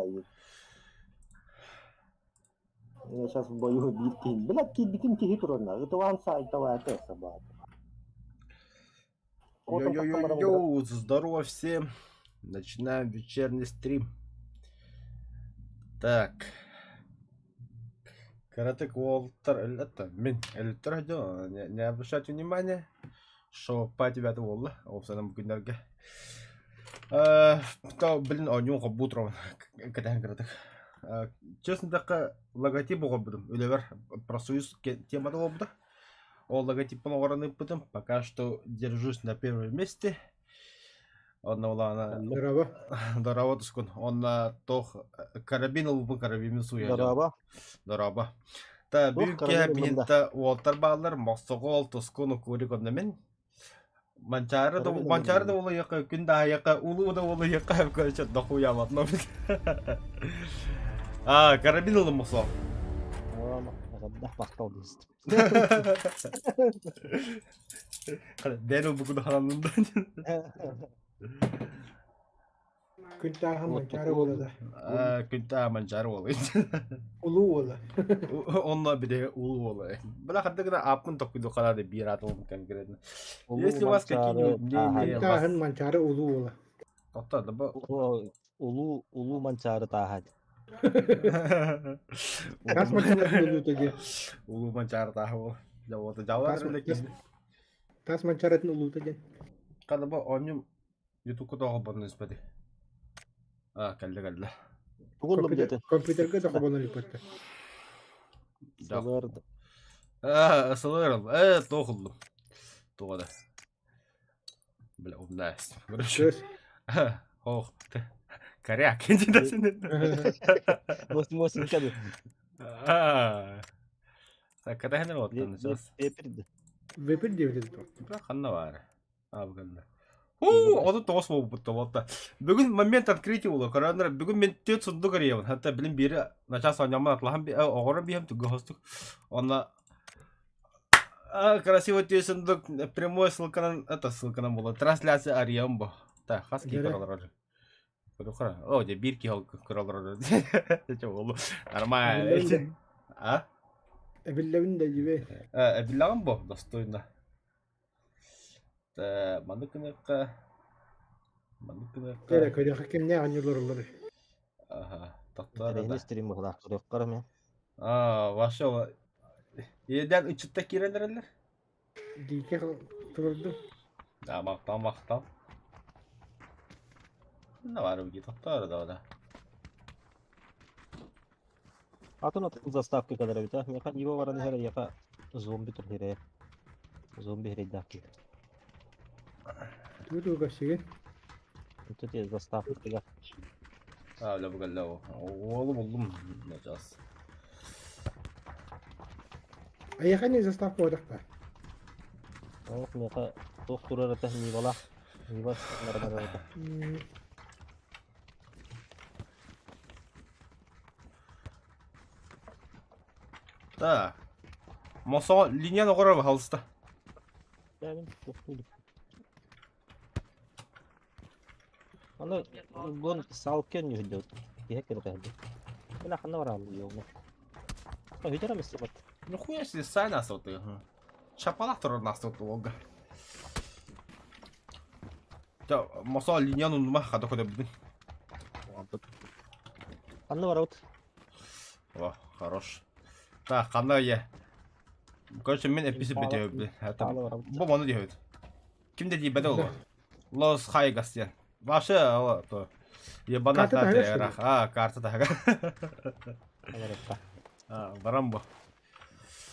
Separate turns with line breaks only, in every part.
hayır. Сейчас в бою битин. Блядь, битин тихи турна. Это ван сайт давайте собак.
Йо-йо-йо-йо, здорово всем. Начинаем вечерний стрим. Так. Каратек Уолтер, это, не обращайте внимания, что по 9 волла, обсудим гуннерге. Блин, он бутрон, когда каратек. Честно, так логотип обудем, или профсоюз тема обуда. Ол логотипын оғыраны бұдым, пока что держусь на первом месте. Он
Здорово.
Здорово, Тускун. Он тох карабин улбын карабинмен суя. Здорово. Та бүйінке бейінті уолтар бағалар, моқсоғол, Тускун, көрік онымен. Манчары да олы яқы, күнді аяқы, улы да олы яқы, көрічі доқу яматын өмін. Карабин улы моқсоғ.
Dah bakal dis.
Ben o bugün halamından.
Kuntahan mancara ola da.
Kunta mancara ola.
Ulu ola.
Onunla bir de ulu ola. Bırak hatta kadar apın tokudu kadar da bir at olmuş kan gereğinde. Если вас какие-нибудь
Kuntahan mancara ulu ola.
Hatta da bu
Ulu mancara tahat.
Kas mancara ulu tadi.
Ulu mancara tahu. Jauh tuh jauh kan lagi.
Tas mancara ulu tadi.
Kalau bu onyum YouTube kutu apa bonus pasti. Kaldı.
Komputer ke tak boleh lipat.
Asılırım. Doğuldum. Doğru. Bile nice.
Görüşürüz.
Oh. Karya kendi de senin.
Musim kadı.
Sakata henüz oldun.
Vepir diyor dedi.
Bırak anla var. Bu kadar. O da toz mu bu da. Bugün moment открытие oldu. Karanlar bugün ben tüt sundu görüyorum. Hatta bilim biri naças oynamam atlahan bir oğran bir hem tügü hostuk. Ona красиво тют sundu прямой ссылка нам была. Трансляция арьям bu. Так, хаски коралар. О, де бирки коралар. Çok oldu. Нормально.
Ebillevin de gibi.
Ebillevin bu достойно. Mandıkınık.
Kere kere hakem ne anıyorlar.
Tatlı.
Yeni stream bu kadar yok karım ya.
Vaşa o. Yeden içitte girenlerler.
Dike turdu.
Tamam. Ne var bu tatlı da.
Atın заставки kadar bir tane. Yakan İvo var hani her yaka zombi tur here. Zombi here daki.
Tuh kasih.
Itu dia заставка tiga.
Öyle bu kadar o. Oğlum buldum. Necas.
Ayakan ne zastavka odak da.
Oh, mereka turun atas Nivola. Nivola mereka.
Да. Мосо линия на горы халста.
Yani çok Onu bunu salken yuhdu. Dia kira tadi. Bila kan orang lu yong. Oh, hujara mesti mat.
Нихуя себе сайна ты. Шапалахтор нас тут лога. Да, мосо линия ну ма хада хода бдин.
Kan ворот.
О, хорош. Так, қандай я. Короче, мен эпизод бітеу білі. Бұл мұны дейхөйді. Кімде дей бәді олы? Лос Хайгас ден. Башы, олы, то. Ебанақтар дейірақ. Карты тағы. Барам бұл.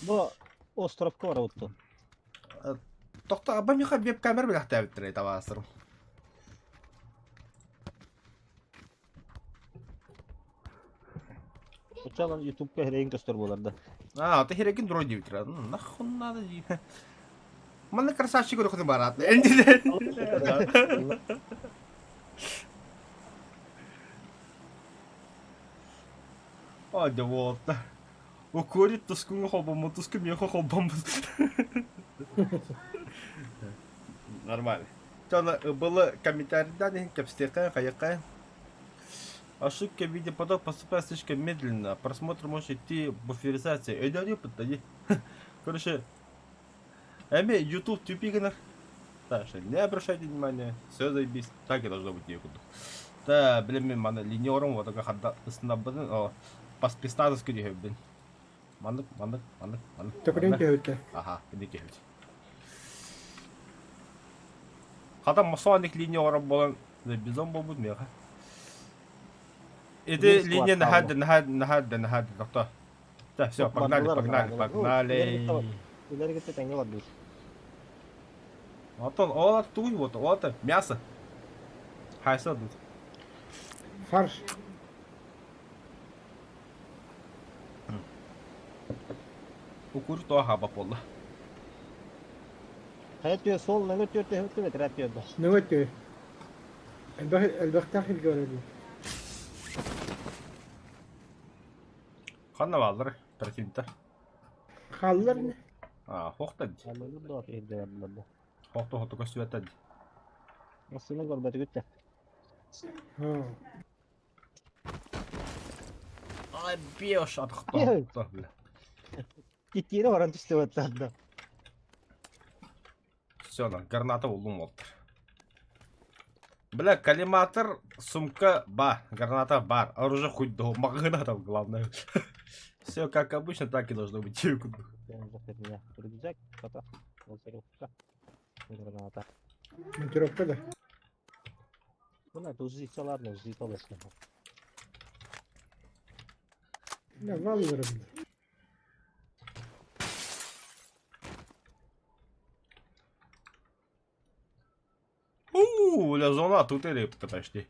Бұл островқа воротты.
Тоқта, ба меха веб-камер білі ақтай біттірей табасырым.
Uçalan YouTube'da herhangi göster bularda.
Ты херегин дрон дейбі тұрады. Нахуй надо дейбі. Маны красавчик көрі құдың барады. Әнділер. Hadi вот. Укорит Тускун хобом, Тускун мне хобом. Нормально. Sonra было комментарийден кепстекке, каяққа. Ошибка в виде поток поступает слишком медленно. Просмотр может идти буферизация. Это не. Короче, YouTube тупик. Так что не обращайте внимания. Все заебись. Так и должно быть некуда. Да, блин, мана линейором вот такая хада снабден. О, паспистазис киди блин. Мандык.
Токрен кебит.
Ага, не кебит. Хада масоник линейором болан. Bizon bu mu ya? Это линия нахад, кто? Да, все, погнали.
Ileri gitti tenge var bir.
Вот туй, вот, мясо. Хайса тут.
Фарш.
Укур то хаба полла.
Hayat diyor sol ne götüyor te hüttü ve trap diyor da.
نوتي البختاخ الجولدي.
Ханна валдыр, прикиньте.
خالرنا.
Хоқтад.
Anladım da evde verdiler de.
Хохто көсүөтөд.
Nasıl ne gol beti gitti.
ها.
Ай, бьёшь отхто.
Gittiğine varan düştü vatanda.
Все, на граната улум болду. Бля, коллиматор, сумка, граната бар, оружие хоть до магна там главное. Все как обычно, так и должно быть.
Yani zaten ya. Kırılacak. Kata. Olsa yoksa. Granata.
من تروح كده.
Bunlar da uzun yıkalar da uzun yıkalar.
لا والله ربنا.
Ля зона, тут и рыбка почти.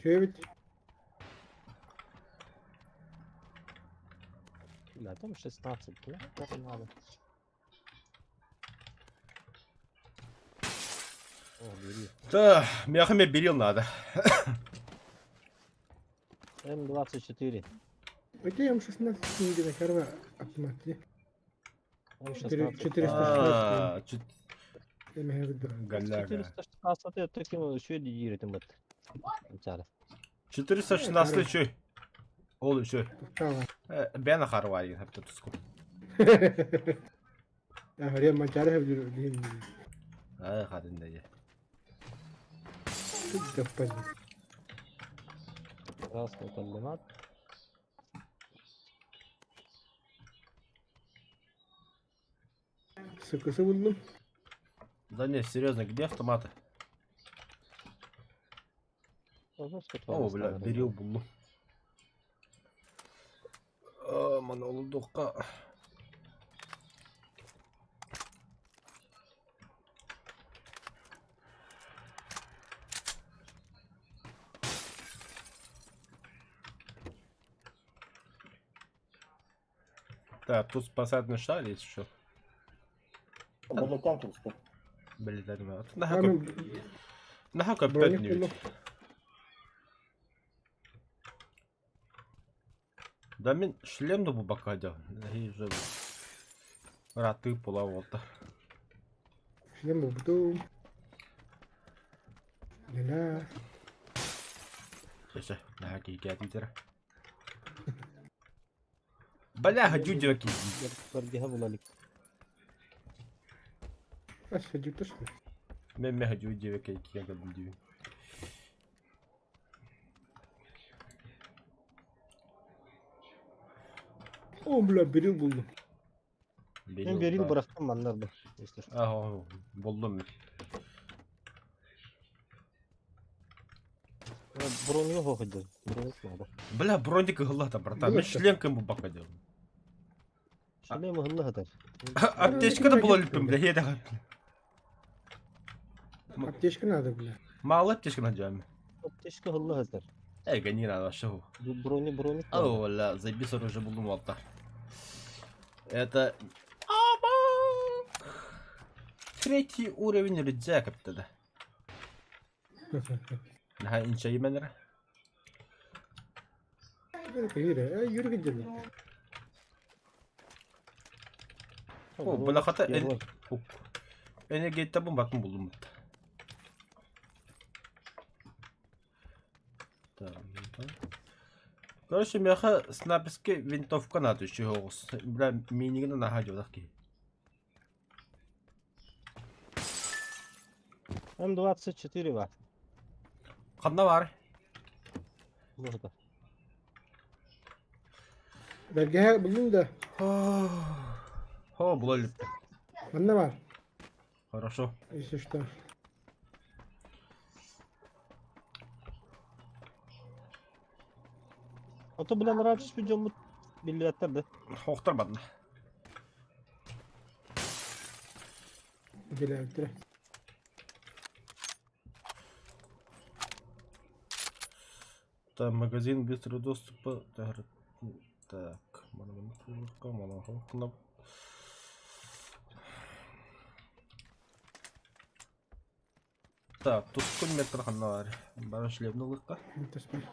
شفت؟
Да, там 16, да? Это надо. О, бери.
Да, мяхами берил надо.
М24.
Это я 16 не корва автомат.
М16.
416. Я не говорю.
Галяга.
416 это таким şöyle yürütüm bak. Çare.
416 чой? Олу чой?
Tamam.
Ben harvayı hep tutusku.
Ya oraya maçları hep diyorum.
Kadın da ye.
Çok yapacağım.
Красный коллимат.
Sıkısı buldum.
Да не, серьезно, где автоматы? О, бля, берил буллу. Мана улудукка. Так, тут спасательный шар есть еще.
Böyle tank işte.
Блин, ребят.
Hemen
Нахуй опять
bronnik
не
buldum.
ведь. Да мен шлем да bu bakacağım. İyi же. Ratı pula volta.
Şöyle buldum. Neler?
Сейчас, на какие титера. Бля, хочу девки.
Bölgehe bulalım.
Aşağı ciddi şey.
Мен хочу девки, я как бы.
O bile biri buldum.
Ben bir yıl bıraktım banlarda. İşte.
Ага, buldum.
Burun yok okudu. Burun yok mu?
Бля, броник глата, братан. Мен шлемкой bu bakacağım.
Şöyle mi hızlı kadar?
Аптечка да была липим, бля, я да.
Ateşki nerede bile?
Мало аптечка надеваем.
Keşke hızlı kadar.
Не надо, что?
Bu Bruni.
О, бля, заебись оружие buldum volta. Это... Третий уровень рюкзака тогда. Наха инча yemenlere.
Yürü gidelim.
О, бля, хата... Energetikte bu bakın buldum. Короче, мяха снайперский винтовка надо еще его. Бля, минигана находил такие.
М24 var.
Қанда бар?
Burada.
Belge buldum da.
О, было ли?
Bende var.
Хорошо.
Если что.
Oto bilen rahatsız bir camı belli ettirdi.
Хоқтар бадна.
Gele bitir.
Там магазин быстрого доступа. Так, мана. Так, тут сколько метров она var? Bana шлемный лыка.
Muhtemelen.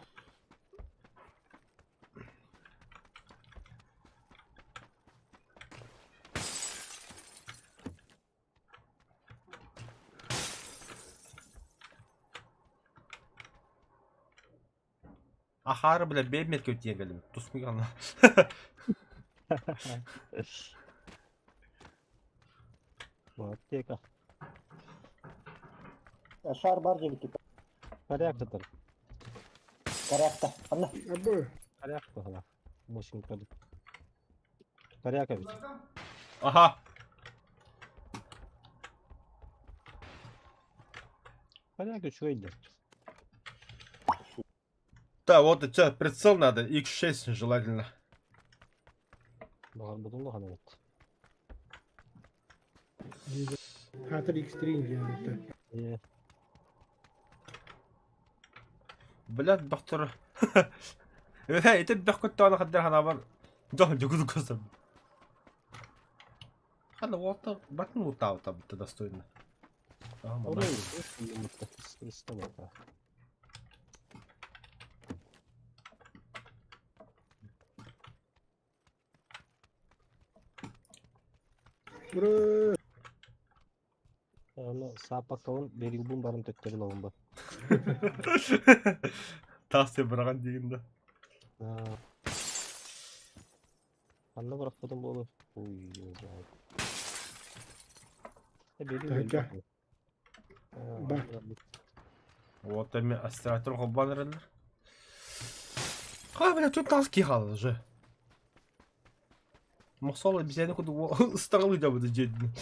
Ахары бля бей метке өтен geldim. Тусмый ана.
Вот, тека.
Шар бар жебеки.
Коряк tutar.
Каракта. Анна.
Abo.
Коряк tutar. Мушин kadı. Коряк abi.
Ага.
Коряк üçüydü.
Да, вот это прицел надо. X6 желательно.
Bakar budun da hanım.
Hatır X3 yani.
İyi.
Блядь, доктор. Это бяхкот тана хаддар ханабар. Жон жогуду косам. Хана вот батн утау там это достойно.
Orayı istemem.
Bro.
Yani sağ bakalım bir yılın barın tökleri lavında.
Tavsiye bırakan diyeyim.
Anne bırakmadım bu olur. Uy güzel.
Kanka. Bak.
Вот эми астератор хоббанерлер. Ха, бля, тут таски хал же. Махсалы бизени куду ыстырылы да буду жедин.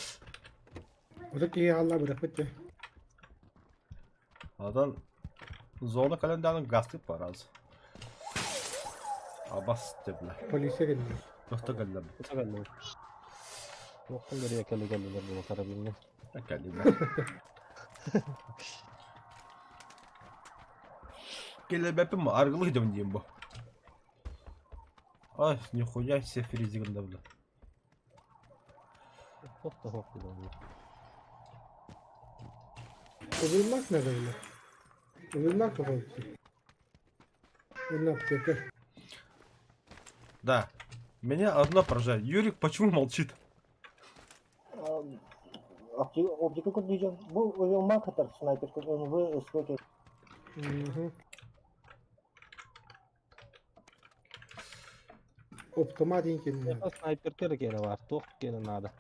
O da ki Allah bırakıp ya.
Адан зона календарның гасты бар аз. Абас бля.
Polise geldi.
Йокта галлам.
Takalım. Yoktan geriye geldiler bu karabinle.
Акалима. Келе бепим аргылы гидем дейм бу. Ай, нихуя себе фризигында бля.
Çok da hop dedi.
Övülmek ne böyle? Övülmek mi korkusu? O ne yapacak?
Да. Меня одно поражает. Юрик почему молчит?
Objektif kod diyeceğim. Bu oyunma kadar sniper kod oyunu SPK.
Otomatik kendine.
Ya sniper kere var. Tok gene nada.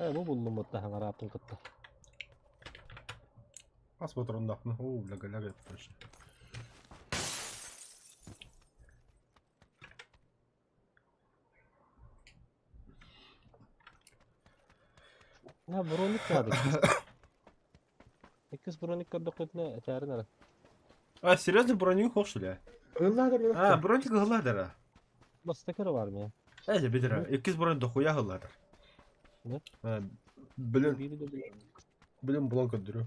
Bu buldum mutlaka rahatım kıtta.
Посмотрим нахуй. О, ляга точно.
Ha bronik vardı. İkiz bronik kadar kutne çağırın ara.
А, серьезно, броню хош ли?
Yıllardır böyle.
А, броник гладера.
Bastakara var mı ya?
Эти бедра. Икиз бронь дохуя гладер.
Ne?
Блин,
Biri de bir-
блин, блок отдырю.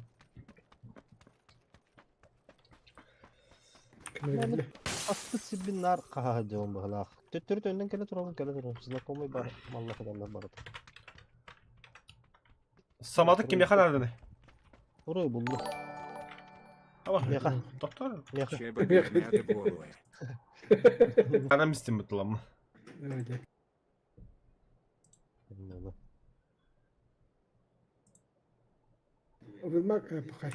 Böyle.
Aslı sibinler kaha diyorum bu hala. Tüttürüt önden kele duralım. Sizle komayı bar. Allah kadarlar barı.
Самадык кеме ханады не?
Orayı buldum.
Ama
Меха.
доктор.
Meka.
Ще би підняти голови.
Ana mistim mutlam.
Öyle.
Bilmiyorum.
Övülmek bakay.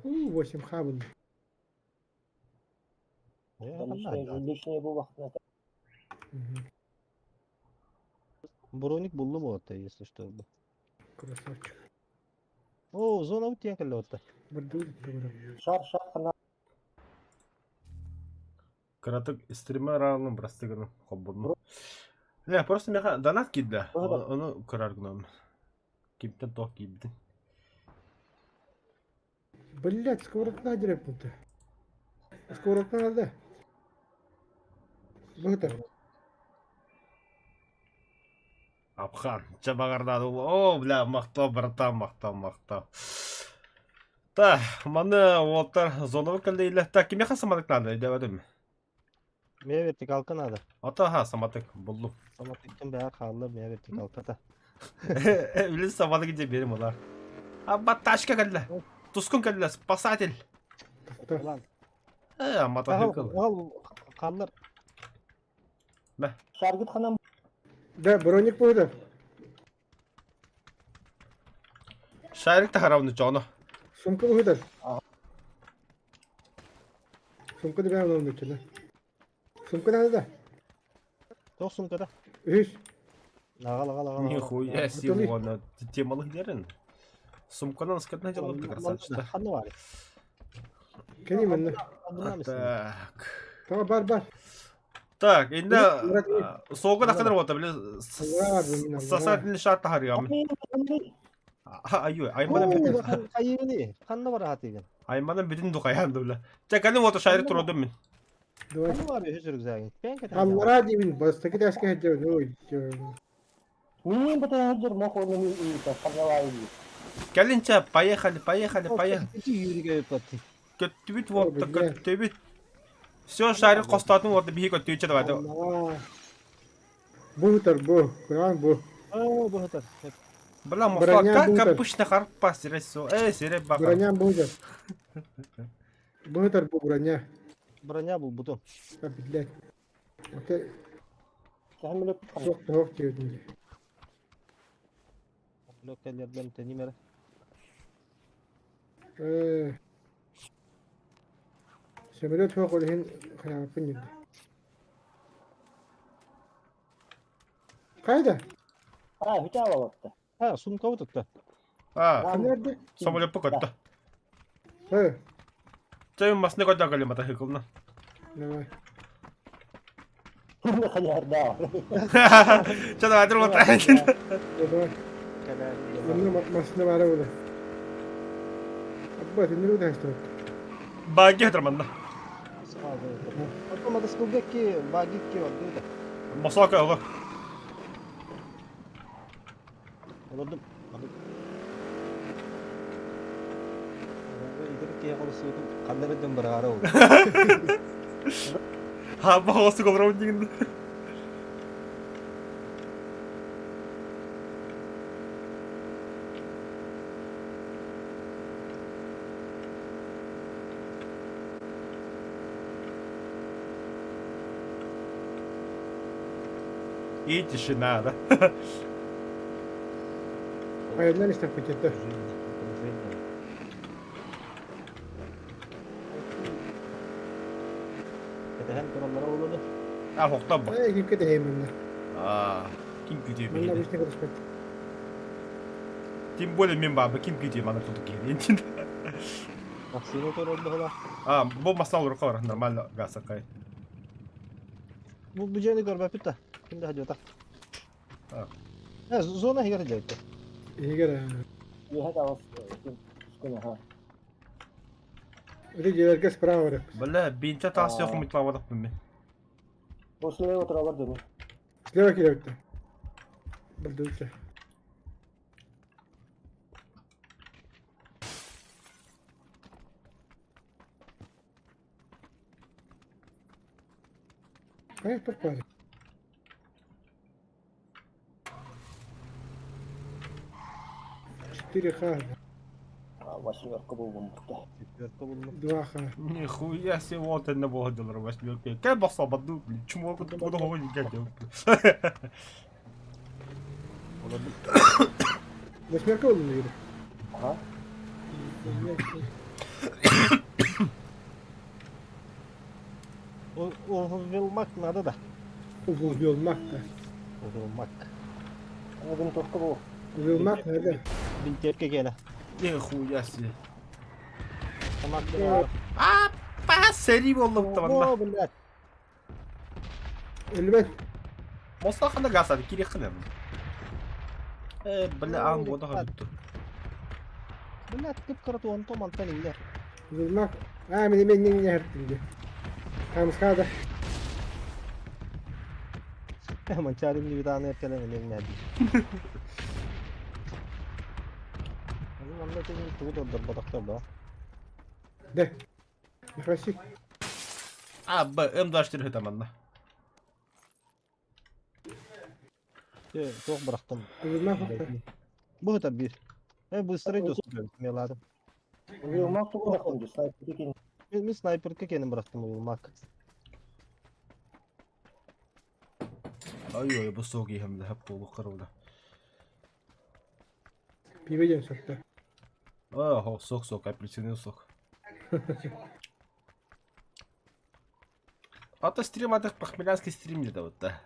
8 хабын.
Лишнее был вахтный.
Броник буллы вот, если что.
Красавчик.
О, зона у тебя колёта.
Шар, хана.
Кратык стример алым брастыгын хоббуну. Не, просто меха донат кидді. Оны көрар гном. Киптен тох кидді.
Блять, сковородка директор. Сковородка надо. Бытер.
Апхан, чабағарда о, бля, мақтау, братан, мақтау. Та, маны олтар зоновы кілді елі. Та, кеме қа самадыклады, деп өдім?
Мен вертикалка надо.
Ата, ха, самадык, бұлдым.
Самадыктың бәрі қалды, мен вертикалка да.
Біліз самадык де берім олар. Абба, ташка кілді. Тұскын кілді, спасатель. Мотоцикл.
Ал, қалдар.
Шаргит ханам.
Да, броник будет.
Шарик-то харавны жоно.
Сумка будет. Сумка да бәрі оның өтеді. Сумка надо.
Тоқ сумкада.
Үш.
Ағал.
Нихуя себе, оны темалық дерін. Сумкадан скатна жалыпты красавчыда.
Қаны бар.
Кәне менне.
Так.
Тама бар.
Так, енді соғы да қыдыр ота, біле, сасатын шартты харыгам. Аймадан бітін.
Қайыны, қаны бар атыген.
Аймадан бітін дұқаянды біле. Чәкәні ота шайры тұрудым мен.
Қаны бар өз үргізәген.
Аллара деймін, бастаки дәске әдеуін. Ой,
Мен бұтын әдер мақоны қанлауай.
Кәлінчә, поехали.
Юріге өпатты.
Көттібіт ота, көттібіт. Все, шайры қостатын ота бейі көттібітші давайды.
Бұғытар, Құран бұ.
Бұғытар.
Бля, мослар, как обычно харпа, сире бака.
Броня будет. Бұғытар бұ броня.
Броня бұл бұтын.
Блядь. Вот
Кәмілік
соқ деудің.
Лөккәлерден тәнемері.
Самолет фоқ олығын қаяпын еді. Қайда?
Хүте алапты.
Сумка бұтықты.
Қанерді?
Самолет покотты.
Ой,
Чайын масыны көтті ағали мотоциклны.
давай.
Қаярда.
Чада айтыр отайын.
Давай. Мұны масына бары болды. Абба, ты не руда что?
Баги хатырманда.
Автоматы скылдекки, багикки var дейді.
Масака оғы.
Olurdum. İdrik қолысы өтіп, қандырыдың бір ары oldu.
Ха, бағасы қолырауын дегенді. И тишина, да?
Ayarlar işte pakette.
Hem kurallara oldu.
Хоқтан ба.
Kim кетейін мұнда.
Ким күтей
Мұнда
бейді.
бішіне кіріспет.
Тем более мен бабы ким күтей мана тұлды кейін.
Максимум oldu hala.
Бұл масынал ұрыққа бар, нормально газ ақай.
Bu bıcağını görme pita. Şimdi hadi otak. Zona higar hadi.
İyi gel.
Ехать алып. Ха.
Öyle gelerke sprava var.
Бля, бейінча тасы yokum itlavadық мен.
Осылай отыра бар деді.
Слева келепті. Білді өтсе. Қай тұрпады? Четыре ха.
Восьмерка бұл бұмықты.
Два ха.
Нихуя себе, вот это было $1 восьмерки. Как баса баду, чему куда его не гадил.
Восьмерка oldu diyor.
Aha.
Uzulmak mı adı da?
Uzulmak da.
Uzulmak.
Ana gün tostu bu.
Uzulmak nerede?
Bir tepki gene.
Nихуя себе.
Tamam.
Ya.
Опа, сери боллуп табанда.
Oo bunlar.
Ölmez.
Мосахана гасады, кирек кылам. Бля, ам бода хабыттı.
Bunlar kıpkırı tuğun toman tanıyla.
Uzulmak. Ha benim ne herhalde. Tamam skada.
Hemen çağırayım gibi daha ne erkelenin eline değil. Onun anlatığın tuğu da badaklar da.
De. Yaklaşık.
Abi, ımdaştır tamanda.
Çok bıraktım.
Uzulmak da.
Bu kadar bir. Bu sırayı dostu görmüyorlardı.
Uyumak da bırakın diyor. Sniper ikin.
Ben sniper'ı kendim bıraktım uyumak.
Ay bu soğuk iyi hem de hep dolu kırıldı.
Piveceğim sakta.
Oh, soğuk, apelsinin soğuk. Ото стрим атах пахмелянский стримледі вот да.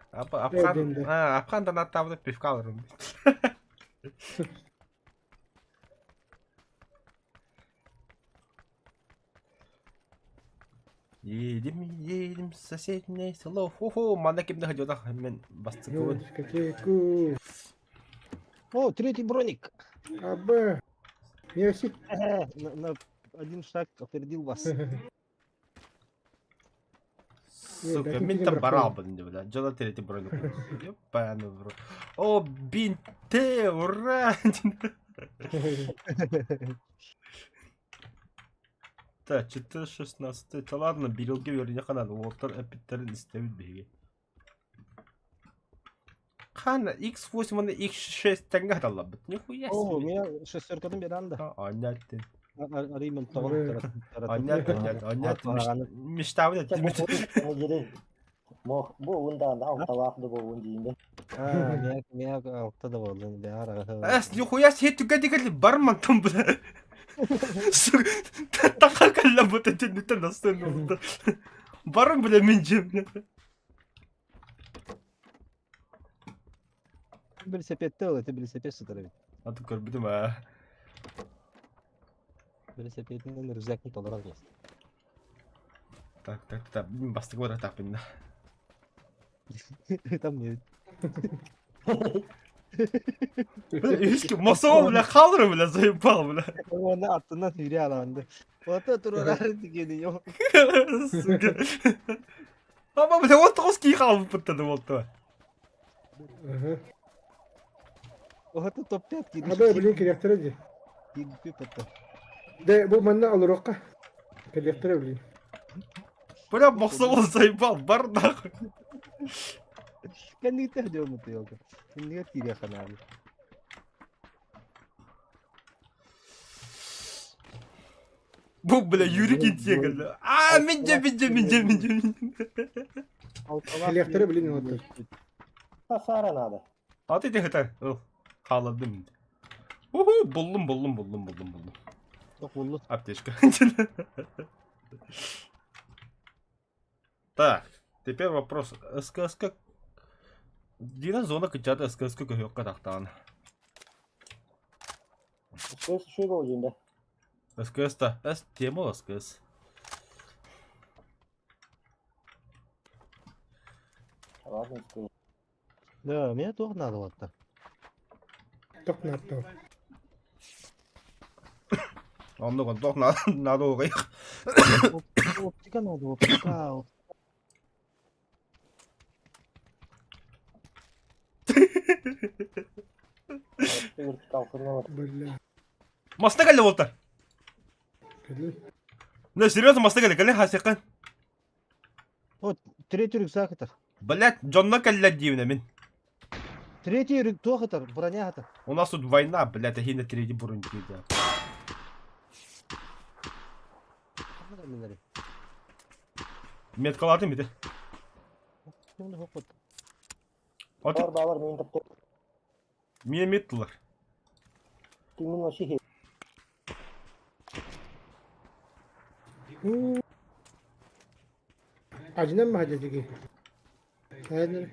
Öldüğünde.
Апхандан аттабыда пивка алырым. Едем в соседнее село. Ху-ху, мана кемді хадиода мен бастық көбін.
Дискотеку.
О, третий броник.
Аба. Мерси.
На один шаг опередил вас.
Сука,
бәкім
мен
келген
там
бірақ
барал
қой.
бұдың деп да. Жода тереті бұрын. Ёпаны бро. О, бинте, ура! Да, 4.16. Та ладно, берілге өріне қанады. Уолтер эпиттерін істеуіт бейге. Қана, X8 мұны X6 тәңгі аталла бұд. Нихуя
О,
себе.
меня шестеркадан бері анда.
Анятын.
Арayım ben
Ой.
tavuk
Анятын. Мечтавы да.
Ana geri. Bu ondan da altta vakti bu ondan.
Меня altta da var. Ben ara.
Әс, нихуя себе, түге дегелі барман там бұда. Тақа кәлі бұда теннеттен астын олды. Барым бұда мен жеміне.
Велосипедте ol, это велосипед сытыры.
Аты көрбідім ә.
Велосипедin рюкзакын толырак есть.
Так, мен бастығы бар атақ бенді.
Там не.
Ешкі, мосоу біле қалыры біле, зайыпал біле.
Onu attığından hüri alandı. Ota tururarı dikeniyor.
Сука. Ama біле, 19 кей қалып бұттады болты.
Ota top 5 gidiyor.
Abe bilin kirektirici.
Gidiyor pata.
De bu benden alır oka. Kirektire
Бля, мосоу зайыпал, бар нахуй.
Kan dito diyor mutlu yok. Hindi ka tira ka namin.
Bu bile yürü git ya geldi. Aa, mince.
Kirektire bilin otur.
Hasara nada.
Hadi de hıtar. Kağladım. Uhu, buldum.
Yok buldu.
Аптечка. Так, теперь вопрос. СКС. Дина зона кычады СКС көйөккө тактаган.
Söz şey bu oyunda.
СКС та. Тема СКС.
Ладно, что.
Да, меня тоже надо вот так.
Tok natto.
Ondan çok надо oraya.
Оптика надо, оптика.
Vertikal fırına var.
Bella.
Masna geldi volta.
Bilin.
Ne серьезно masna geldi. Gelin hasıkın.
Вот, третий рюкзак это.
Блять, Джонна келле дивне мен.
Третий рюкзак это, броня это.
У нас тут война, блять, а хина третий бурун киді. Меткалады мıydı?
Şimdi hop hop.
Аты
Var bağlar benim taptı.
мine метtılar.
Kimin o şey.
Acından mı hacı ki? Hayır.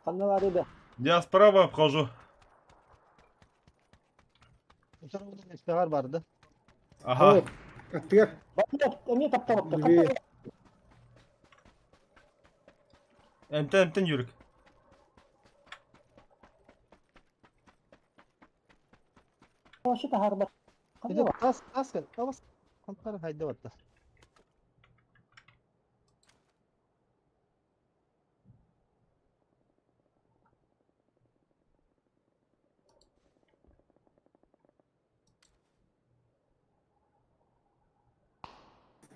Kanna var idi.
Я справа обхожу.
Bu tarafta bir SPR vardı.
Ага.
Hop. Attılar.
Bak emniyet tapta baktı.
Gibi.
Emten yürük.
Başı da harbat.
Bir
Kanna
de
var.
tas gel. Avas. Kantar haydi vatta.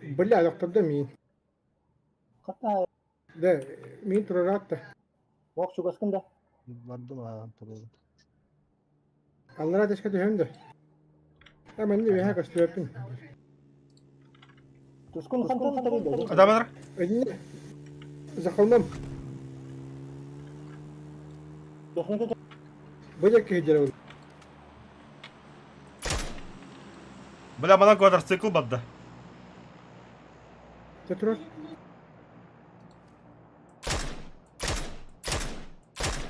Bılla doktorda mıyım?
Hatta
Da miyim turarak da.
bak şu gaskında.
Vardı mı ha? Hatırlıyorum.
Allah ateş katı hem de. Hemen de bir her kaçtı yapın.
Tuskun kantan tabi dedi.
Adamlar.
Ödünü. Zakılmam.
Teknik
Bıcak ki hicra oldu.
Бля, бана квадроцикл badda.
Tetros.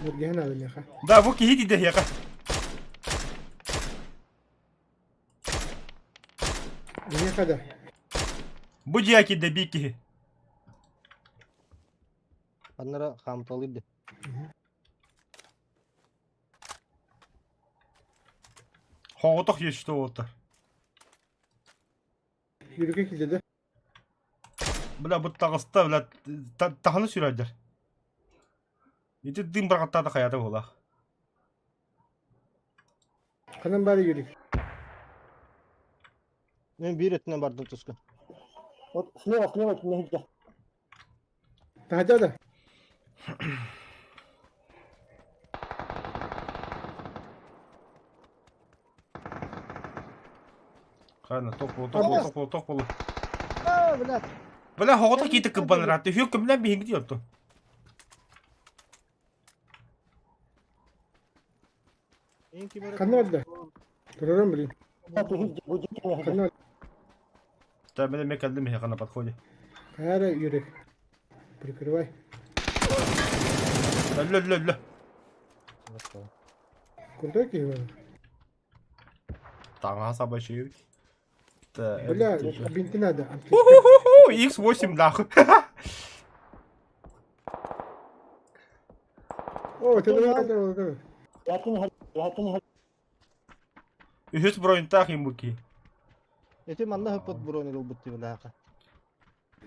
Murgihan adım ya.
Да, вуки хити де яка.
Niye kadar?
Буди яки де бики.
Onlara kamtalıydı.
Хоотох есть что вот.
Yürüke kilidi.
Бля, bu тагыста, бля, таханы сүрәдер. Ити дым бір қаттады қаяды бола.
Kanın bari yürük.
Ben bir etine vardım Tuska.
Вот слева не хиджа.
Tahada da.
Қайна, тоқ болу.
Aa bırak.
Бля, хоотох киті кіббан ратты. Хүйік кімлен бейінгі дейотты.
En kimere
Kanın orada. Dururum bileyim.
Hatta hicja bu ciddi ne hicja.
Kanın orada.
Та мене ме кәлдім хе қана подходе.
Kara yürük. Прикрывай.
Лө.
Kurduk ki.
Таңа сабай шею.
Бля, бинти надо.
X8 нахуй.
О, ты давай.
Yakini hicja.
Ühüs броньтах им буки.
Etim anla hep ot buroni robotu belaka.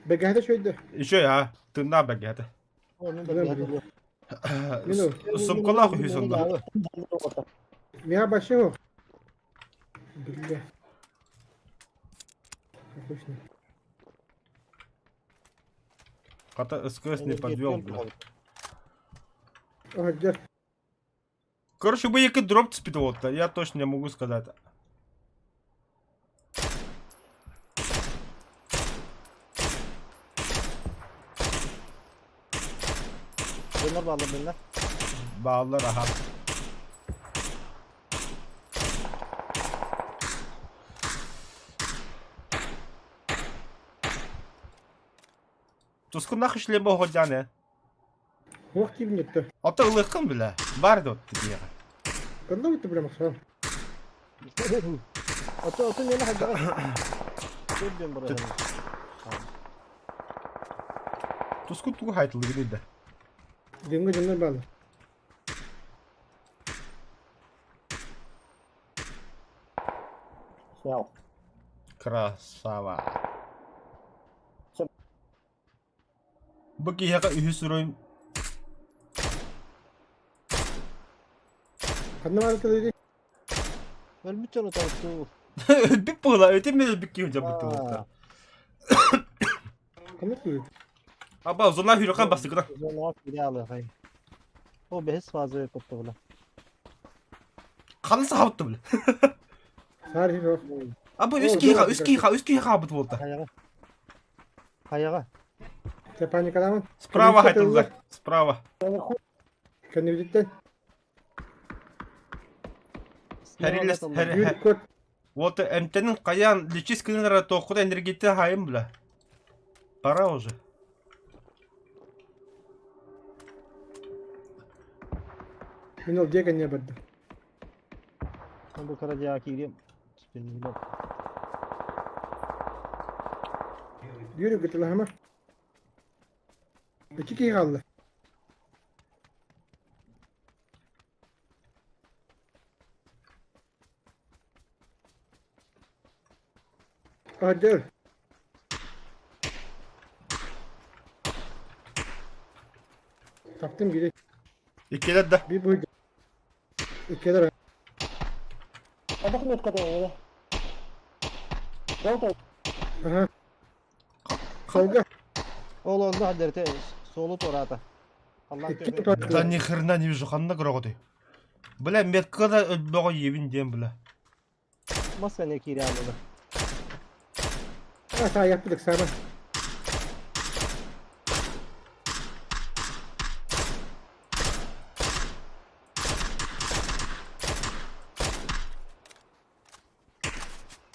Begahda şöyle.
Еще я. Тына бәгәді.
Onun
Öyle
da
mi?
bir
Mino.
Сұмкала хүйсінді.
Miha başı o. Billa. Отлично.
Қата СКС не подвел, бля.
О, где?
Короче, бы екі дроп спит вот, я точно не могу сказать.
Bunlar bağlı bunlar.
Bağlar aha. Туску нахуй шлема ходжане.
Вах тип нетті.
Ата ылыққын біле. Бар да отты дияға.
Кanda bitti bile masal.
Atı yine hadi. Gördüm buraya.
Туску туғы хайтылы біледі.
Dingo canlar bağlı.
Снял.
Красава.
Всё.
Бұки яға үйі сүройын.
Kanda var dedi.
Ölmüş onu tanıttı.
Ölbük бұғыla, өтем мен ölbük кейін жабықты болта.
Kanda dedi.
Aba, zonlar hürükan bastı kıdan.
Ne yapıyor ya Allah. O behis fazla yapıp da.
Kanısı havıttı bile.
Sarı o.
Aba,
Oo,
üskü yığa bıt bolta.
Kayağa. Kayağa.
Te panik adamın.
Справа хайтылдар. Справа.
Наверху
Kendi bildikten.
Herrilес
Yürü kod.
вот эмтенин каян личис кылынара токуда энергетти хайым бля. Пора уже.
Ben ol diye ne yapardın?
Bu karaca gireyim. Bismillah.
Yürü git lan ama. İki kişi kaldı. Hadi öl. Taktım gidelim.
İkiler de.
Bir buydu. İki de
Ada метка ya. Желтая.
aha. Solga.
Oğlum da hadi te solu torata. Allah
İki
köpeği.
tutar.
Да ни хрена не вижу, ханна грогоды. Бля, меткада өлбөгө ебин дем бля.
Masa ne kiri aldı.
Ha sağ yaptık sağ.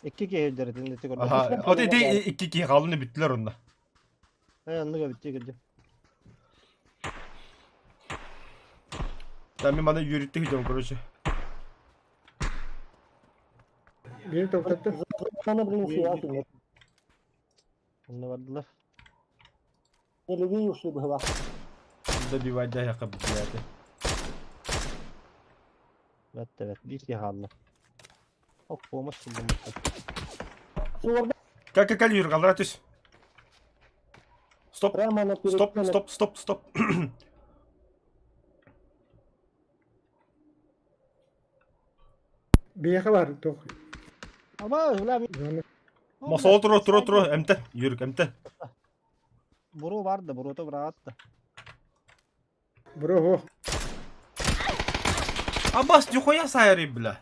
İki kere derdi ne tek
Aha,
orada.
o dedi iki kişi kalını bittiler onda.
He anlık bitti gitti.
Ben bana yürüttü gidiyorum короче.
Biri toplattı.
Sana принеси, а нет.
Onu vardılar.
Не левее ушли бы была.
Добивать да якобы, блядь.
Evet evet bir şey halde. Hop olmuş şimdi.
Все,
Как yürü kaldır atış. Стоп,
прямо на перед.
стоп, стоп, стоп, стоп.
Bir yaka var. Tok.
Ama ulan
Masa otur. Emten, yürük emten.
Buru vardı, buru da rahattı.
Bro ho.
Abbas nихуя sayarı bile.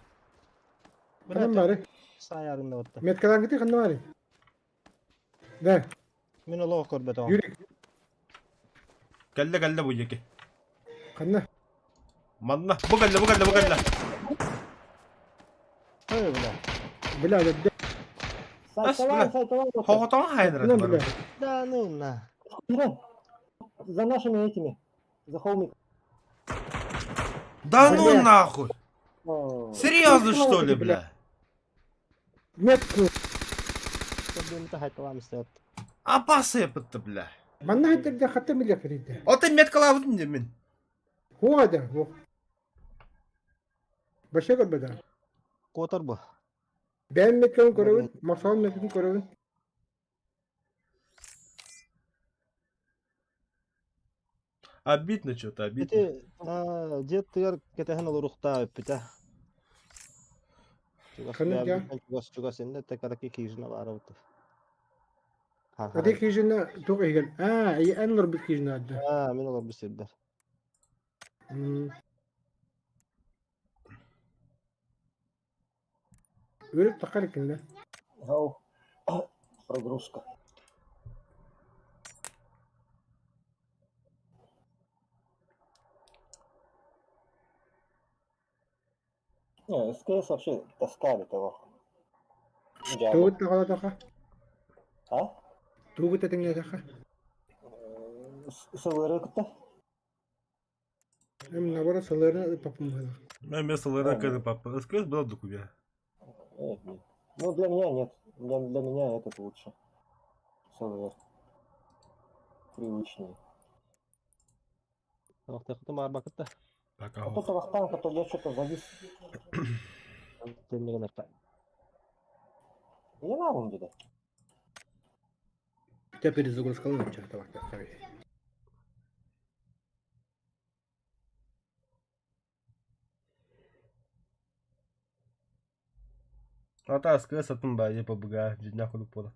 Kanım bari.
Sayarında otta.
Metkadan gitti kanım bari. De.
Min Allah okur beton.
Yürü.
Geldi bu yeki.
Kanına.
Manna, bu geldi.
Öyle bile.
Bila de.
Сайтован, сайтован.
Hoğutan haydır.
Kanım bila.
Da ne ona?
За нашими этими. За холмик.
Да ну нахуй.
О,
Серьезно что ли, бля?
Metku.
Tabii de haytavam istedim.
Abbas yapıttı bля.
Bana hatta de hatta milya feride.
O da metkalavdın demin.
Ho da ho. Başa gel beda.
Kotor bu.
Ben metkan korun. Masal metkan korun.
Обидно что-то, обидно.
Ити жет тыгар кетехен olur ruhta öpüte.
Kanım ya.
Çugas inde tekaraki kijine var oldu.
Hadi kijina tok egel. Ha, iyi anlar bir kijina adda.
Ha, min olur bir sirder.
Ölüp takar kinle.
ау. Прогрузка. Не, СКС вообще таскали того.
Tugut takala taka.
А?
Tugut tingla taka.
СВР-то?
Hem nabara salarına papum hala.
Ben mesela rakını papa. Скажи, было документ.
Нет. Ну, для меня нет. Для меня этот лучше. СВР. Привычнее.
Vakti kutu mar bakıtta.
Пока.
А то Казахстан, то я что-то завис.
Temliğin erta.
Не надо где-то.
Teperi zuguz kalın çarta bak tabii.
А та СКС атын ба епа бга жидня ходу подат.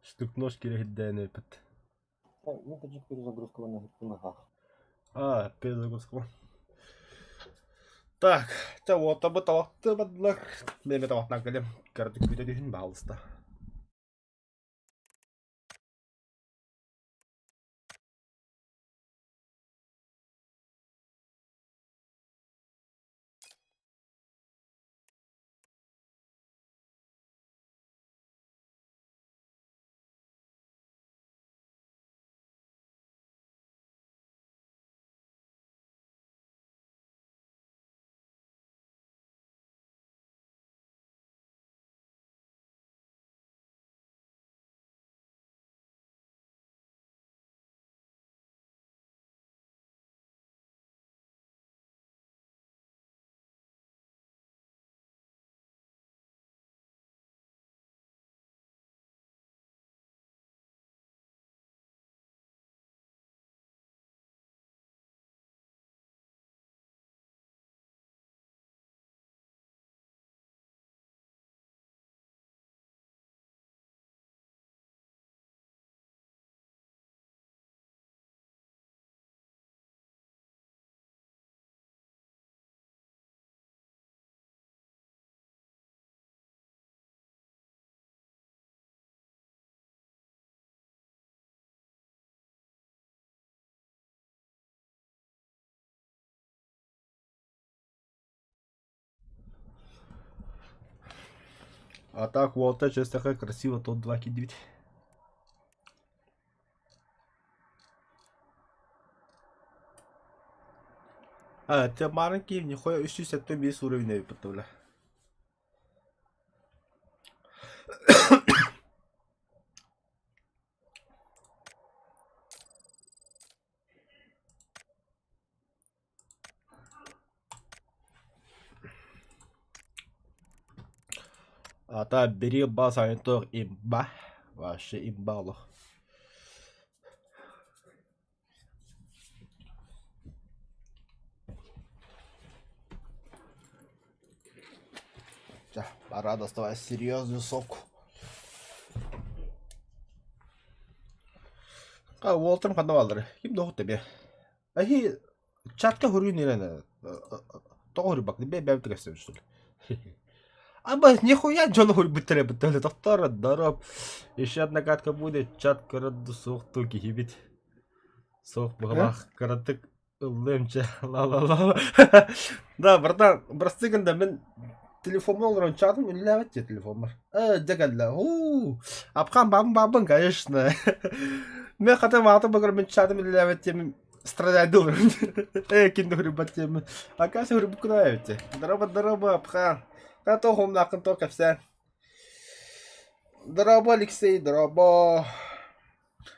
Штук нож керек дәне пит.
Ну, это же перезагрузка на ногах.
А, перезагрузка. Так, вот об это вот. Мен это вот накалем. Картик видео балста. А так Уолтер сейчас такая красиво тот 2 кидает. А, те маленькие, нихуя, 65 уровень не потом. А та бери бас айнтор имба. Вообще имбало. Пора доставать серьезную соку. А Уолтер подавал. Им доху тебе. А хи чатка хурю не на. То хурю бак. Бе что ли? Або нихуя Джон хурю битре битре. Доктор дараб. Еще одна катка будет. Чат караду сох туки хибит. Сох бахлах каратык. Лемче. Ла. Да, братан, простыган да мен телефон номером чатом или левать тебе телефон. Дегадла. Абхан бабан, конечно. Мен хотел мата багар мен чатом или левать тебе страдать дуром. Кино рыбать тебе. А как се рыбку нравится? Дорога, Абхан. Като хом накан то капсен. Дорога, Алексей, дорога.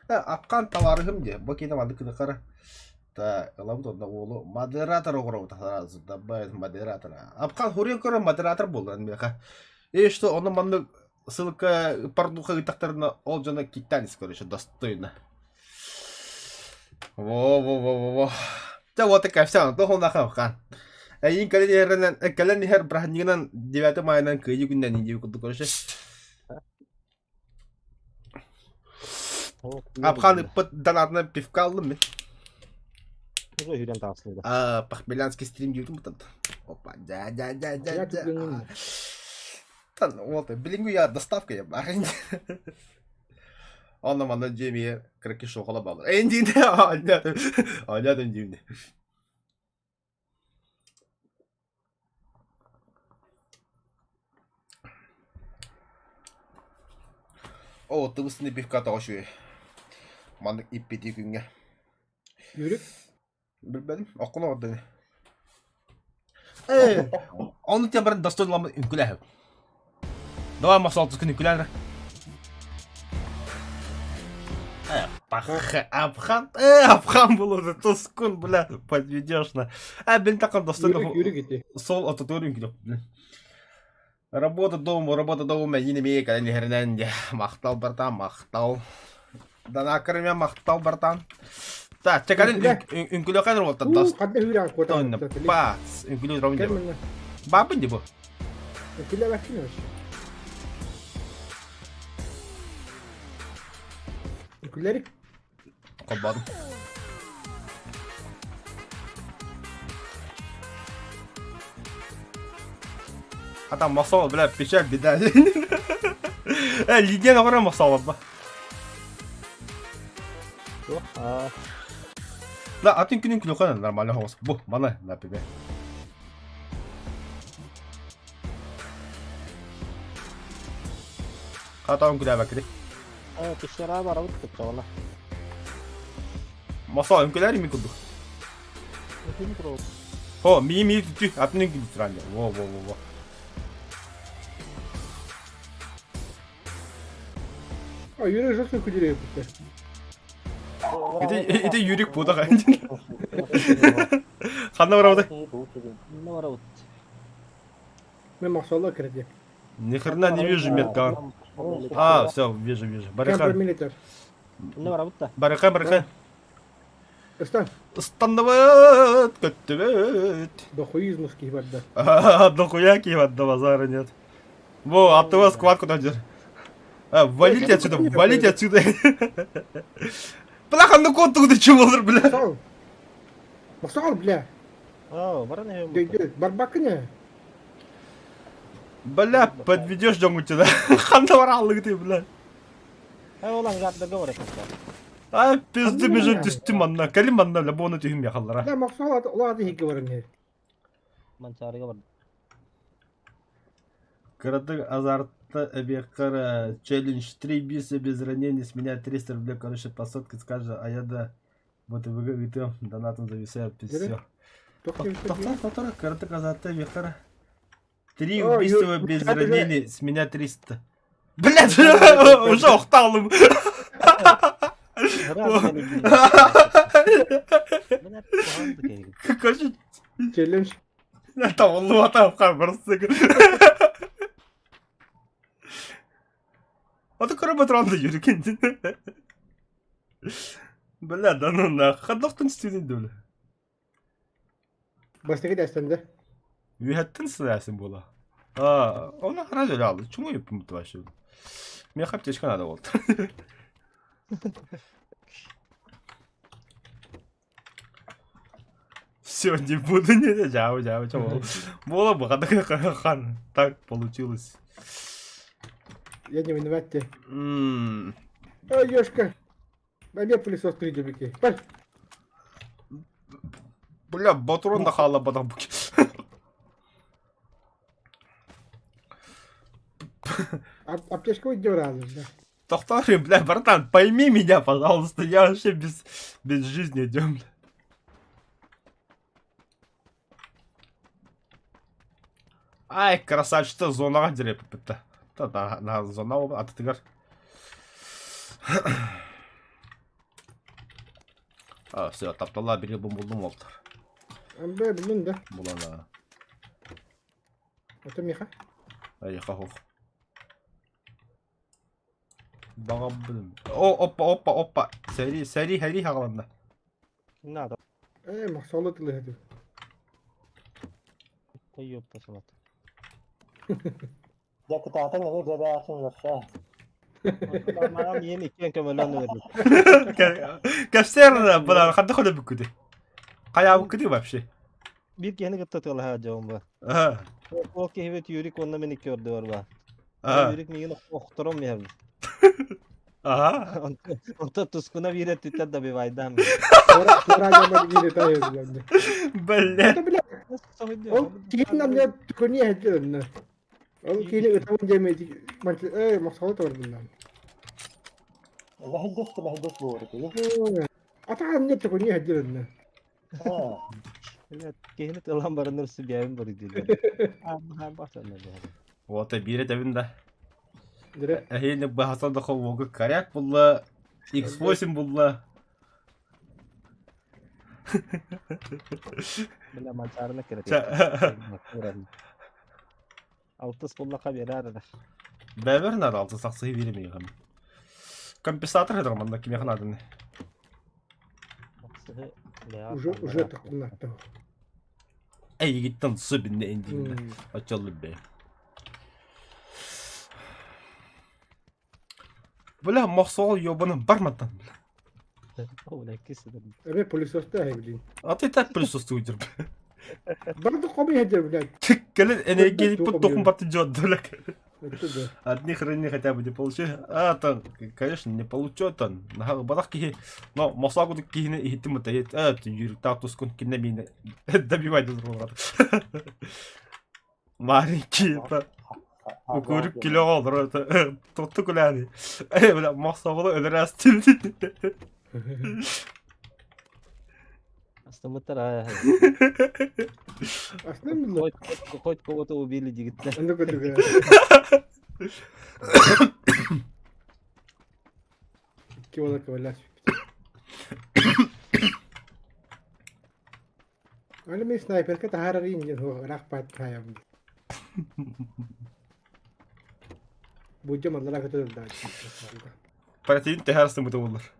Абхан товарым де. Бакина мады кыдыкара. Та ылам тонда олу модератор ограу тахаразы да байт модератор. Абхан хурен көрө модератор болған меха. Что оны манны ссылка пардуха гитактарына ол жана китанис короче достойно. Во. Та вот такая вся, то он нахахан. Эйин кален хер брахнигнан 9 майнан кыйы күннән инде куду короче. Абхан пыт донатны пивка алдым мен.
Уже Юриян тағысында.
Пахмелянский стрим YouTube там. Опа, да. Там, вот, блин, я доставка я барин. Он нам на джеме кракишо холобал. Энди, нет, энди. О, ты высыны пивка тоже. Мандык иппети күнгө.
Yürük.
Bilmedim. Aklına vardı. Onu diye ben dostum lama ünkulah. Давай масал тускын ünkulah. Абхан был уже тускун, бля, подведешь на. Блин, так он достойно.
Yürük gitti.
Сол от ünkulah. Работа дома, yine bir kalen herinden ya. Maqtal bartan, maqtal. Dana kırmaya maqtal bartan. Так, те кален ünkulah kan oldu da.
Kadde hüran kota.
Pas, ünkulah ravun diye. Babın diye bu.
Ünkulah bakıyor. Ünkulahı.
Kapadım. Hatta masal bile pişer bir daha. Lidyen ağır masal var.
Yok.
La atın günün kilo kan normal havas. Bu bana ne yapıyor? Hatta ünkulah bakıyor.
Kişilere var avut tuttu valla.
Masal ünkulah mi kudu?
Kim kuru?
Ho mi tutu atın günü sıranda. Wo.
Yürü жестко кудire yapıyor.
İde yürük bu da kanka. Kanna var orada.
Ne var avut?
Ben masallah kırdı.
Ни хрена не вижу метка. Все, вижу.
Кемпер
Барихан.
militer.
Ne var avut da?
Барихан.
Istan.
Станноват, көттөбөт.
Дохуизмовский бадда.
Дохуя киват, базара нет. Во, от вас сквад куда идёшь? Валите отсюда. Бляха, ну кот тут чего, бля?
Масал, бля.
Бара не.
Барбакы не?
Бля, подведешь дому тебя. Ханда варалык ты, бля.
Olan гаддага var
Пизды между düştüm anla. Kelim anla bля, bunu tühüm yakallara.
La masal oladı hiki var ne?
Mançarıga var.
Kırıdık azar Обекара челлендж 3 биса без ранений с меня 300 рублей, короче, посадка скажет, а я да вот и выиграю донатом зависает все. Тоқтар, карты казаты Бекара. 3 убийства без ранений с меня 300. Блядь, уже охталым. Какой
челлендж.
Это он луатав хабарсыг. Это коработранды юрикин. Бля, да ну нах. Хадоқтын студент дөлі.
Бастығы дәстенді.
Үйәттін сіләсін бола. Оны қарады өлі алды. Чүңі өппін бұты башы. Мен қап тешкен ада болды. Все, не буду, не жау, чего. Бола бы, хан. Так получилось.
Я не виноват те. Ой, ёшка. Бәбе пылесос приди беке. Бар.
Бля, батурон да хала бадам буки.
Аптечку удирал.
Тоқтар, бля, братан, пойми меня, пожалуйста, я вообще без жизни идем. Ай, красавчик, зонаға жүріп бітті. На зона атытығар. Все, таптала бері бұлдым олтар.
Бә, бұлдың да.
Бұлана.
Ото меха?
Айха хоқ. Баға бұлым. Опа. Сәри хағаланда.
Не надо.
Мақсалы тылы әді.
Ой, ёпта салат.
Я кытаатың эми бебеашың жокша.
Маған ен екен көмөлөн өрді.
Кәпсер бұлар қанды қода бүккіді. Қая бүккіді вообще?
Bir kene gıtta tığla hacağım var. O kehvet yürük onunla beni gördü var var. Yürük miyini okturum ya.
Aha.
Onta tuskuna bir ettiler de bir vaydan.
Sonra gelmedi yine tayıyor bende.
Böyle.
O kihinden de tükünüye heddiler. O kihini ıtamın demedi. Maqsalı da var bundan.
لهجت بورك.
Atağın ne tükünüye heddiler.
Kehini tığlan barınır sübiyayım var idi. Ama baksan ne bu.
Вот и бирет evinde.
Direkt.
Yine bu Hasan da kovuğu karyak bulla. X8 bulla.
Bila mancarına kere. Altıs bulla kabiler de.
Beber nerede altı saksıyı veremiyor hem. Компенсатор это роман, на кем я надо.
Уже takımlar da.
Ey gittin su binne indiğinde. Açalım be. Böyle mahsul yobanın barmadan.
O ne kesin.
Evet polis hasta hevlin.
Atı tak polis ustudur.
Bana da komi heddiler bilen.
Gelin enerji bu dokun batı jodolak.
Это да.
От них храни хотя бы не получил. Там, конечно, не получил там. Балаки, но масагу такие и ты мотает. Ты юрик татус кон кинамина. Добивай до другого. Маленький, Укурик кило алыр. Это тотты куляни. Бля, масагу öldürəstin.
Aslında mıtır
Aslında mı?
Хоть кого-то убили дигитler.
Ben de kötü. İki ola kavalar. Öyle mi sniper ka tahar rin yan ho rakpat kaya mo. Budyo mandala ka to da.
Противник тягарсın bu da olur.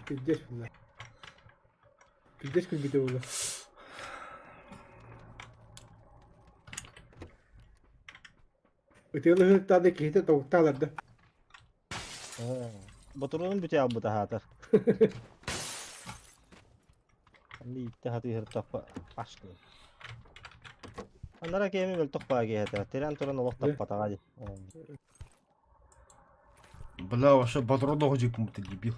Piddes bunlar. Piddes kul bir de olur. Öteki hırtada kihte tavuktalardı.
Baturunun bütü bu da hatır. Ali ittihadi hırtapa aşkı. Onlara kemi vel tokpa gehete. Teren turan olaq tapata gaji.
Бля, вообще батро дохожик му ты дебил.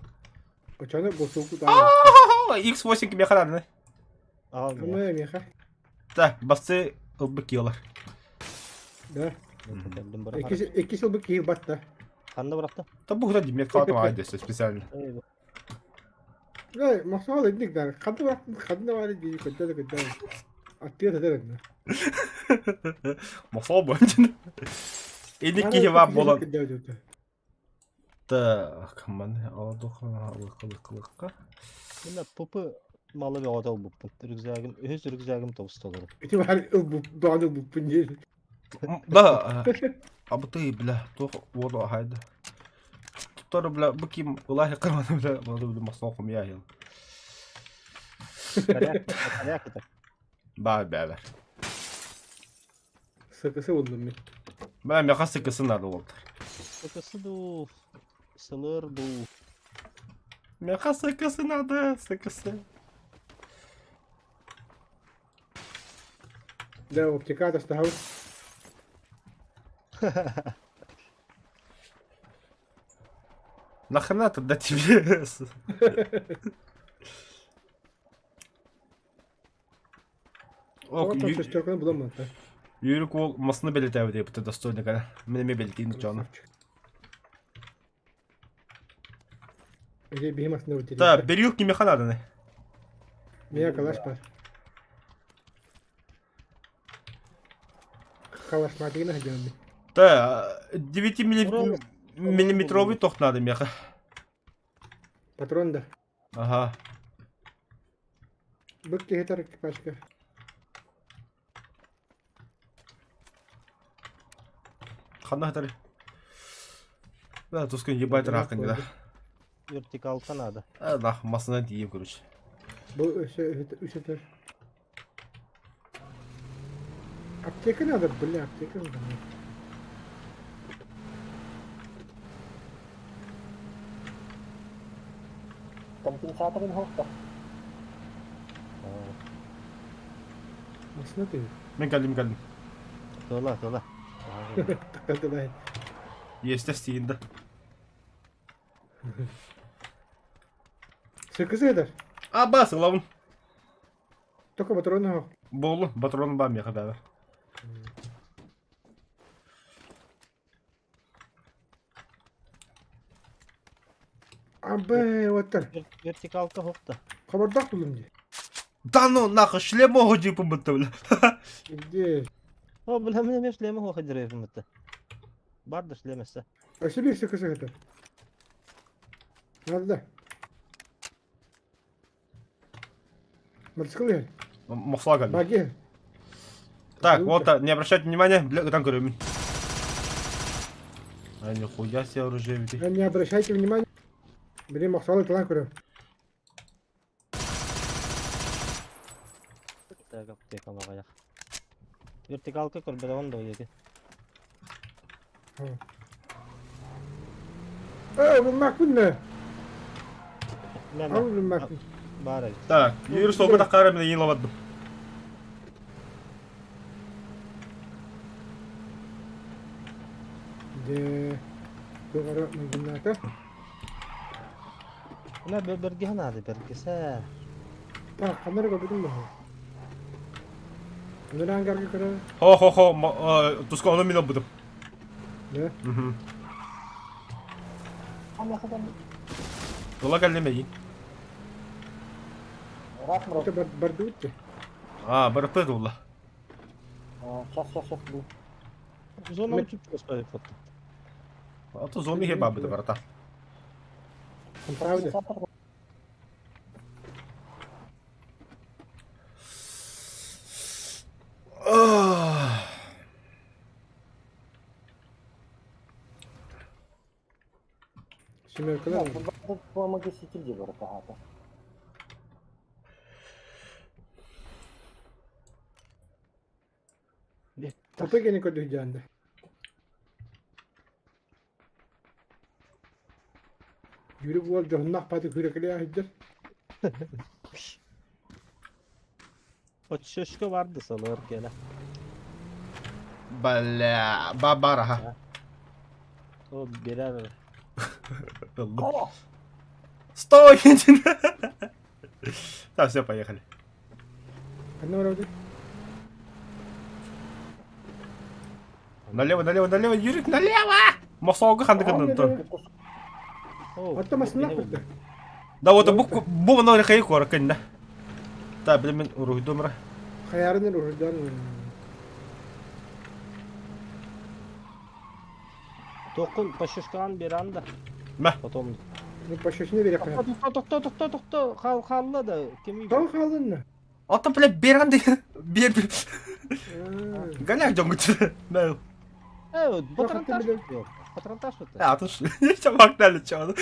Очаны босуку да.
X8 кime kadar ne?
Al.
Ama ne ha?
Так, басы ылбык yiyorlar.
Да.
Geldim bırak.
İki yıl bir kıyı battı.
Kanını bıraktı.
Та бүгд димет каатам айдээс специально.
Ne, masal ettik der. Kadın baktım, kadın da var diye kötü. Atıyor da derim.
Мосоо болж. Энийг хийваа болоо. Так, мане одохна кылыкка.
Bunda pupu malı bir oda bu. Rüzgâgım, öz rüzgâgım topustu olur.
İti var bu doğanı bu pinyer.
Да. Абы ты, бля, то воду хайда. Тутар, бля, быким, улахи кырманы, бля, воду масоқым яйын.
Kayak gider.
Бар бәбәр.
Sakısı buldum ben.
Бля, меха сыкысын надо вот.
Sıkısı du. Sılır du.
Меха сыкысын надо, сыкысын.
Да, обтекает оставил.
Нахрена тогда тебе?
Вот там шестерка bulamadı.
Yürük olmasını belirtev diye bu достойно kadar. Менеме belirttiğiniz canım.
Öyle bir hemasını ötürü.
Да, берюк не меха надо, не?
Меня калаш бар. Калаш мадина ходил.
Да, 9-миллиметровый ток надо, меха.
Патрон да.
Ага.
Бык гитар пачка.
Хана хатары. Да, тускан ебать ракын да.
Vertikal kanadı.
Да, масына дiyeyim короче.
Bu üşütür. Apteka надо, бля, аптека надо.
Компенсаторы хокта.
Nasıl diyor?
Мен geldim.
Tola.
Takıldı.
Естественно.
Sakızı eder.
А, бас, главн.
Только патроны.
Болу, патрон ба меха бәбәр.
Абе, отыр.
Vertikalka hokta.
Kabardак buldum diye.
Да ну, нахуй, шлемо ходи помыты, бля.
Gitti.
O bilmem ne şlemi ho kadir evimde. Bardır şlemese.
Aşı bir sakızı eder. Nerede? Мотоцикл yer.
Мосла geldi.
Баги.
Так, вот, не обращайте внимания, бля, там короче. А нихуя себе оружие ведь.
Не обращайте внимания. Бери махсалы талан көрем.
Tek ama ayak. Vertikalka kor bir onda oydu.
Bu makbul ne?
Ben
Al bu makbul.
bari.
Так, yürü sohbet akarım da yayınlamadım.
De. Doğru mümkünler.
Buna bergi hanadı bergise.
Bak kamera koydum mu? Bunları hangi arka kadar?
Ho, tuska onu bile buldum.
Ne?
Yola geldim iyi.
Рахмаров.
Это бардут.
Aa, bıraktı valla.
Сейчас, блин.
Zona uçup gösterip foto.
А то зоны хеба буде, брата.
Правда?
Компенсатор.
Семеркалар.
Помоги сетить ворота.
Kapı gene koydu candı. Yürü bu arada hınnak patı kürekli ahittir.
O şişko vardı salır gene.
Бля, бабара, ха.
O birer.
Стой! Так, все, поехали.
Anne var orada.
Налево, налево, налево, Юрик, налево! Мосоғы қанды кіндін.
Отто масына кытты.
Да, вот бұл ғана рекайы қуар кінді. Да, білем мен ұрғыды өмірі.
Хаярын урдан.
Тоқын пашышкан бер анда.
Мә.
Потом.
Ну пошешіне берек.
Тоқта. Қалла да. Кем
Тау қалын.
Ата біле берген де. Бер. Галяк жон күтір. Мәу.
Патронтаж. Патронтаж өтті.
Атыш. Чамақ дәлі чағады.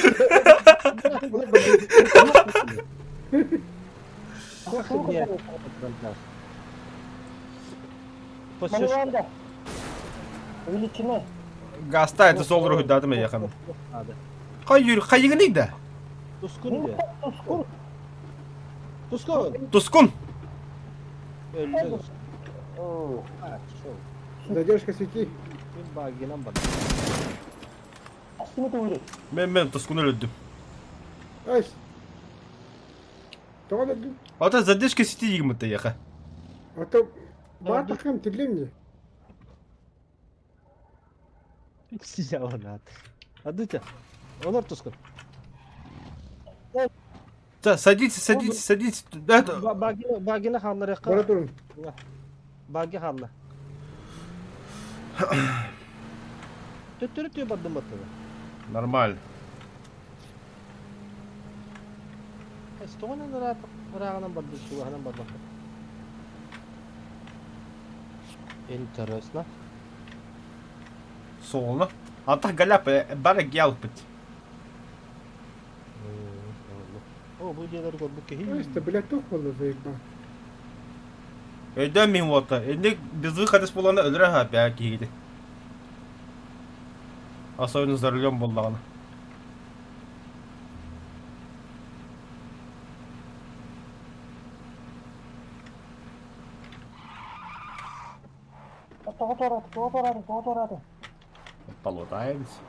Малюванда. Величина.
Гаста это сол ұрғыды адым яқын. Қай Юрик, қай егін ейді?
Тұскын бе? Тұскын?
Тұскын.
Öldü.
О,
Задержка сети.
Мен багинам бар.
астыны туыры.
Мен Тұскын өлдім.
Ай. Тоғын өдді.
Ата задержка сети егін мұтты яқа.
Отто бар тақам тірлем не?
Сия онат. Адыта. Олар тұскын.
Да, садитесь.
Багина халлар яққа.
Бара тұрын.
Баги халла. Төттірі бардым баттығы.
Нормально.
Стоғанан ұрағынан барды, суғанан барды. Интересно.
Солна. Антах галяп, бәрі гел бит.
О, бұл делер көрбік ке.
Өсті, білет тоқ болды зайықпа.
Өйден мен ота. Енді бізді қадыс болғанда өлірі ға бәк кейді. Особенно за рулем болдағаны.
Тоғыторады.
Полутаемся.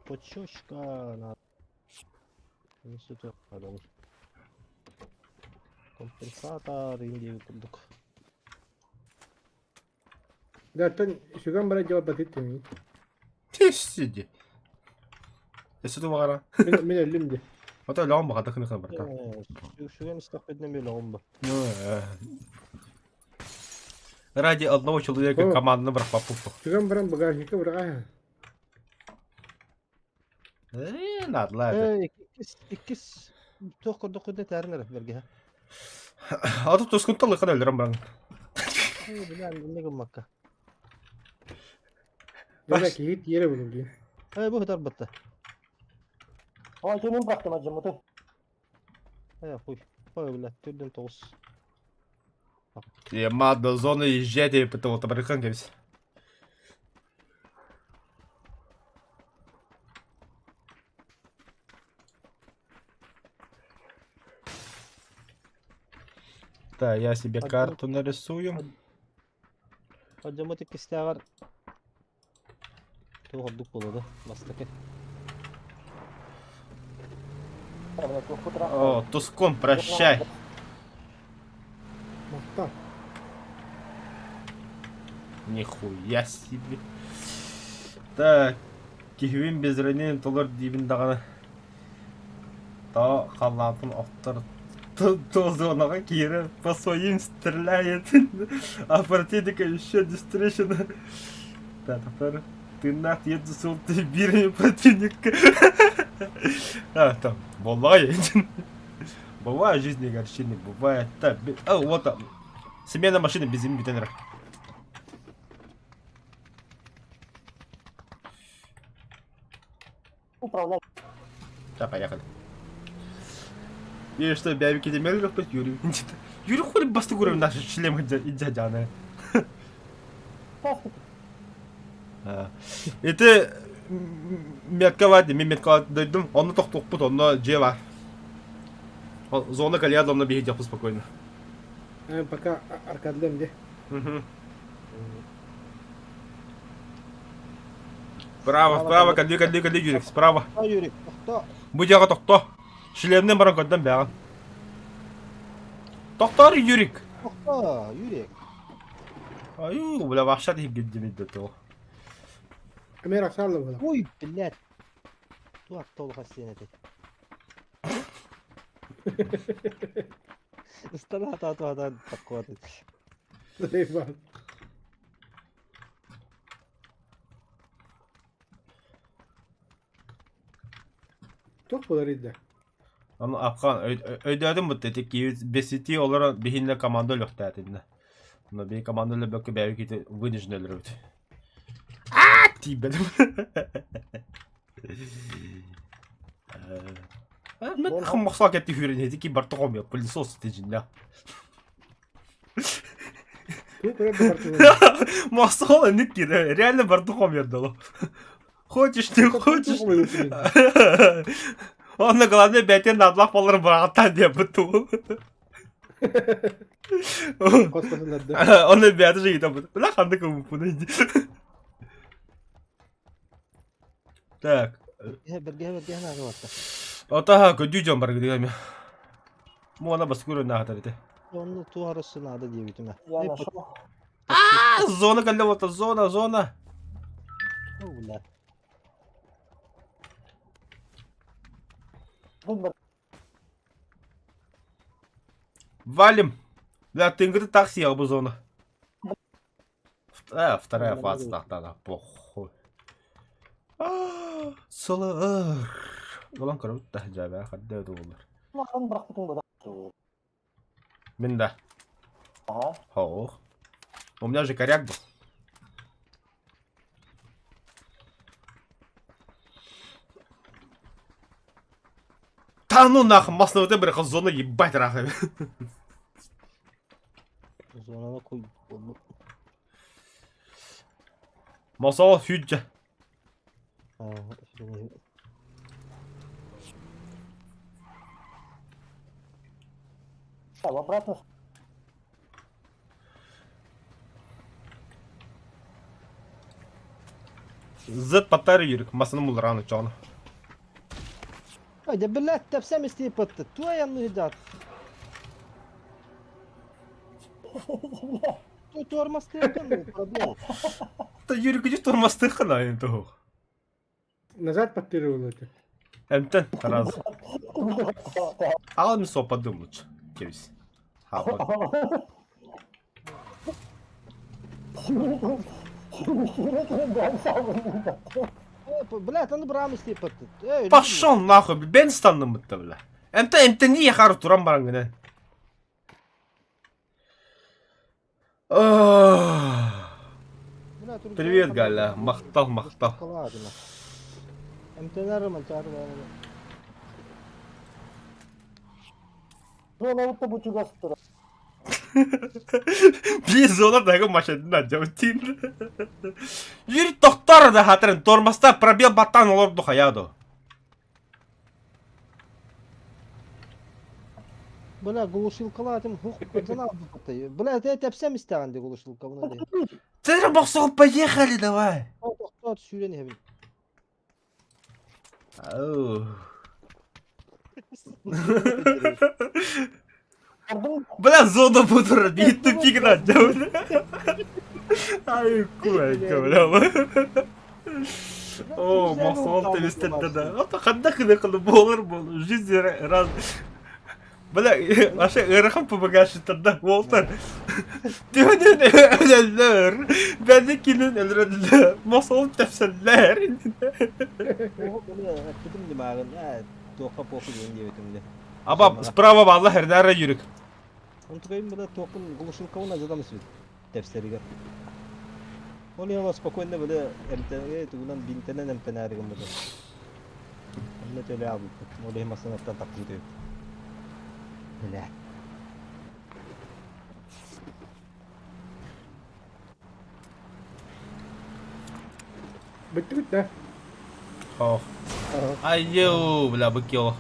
Почушка надо. Институт подумал. Компенсатор индию курдук.
Даттан шуган бара жауап батеттеми.
Теш сиди. Эсуду бағара.
Мен өлім де.
Ата өліған баға дақыны қан барта.
Шуган истақ беднен бел оғым ба.
Ради одного человека командны бір попупу.
Шуган баран багажника бұрға.
Надо, ладно.
Иккис тоқ курдук күнде тәрін әріп берге.
Аты тұскын талы қана өлірім баран.
Білән, не күммаққа.
Жада кейт ері болу дейін.
Бұл хыдар бұтты.
Ой, сенің бақтым ажымыты.
Қой білән, түрден тоғыз.
Ема до зоны езжайте и потом табарықан кеміз. Да, я себе карту нарисую.
Ажымыты кістеғар. Тоғырдық болады, бастықы.
О, Тускун, прощай.
Мақта.
Нихуя себе. Так, кихвин без ранения толар дибин дағаны. Та халатын автор зонаға кері по своим стреляет. А противника еще дистрещина. Да, теперь ты нахуй засул ты бирами противника. А, там, бывает. Бывает в жизни горчины, бывает. Так, вот там. Смена машины без имбитенера.
Управлять.
Да, поехали. И что, бябики демели рухпать Юрий? Юрий ходит басты гуров наши шлем иджаджаны. Это метковать, мен метковать дойдем, он тох пут, он джева. Зона калия домна бегать дяпу спокойно.
Пока аркадлем де.
Справа, справа, кади, Юрик, справа.
Юрик,
Bu jaga tokto. Şilemden baran koddan beğen. Doktor yürük.
Aa, yürek.
Ayu, bula vahşet hep gitti middet o.
Kamera sarlı bana.
Uy, billet. Tuak tolu haseneti. Istana hata takkuat.
Eyvah. Çok polarıydı.
Ama Afgan ödedim bu dedik ki besiti olarak bihinle komando yok tatinde. Buna bir komandayla bakıp belki de vınıcın ölür ödü. Aaa diye benim. Ben хаммахсак эти хюрени такие бартом я пылесос тежинля.
Çok önemli partide.
Махсала ники, реально бартом я дало. Хочешь не хочешь. Он на голове бетен на два полора брата не буту.
Koskasınlar da.
Он на бет же там. Бля, ханда кому подойди. Так.
Berge ne varsa.
Отаха көдүйжөн бар дегем. Муана бас көрөн нахатарыты.
Onu tuarısın adı diye bitime.
Я нашел.
Зона калда вот зона.
Ulan.
Выбор.
Валим. Да, ты говорит такси об зона. Вторая фаза тахтана. Похуй. Солар. Ulan karıp da cabe hadde olur.
Махан быраktың бырақ.
Мен да.
Ага.
Хоу. У меня же коряк был. Та ну нахуй, масло вот это зона ебать рахай.
Zonana koy.
Масал хюджа.
Что, обратно?
Зет патар yürük. Masanın bulur anı canı.
Hadi billet tepsem isteyip attı. Tuğa yanlı hidat. Tu tormas tepken mi? Problem.
Та yürük gücü durmaz tıkına yani tuğ.
Назад подтягивал.
Emten раз. Al mi sopa dumuç. Kevis. Ha bak.
Блядь, onu bırakım isteyip attı. Öyle
Пошел нахуй, ben standım mıttı bile. Emten niye yakarı duran bana gene? Привет, Галя. Махтал.
Emtenerim çağırır.
Зона вот тобой чуга стыра.
Bir zona daga машинаны жабтин. Yürü doktor da hatırın. Tormasta pробел batan olur da hayado.
Бля, глушилкалар этим хух, пацана, бля, ты тепсем истеганди глушилка bunu değil.
Ты боксов поехали давай.
Doktor süreni hemen.
Бля, зона буду бить тупик на джаму. Ай, куайка, бля. О, махсал темистетті да. Ата қанда қылып болыр. Жизнь раз. Бля, аша ырахым побагашыттыр да, Уолтер. Дөнен өлелер. Бәдекинен өлелер. Махсал тепселер.
Bunu ettim dimağın. Toka poku diye ötümde.
Аба, справа балла хердара yürük.
Onu tukayım buna tokun глушилка ona zadam ismi. Tepseriga. Onu ya spokojno böyle emtene tugunan bintenen emtenarigim böyle. Ne töle abi. Onu hem aslında taklit ediyor. Öyle.
Bitti.
Oh. Ayo, bla bakıyor.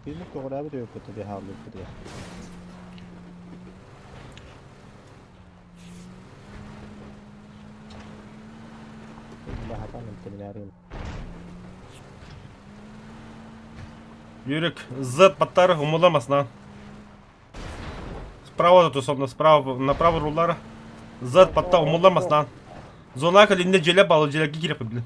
Filmi kokoda bir yok kötü bir havlu bir. Bahatan emtenarium.
Юрик, Z баттары умуламасынан. Справа тут особенно, справа, направо рулары. Z батта умуламасынан. Зона калинде желеп алып, желекке кирип билин.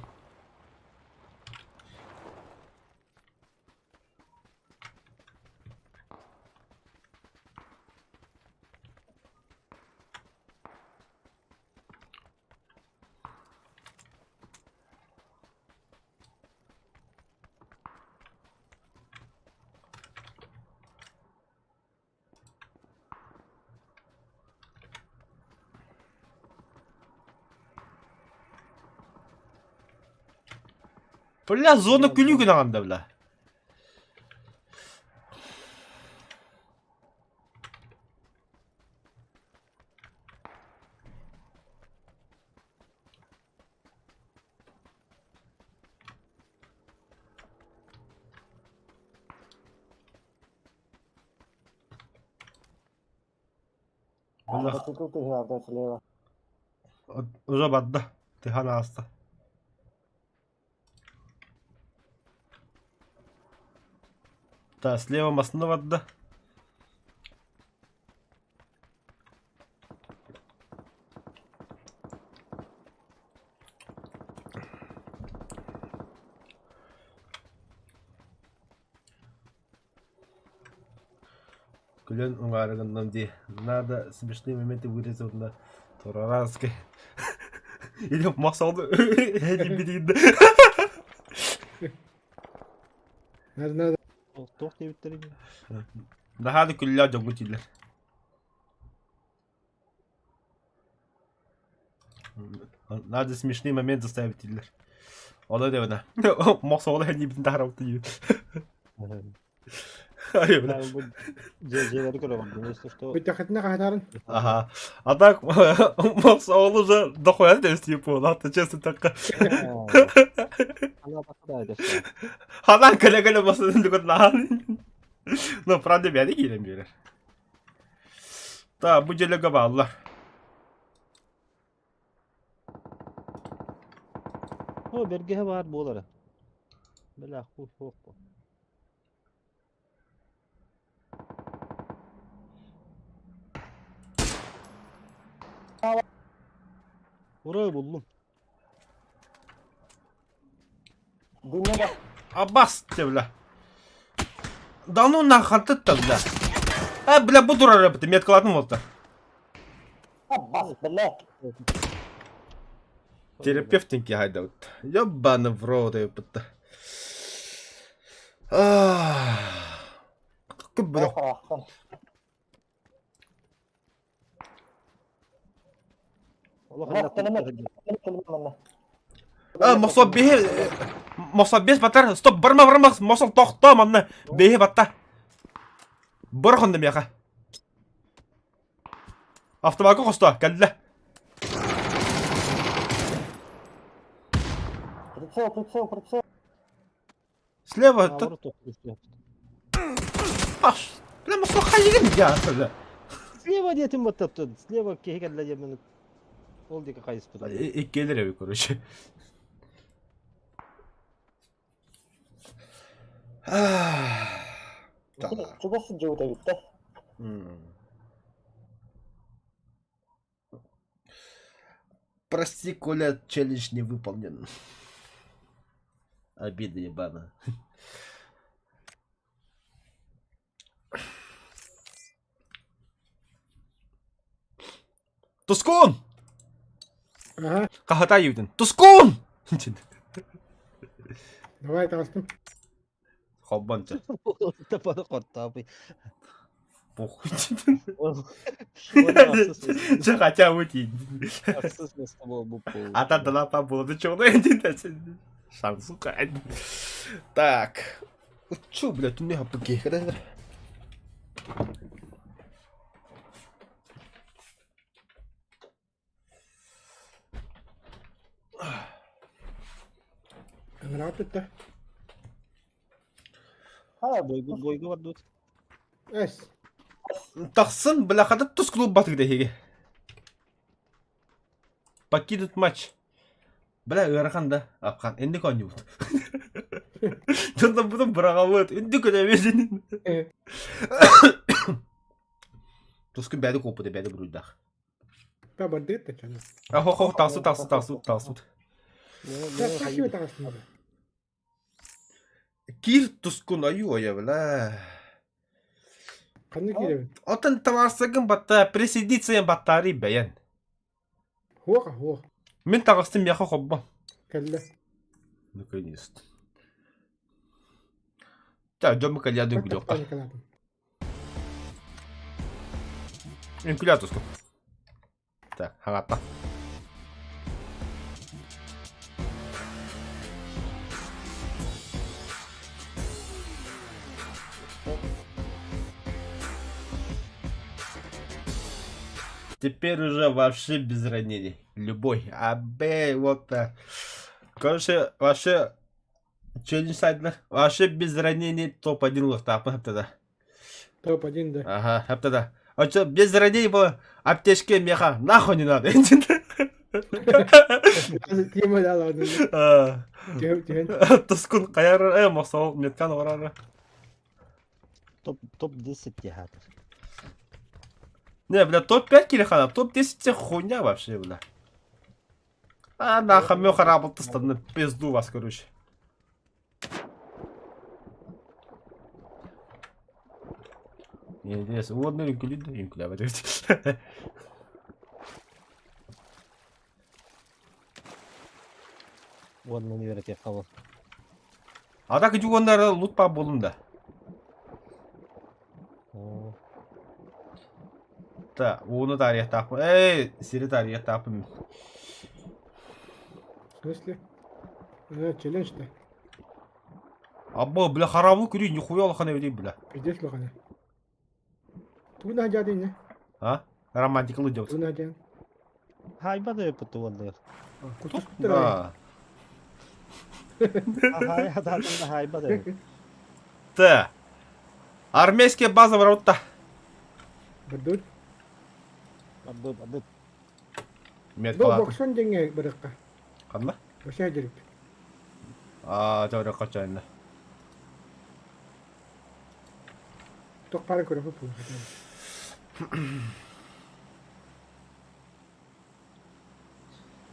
Бля, зона күлүгүн ағанда, бля.
Вот и тут игра, да, слева.
Уже бадда. Тихана аста. Да, слева масны бадда. Күлен уңарыгыннан ди. Надо смешные моменты вырезать на Тураранской. Или масалды. Не бедейді.
Nerede?
Toq diye bittirin.
Daha da küller çok güçlüler. Надо смешные моменты ставить. Оно да вона. Масалы не битин тарапты. Hayır bile.
Yani bu CC'leri göre var. Neyse işte o.
Bir takatına katarın.
Ага. А так, Масал уже дохуя да стип, ладно, честно так.
Ana bakıdaydı işte.
Hadan kale basın diyor lan. No, правда, бяди giremiyorlar. Da bu celega bağlılar.
O bergehe var bu olara. Bela hoş hoş. Orayı buldum.
Dinle bak.
Abbas bля. Да ну нахуй ты бля. А, бля, буду работать, меткалатым oldu.
Бас, бля.
Терапевтинки хайдаут. Ёбаный в рот, ёпта. Как бля.
Охрахтан.
Allah
Bak,
Allah.
kelime.
Мосо бес батар. Стоп, барма. Мосо тоқта манна. Бехе батта. Бұрғынды меха. Автоматқа қосты, кәлді.
Прицел.
Слева,
Наоборот, тоқ düştü.
аш. Бля, мосо хайген я, бля.
Слева дiyetим var taptı. Слева kehe kelle yemin. Ol diye kayıs bu.
İlk gelir evi короче.
Чего сидел-то?
Прости, Коля, челлендж не выполнен. Обида ебана. Тускун!
Aha.
Kahata yedin. Тускун!
Давай тастım.
Хоббанча.
Tapanı korktu abi.
Похуй.
Haksız
Хотя уйти.
mesle bu.
А та дала по поводу чего один шанс, сука. Так. Чё, блядь, у меня АПГ, да?
Rahat tut da.
Boygu var dur.
Es.
Тахсын, бля, хата туз клуб батык да хеге. Покинуть матч. Бля, ыраханда, апқан, енді көне бұд. Жондан бұдан бұраға бұд, енді көне безенін. Тұскын бәді қопыды, бәді бұруйдақ.
Ба бардыгыт та чана.
Хоқ, тағсу.
Қашып тағасың ба?
Кир тұскын аю оя бля.
Қаны керебін?
Отын тамарсығын батта, пресидициян баттары бәйен.
Хуақа.
Мен тағыстым яқа қоббам.
Кәлі.
Наконец-то. Так, жомы кальядың күлі оқта. Инкулятуску. Так, хағатта. Теперь уже вообще без ранений. Любой. Вот. Короче, вообще челлендж сайдна. Вообще без ранений топ-1 лохтапы хаптада.
Топ-1, да.
Ага, хаптада. А что, без ранений было аптечки меха нахуй не надо.
Тема да ладно.
Тұскын қайар, мақсау меткан орары.
Топ-10 театр.
Не, бля, топ-5 кирихана, топ-10 хуйня вообще, бля. Нахуй мёха работа на пизду вас, короче. Интересно, водный инкуля, подождите.
Водный университет қабыл.
А так жүгендері лутпа болында. Да, оны тарих тапым. Сири тарих тапым.
В смысле? Челлендж-то.
Абба, бля, харабыл көрейін, нихуя алақана өдей, бля.
Пиздец бақана. Туна жады не?
А? Романтикалы делать.
Туна жады.
Хайба да өпіті олдығыр.
Кутус тұра.
Хайба да өпіті.
Да. Армейская база в Раутта.
Бадуд.
Бадуд.
Мет
Бұл
палаты.
боксон женге біріққа.
Қанма?
Баша жүріп.
Жауыры қачайында.
Тоқ пары көріп бұл.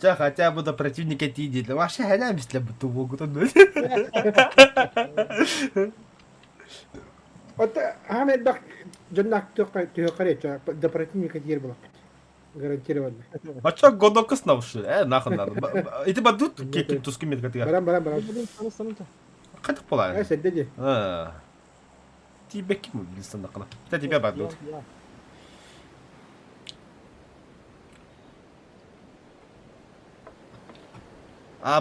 Хотя бы до противника тидит. Вообще, я не для буту могут.
Вот Ахмед бак жоннак түйөкаре до противника жер болот. Гарантированно.
А чё годок снов что? Нахуй надо. Эти бадут кеки туски мет катыга.
Барам.
Катык полай.
Седеди.
Тебе ким билсен накана. Это тебя бадут.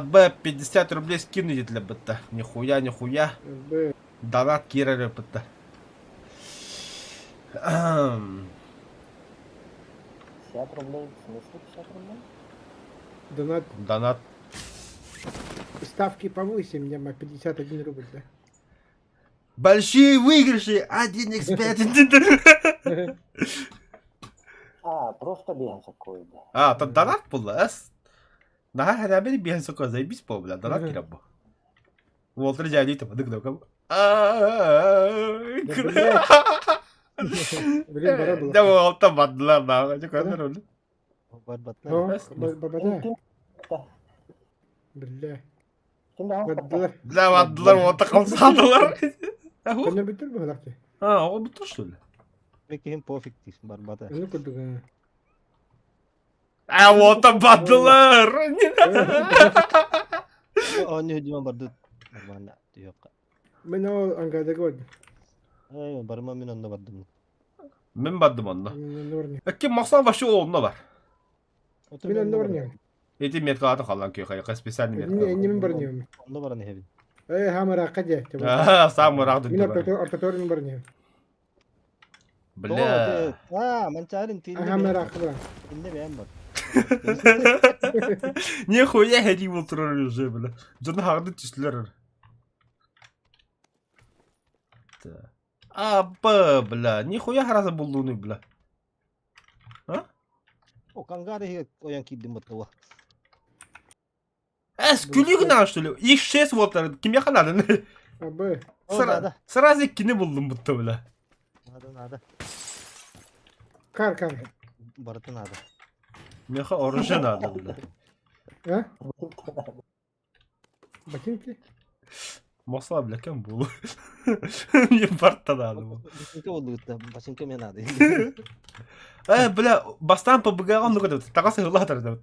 Б 50 рублей скинули для быта. Нихуя. Донат Кира быта.
50 рублей, в смысле 50 рублей?
Донат. Ставки повысим, мне 51 рубль, да?
Большие выигрыши, 1x5.
Просто беган такой, да.
Тут донат был, Нахай хана бери беган сокой, заебись по, бля, донат Кира был. Уолтер жайли там, дык докам.
Блин, бара было.
Да Уолтер бадла, нахуй, что кадр он?
Бля.
Да бадла, Уолтер қалсадылар.
Көнне бүтір бі ғылақты?
Ол бұтыр что ли?
Меккем пофиг дейсің, барбата.
Оны күрдік.
Уолтер бадылар.
Оны өдімен барды. Бармана, түйоққа.
Мен ол аңғадығы өді.
Барма мен онда бардым.
Мен бадым онда.
Мен орны.
Әкке мақсан башы олында бар.
Мен онда орны.
Эти меткалаты қалан күйқайыққа специальный меткалаты.
Мен барны.
Онда бараны хебін.
Хамыра қаде.
Самый рахды
Мен ортаторын барны.
Бля.
Манчарын
Хамыра қыбыра.
Тилінде бәйін бар.
Нихуя хеди болтырар уже, бля. Жаны хағды түслер. Бля. Нихуя хараза болдуны, бля.
О, кангары оян киддім бұтқыла.
Es gülüyor ne açtı? İlk şey swatları kim yakaladın?
Abi.
Sıra zekini buldum bu tövbe.
Nada.
Kar.
Barıtı nada.
Meha orijinal adı.
Ha? Bakayım ki.
Masa bile kim bu? Yapartta da bu.
Başınki oldu gitti. Başınki men nada.
Bile bastan pabuga onu kadar. Takası hırla tarafı.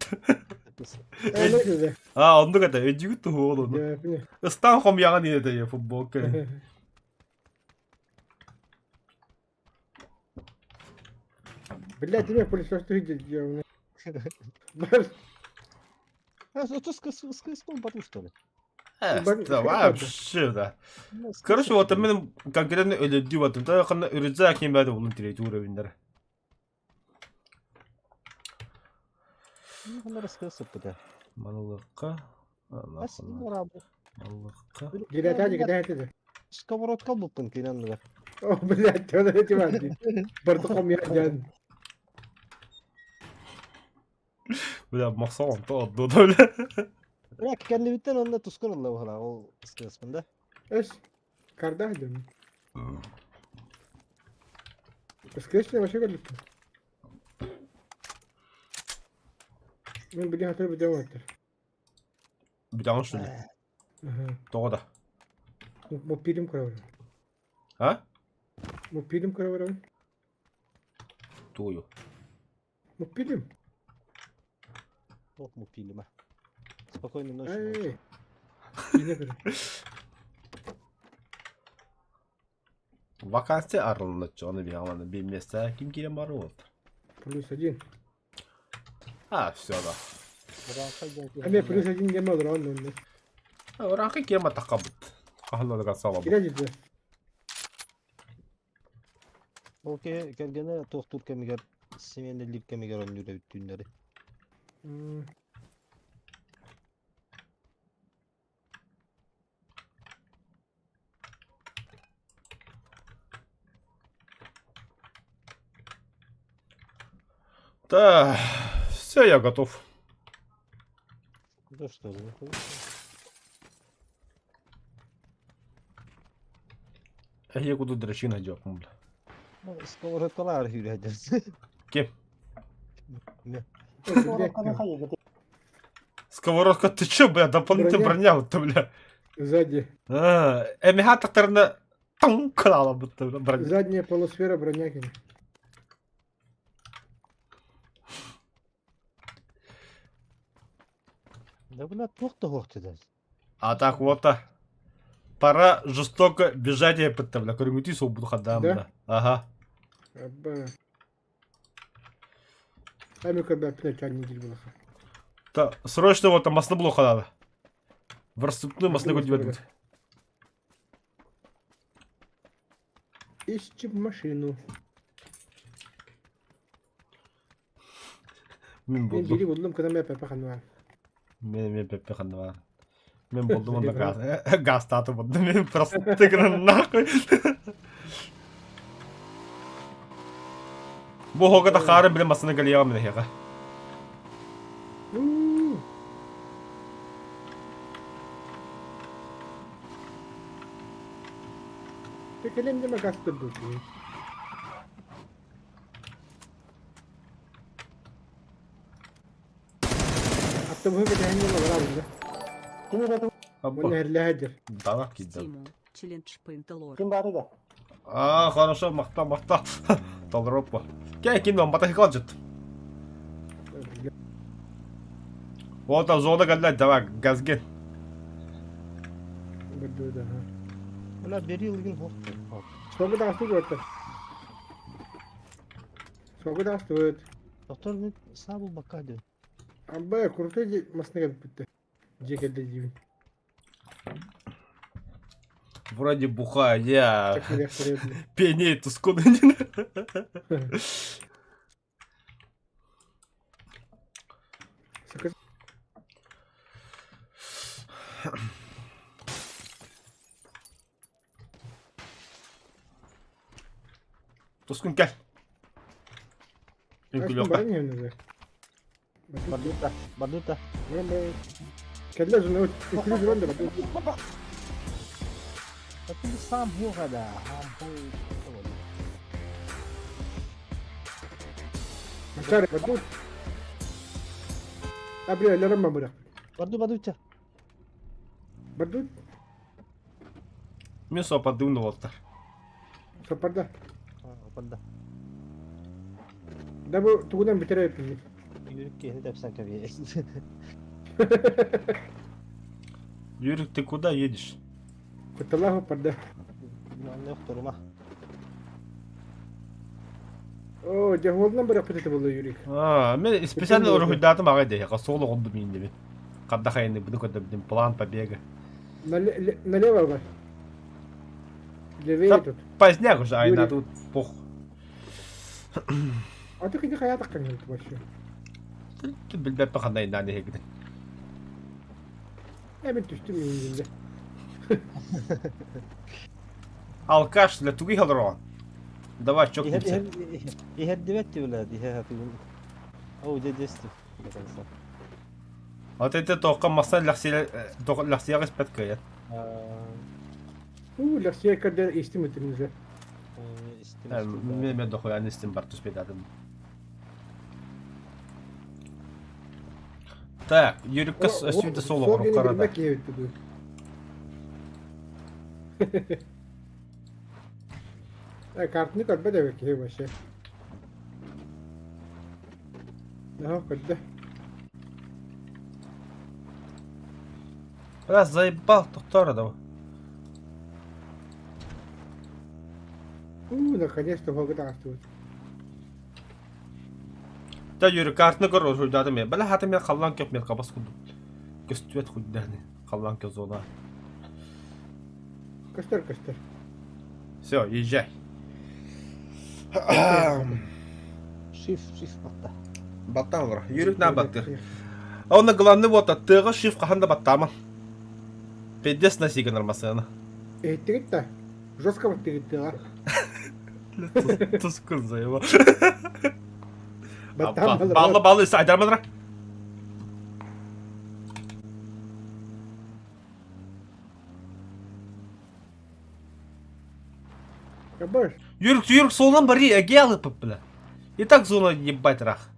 Ne dedi?
Onu kadar. Öcüğü tu oğlum.
Ya ne?
Istan kom yagan yine de ya futbol kere.
Блядь, тебе поlis остановить ya. Бар.
Сколько бату что ли?
Tamam şurada. Короче, вот мен конкретно өлөдү батым. Та якында үрүзө ким бады булун территория биндер.
Ну, рассказывай это.
Малыкка.
Малыкка.
Гиретади.
Сковородка булпын кинанга.
О, блядь, он эти ванди. Бартуком ян.
Бля, максимум то додоле.
Ya kendi bitten onda tuskun Allah hala o kısmında.
Эш. Кардахдем. Скрещение вообще коллектив. Мен билген hatır bir devam ettir.
Bir daha şunu. Doğru.
Bu pilim kuravar.
Ha?
Bu pilim kuravar.
Doğru.
Bu pilim.
Oh mu pilime. Spokojnie noś.
Ej. Yine bir.
Vakansi aralınlıkça onu bir amanı bilmezse kim giren var oldu.
Плюс 1.
Ha, все да.
А мне плюс 1 gelme olur onun.
Orange girme takabut. Kahloda kasaba bu.
Girecek.
Okey, kelgene tohtur kemiger. Semende lip kemiger onun yüre bütünleri.
Да, все, я готов.
Да что за
Я куда дрочина идёт, бля.
Сковородкалар yürüyeceğiz.
Kim?
Ne?
Сковородка, ты чё, бля, дополнительно броня вот-то, бля.
Сзади.
Эмиха тактарына там клала будто броня.
Задняя полусфера бронякина.
Да бля, тоқты да.
А так вот, пора жестоко бежать я под бля. Корректируй свободу ходам, бля. Ага.
Аба. Ами когда опять не было.
Та, срочно вот там масло блока надо. В расступную масло ведут.
Ищем машину.
Мен
Ben biri buldum kadar mı pakan var.
Мен пепехан var. Мен buldum onda gaz tatı buldum. Men просто тыгрын нахуй. Bu hoga da xarın bile masına geliyor mu ya?
Tekelim de mi gastır bu? Attım hıgı da henüz olur abi. Bu nerede hadir?
Dalak gitti.
Член шпинталор.
Kim bari de.
Хорошо, махта. Толропа. Gel kim lan batı kalacak. Вот там зона geldiler давай газген.
Burada da ha.
Bula bir yılgın hop.
Soğuk da astı gördü. Soğuk da astı.
Doktor ne sabı bakaydı.
Amba kurtarıcı masına gelip bitti. Cekette gibi.
Вроде бухая, я
Çok iyi yaptırıyor.
пенеет тускун.
Sakız.
Тускун gel.
Aşkım bana niye önüne?
Barduta.
Merhaba. Kelle zona ikili duran da bak.
Tapi samhu kada. Samhu.
Macar badut. Abri alarm mı bırak?
Badu cha.
Badut.
Мен со подумал Уолтер.
Soparda.
Pada.
Da bu tuğdan bitere yapayım.
Yürük ki ne dersen kaviye.
Юрик, ты куда едешь?
Kutsallah soparda.
Ne yokturma.
Oo, Cehol'dan bırak pıtı buluyor yürük.
Мен специально урахудатым ага дэ. Гасоло гонду мин дэ. Кадда хайны буду када бидим план побега.
Налево var. Leveye tut.
Поздняк уже, ай,
Юрик.
на тут пох.
Artık hiç hayata kanıyor başlıyor.
Ты билбеп кандай наны хегдэ.
Hemen düştüm yüzünde.
Алкаш для туги халрон. Давай чокнемся.
يهدبت يا ولاد يهدبون. او جدست.
Вот это только масса лахсия респекткая.
Laksiye kadar içtim ötümüze.
Мен дохуя не стим бартус педадым. Так, Юрикка өстүндө соло куруп карады.
Bilmek iyi öttü bu. Kartını kadar da bekliyor başı. Ne kadar?
Раз заебал, доктора давай.
Наконец-то Волгоград осталось.
Да, Юрик, картны көрөт хуйдадым я. Бала хатым я каллан кеп мен кабас кудум. Көстүбет хуйданы. Каллан ке зона.
Костер.
Все, езжай.
Шиф бата.
Баттан вра. Юрик на баттыр. А он главный вот аттыгы шиф каханда баттаман. 50 на сигнал масына.
Эйтигит та. Жестко баттигит та.
Тускун заеба.
Баттам
Балlı сайдармадыра.
Кабаш.
Юрик, солнан бари, эге алып бля. И так зона ебать рах.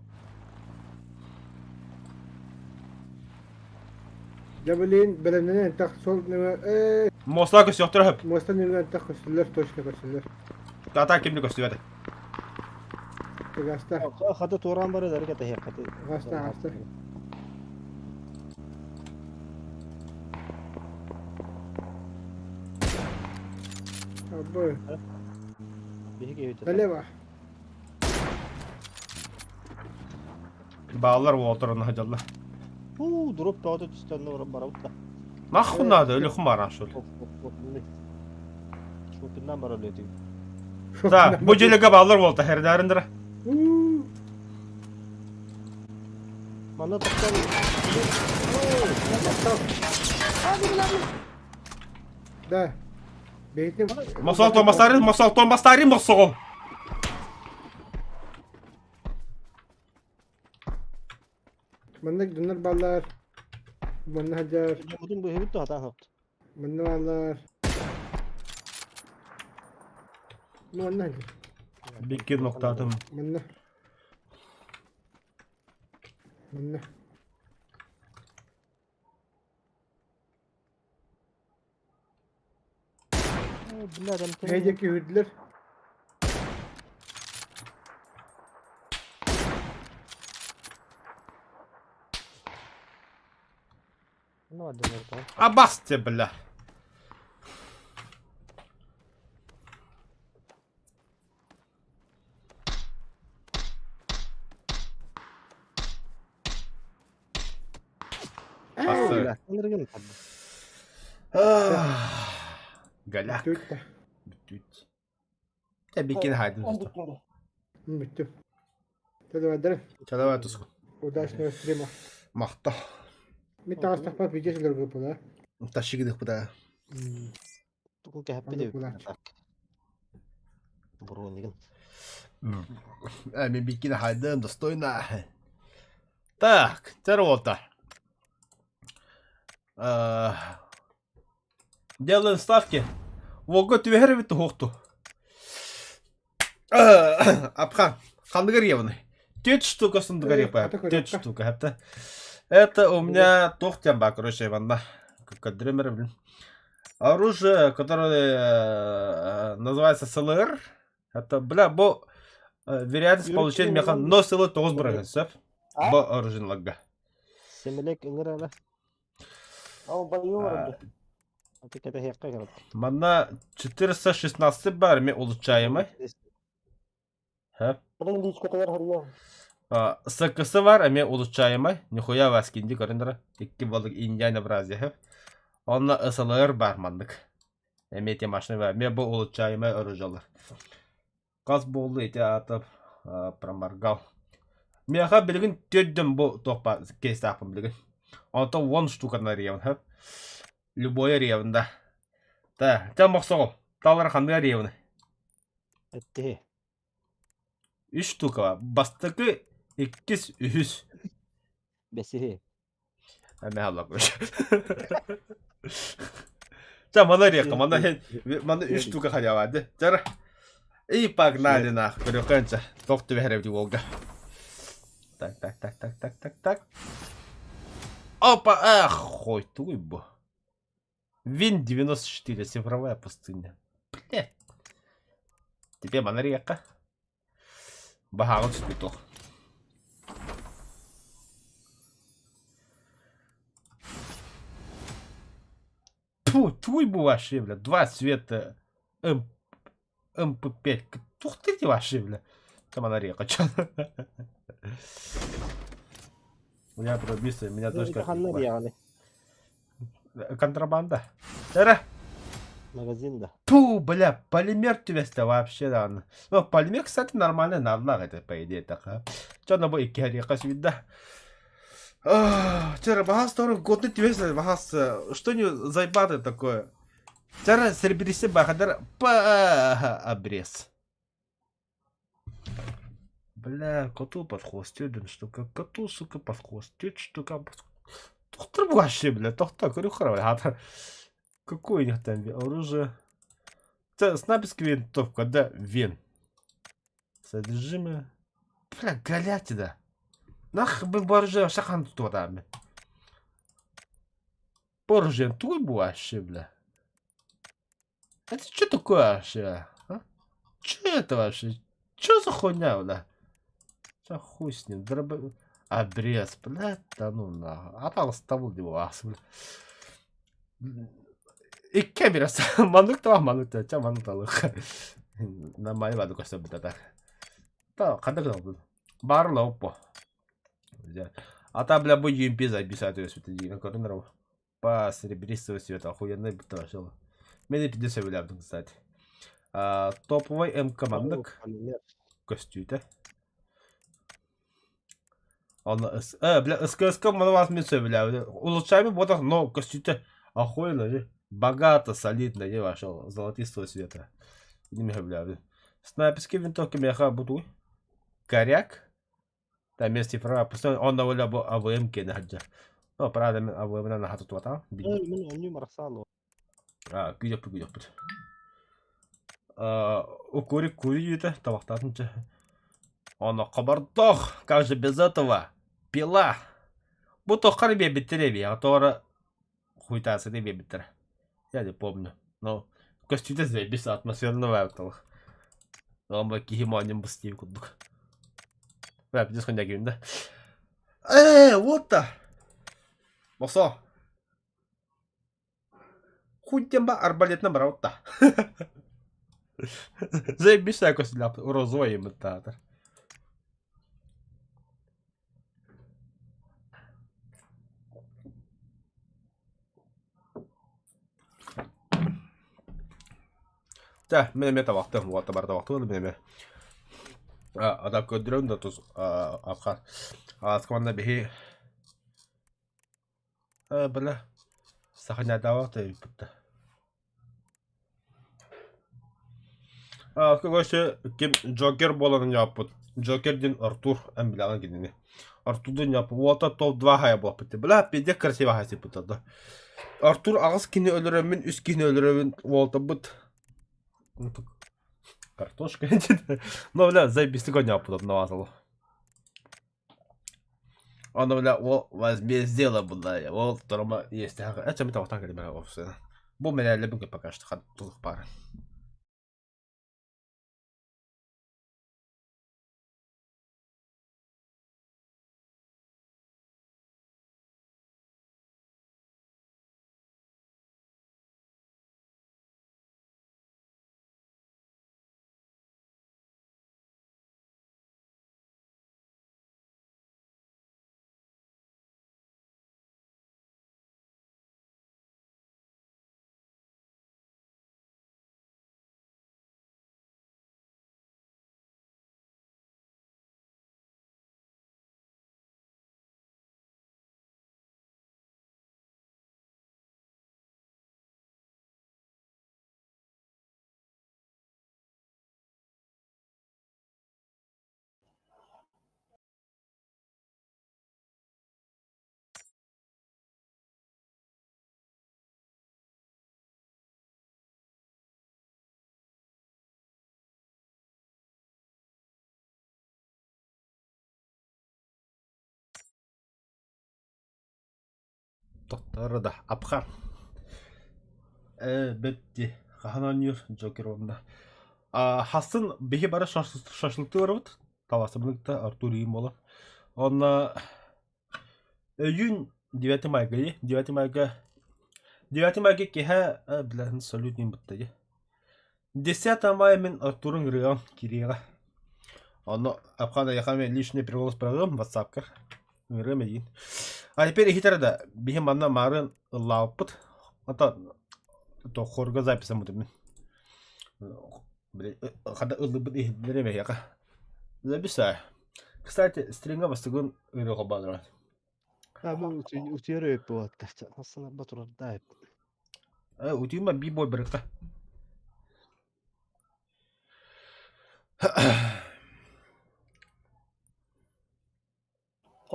Jabelin belenene tak sol ne
Мосла көс yoktыр höp.
Mostan ne tak koştular toşka koştular.
Ата кимди көстүбеди.
Gasta.
Хата туран бары дәргә тәһә хата.
Gasta. Abba.
Биһиге өтә.
Налево.
Балалар Уолтер'ın hacallar.
Дроп тауды түстәнне урап барабытта.
Нахуй надо, ölü хумара шул.
Шопиннан бара лөтү.
Да, bu jelege балалар Уолтер хердәрендер.
Мана тактан.
Да. Бейтим.
Масал томастарин мосол.
Mandak döner ballar. Manna hajar.
Будем bu hibit hata hot.
Manna ballar. Manna hajar.
Bir nokta adım.
Manna.
Billah adam
Heydeki hüdler.
Ne var döner tamam.
Abastı bля. Bastı.
Öldürgen.
Галяк.
Tüytte.
Tabii ki haydın
Он
dostum.
битнули.
Bitti. Hadi vadere.
Давай туску.
Удачного стрима.
Махта.
Bir tane stafat videolar grupta.
Тащигдых бля.
Tukun kähppi de.
Ulan.
Бурунигин.
Мен бикин хайдын достойна. Так, Уолтер. Делаем ставки. Волга тювегервит хохту. Апхан. Хандгаревный. 5 штук сындыгарепа. 5 штук. Это у меня тохтямба, короче, ванда. Как дремер, блин. Оружие, которое называется СЛР. Это, бля, бо вероятность получения механ, но СЛР тоже брагансов. Бо оружие лагга.
Семелек инграна.
Мана 416 бар мне улучшаемый. СКС бар, а мне улучшаемый. Нихуя вас кинди корендера. Икки балык индиана бразия. Он на СЛР бар мандык. Эмети машины бар. Мне был улучшаемый оружие. Каз болду эти атып проморгал. Меха билген төдден бу топа кейс тапым билген. Он то 1 штука на ревен. Любой ревен, да. Да, там махсол. Талар ханга ревен.
Это
3 штука. Бастыкы 2-3.
бесири.
Аме халла кош. Та мана река, мана 3 штука халявады. Жара. И погнали нах. Переканца. Тохты веревди волга. Так. Опа, ах, хуй, туйбо. Вин 94, цифровая пустыня. Блядь. Тебе манарека. Багаут спиток. Фу, туйбо вообще, бля. 2 цвета МП5. Ух ты вообще, бля. Там манарека, чё? У меня пробился, меня тоже как контрабанда. Эра.
Магазин, да.
Пу, бля, полимер твеста вообще, да. Ну, полимер, кстати, нормальный навлаг, это по идее такая. Чё на бой киарека свида. Вчера багас сторон годный твеста, багас, что не заебато такое. Вчера серебристый бахадар по обрез. Бля, коту под хвост, один штука, коту, сука, под хвост, 2 штука. Тохтар вообще, бля, тохтар, говорю, храбрый. Какое у них там оружие? Это снайперская винтовка, да, вин. Содержимое. Бля, галятина. Нах бы оружие, шахан тут там. Оружие твой вообще, бля. Это что такое вообще? А? Что это вообще? Что за хуйня, бля? Что хуй с ним? Обрез, блядь, да ну нахуй. А там оставил его вас, бля. И камера, манук то, ча манук то. На моей ваду косо бita так. Та, кадак был. Барло опо. А та, бля, бой UMP записать ее светодиина, корнеров. По серебристого цвета, охуенный бita вообще. Мне 50 вариантов, кстати. Топовый М-командок. Костюм-то. Он, бля, СКС мы вас мецо, бля. Улучшаем вот так, но костюм-то охуенно же. Богато, солидно, не вошел. Золотистого цвета. Не мега, бля. Снайперские винтовки меха буду. Коряк. Там есть права. Он довольно АВМ-ки находя. Ну, правда, АВМ на хату туата.
Не марсало.
Гидеп. Кури это, тавахтатнча. Он кабардох, как же без этого? Пила. Будто харбе битреви, а то хуйтаться не битер. Я не помню. Но костюм заебись атмосферного этого. Он бы кихимоним быстив кудук. Бля, пидешь хуйня гим, да? Вот-то! Босо. Хуй темба арбалет набрал-то. Заебись якось для розовий імітатор. Тә, менеме табақты, вот табар табақты болды менеме. Адап көндірін да тұз апқа. Асқаманда бейі. Біля. Сақыня табақты епітті. Короче, ким Джокер боларын yapıp. Joker'din Arthur en bilen gidini. Артурдун япы, уолта топ-2 хая болапыты. Бля, педек красиво хаясы пытады. Артур ағыз кені өліремін, үс кені өліремін, уолта бұд. Картошка. Ну, бля, заебистый коня путат навазало. Он, бля, возьми, сделай, бля, вот, второму есть. Это мы того так говорим, вовсе. Бо меня любимый пока что ходит тут пара. Тоқтары да апқа. Бетті қағананыр Джокер онда. Хасын беге бары шашлықты бар бұд. Таласымлықта Артур ем болар. Онна өйін 9 майға е. 9 майға кеха білән салют нем бұтта е. 10 мая мен Артурын ғырған кереға. Онна апқанда яқамен лишний приголос программ WhatsApp-кар. Ғырым әйін. А теперь хитарда бихем анна марын лаупыт. Ата то хорга записам мутым. Хада улыбыт ихдереме яка. Записай. Кстати, стринга бастыгын үйрөкө бадыран.
Бұл үтері болады. Асына батырар дайып.
Утима бибой бірікті.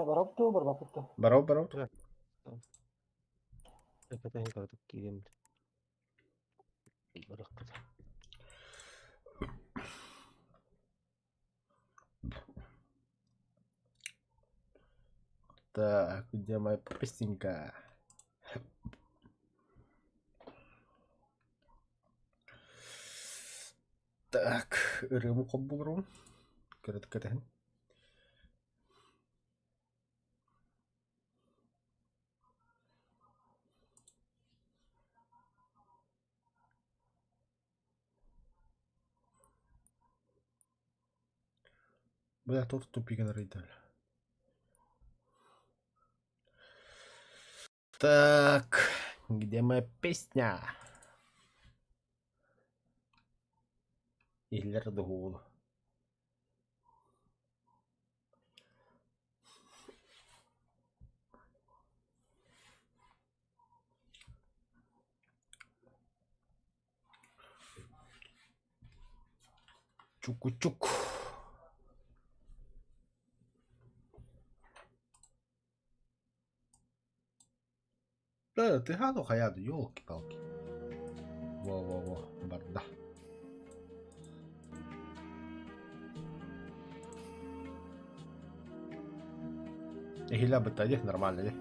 Барап то бар бапытты.
Барау.
Эпетен кардык киремди. Быракты.
Так, где моя пестенька? Так, ырымы қоп болырым. Көрет. Бля, тот тупик рейдер. Так, где моя песня? Иллер духул. Чуку-чук. Да, ты хану хаяду, ёлки-палки. Во, барда. Эхиля бы тадих нормально, да?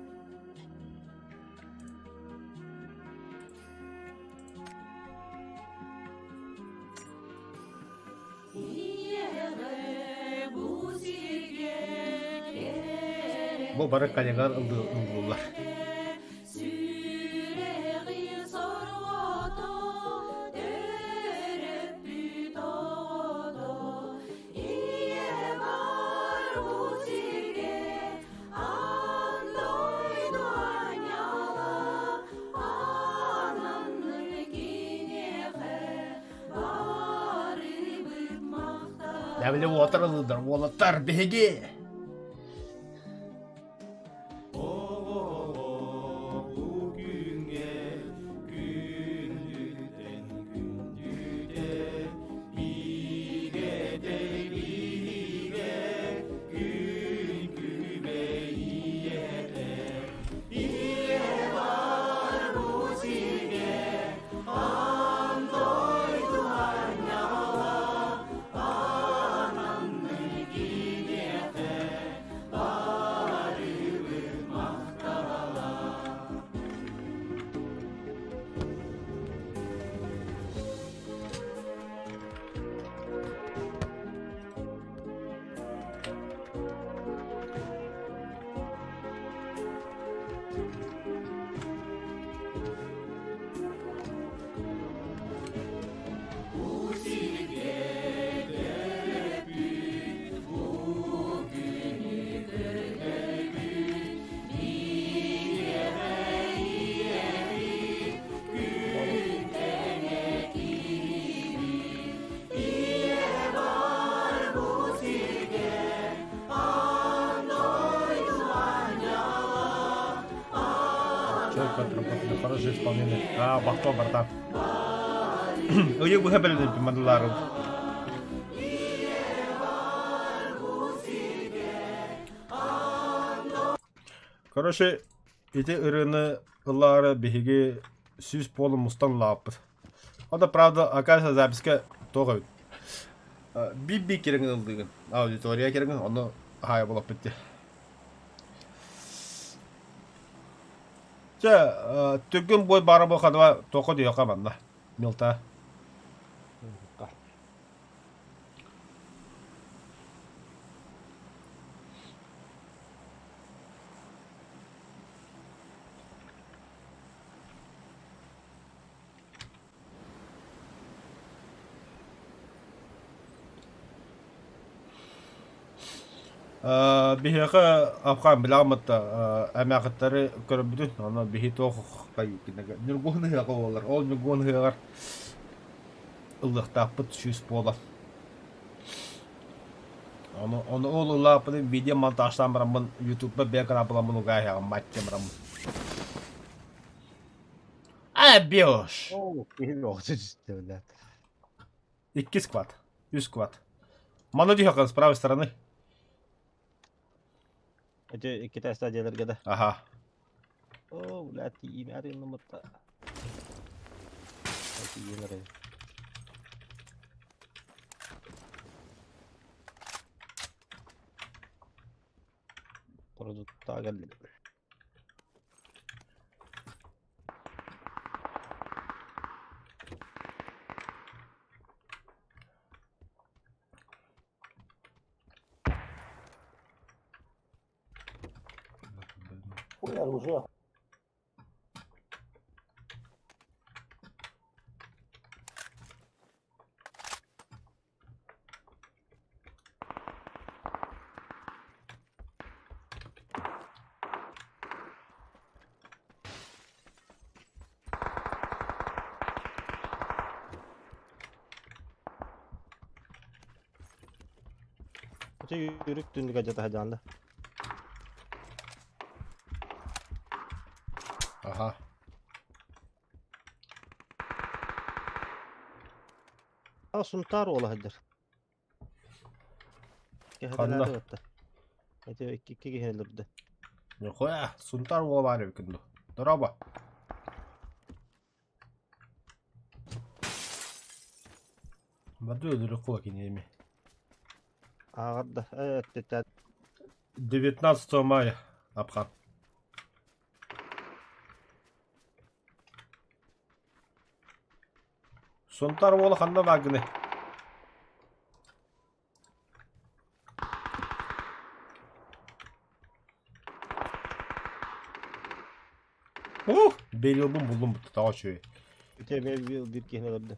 Бұл бары калегар ылдылар. Дәвілі отырылыдыр, олаттар беге! же исполнение. Бахто, братан. Ой, вы хабели пимадулару. Короче, эти ырыны ыллары бихиги сүз полу мустан лаппыт. Ода правда, оказывается, записка тоғай. Би кереңін ылдығын. Аудитория кереңін, оны хай болып бітті. Түгін бой бары болғаныва тоқы дейі қаманна. Милта. Бихеға апқан біламытта әмәқіттері көрібдің, ана бихи тоқықтай нүргуны ғаға олар. Ол нүргуны ғағар ұлықтапыт шүз бола. Оны ол ұлапыны видео монтажтан барамын, YouTube'да бәкін апыламын ұға ғағын матчы барамын. Беуш!
О, бихи оғысы жүзді білі.
2 сквад, 100 сквад. Маны дейхақын с правой стороны.
Öce iki tane stadyeler gede.
Aha.
Oh, lati ini ada yang nomor tak. Lati ini ada. Produk tak geldi.
Хуй оружие.
Öce yürük dün gece daha canlı.
Aha.
Suntar olabilir.
Kanla.
Öce iki gelirdi.
Yok ya, suntar o var ya kendo. Doraba. Badu ödülü kulak ineyimi.
Ağırda. Evet, evet.
19 мая апқан. Сонтар болы қанда вагыны. Белілбім бұлым бұтты таға шөй.
Öte bir kehne gördü.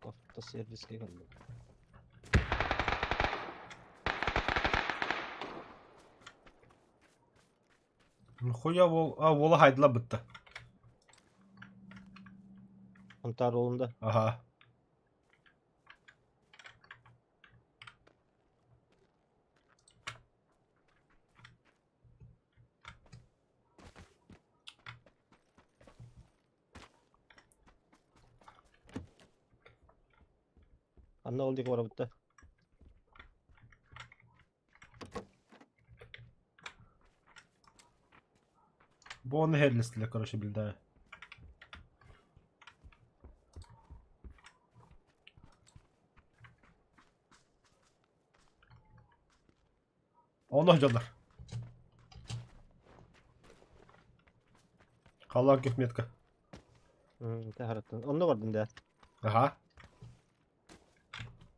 Hafta serviske geldi.
Хуя волы хайдыла бұтты.
Suntar olunda.
Аха.
Anne oldu ki var bitti.
Bu onu headless'le karışabildi. Onu hocalar. Kallar gitmeyetka.
Teharatın. Onu vardın da.
Aha.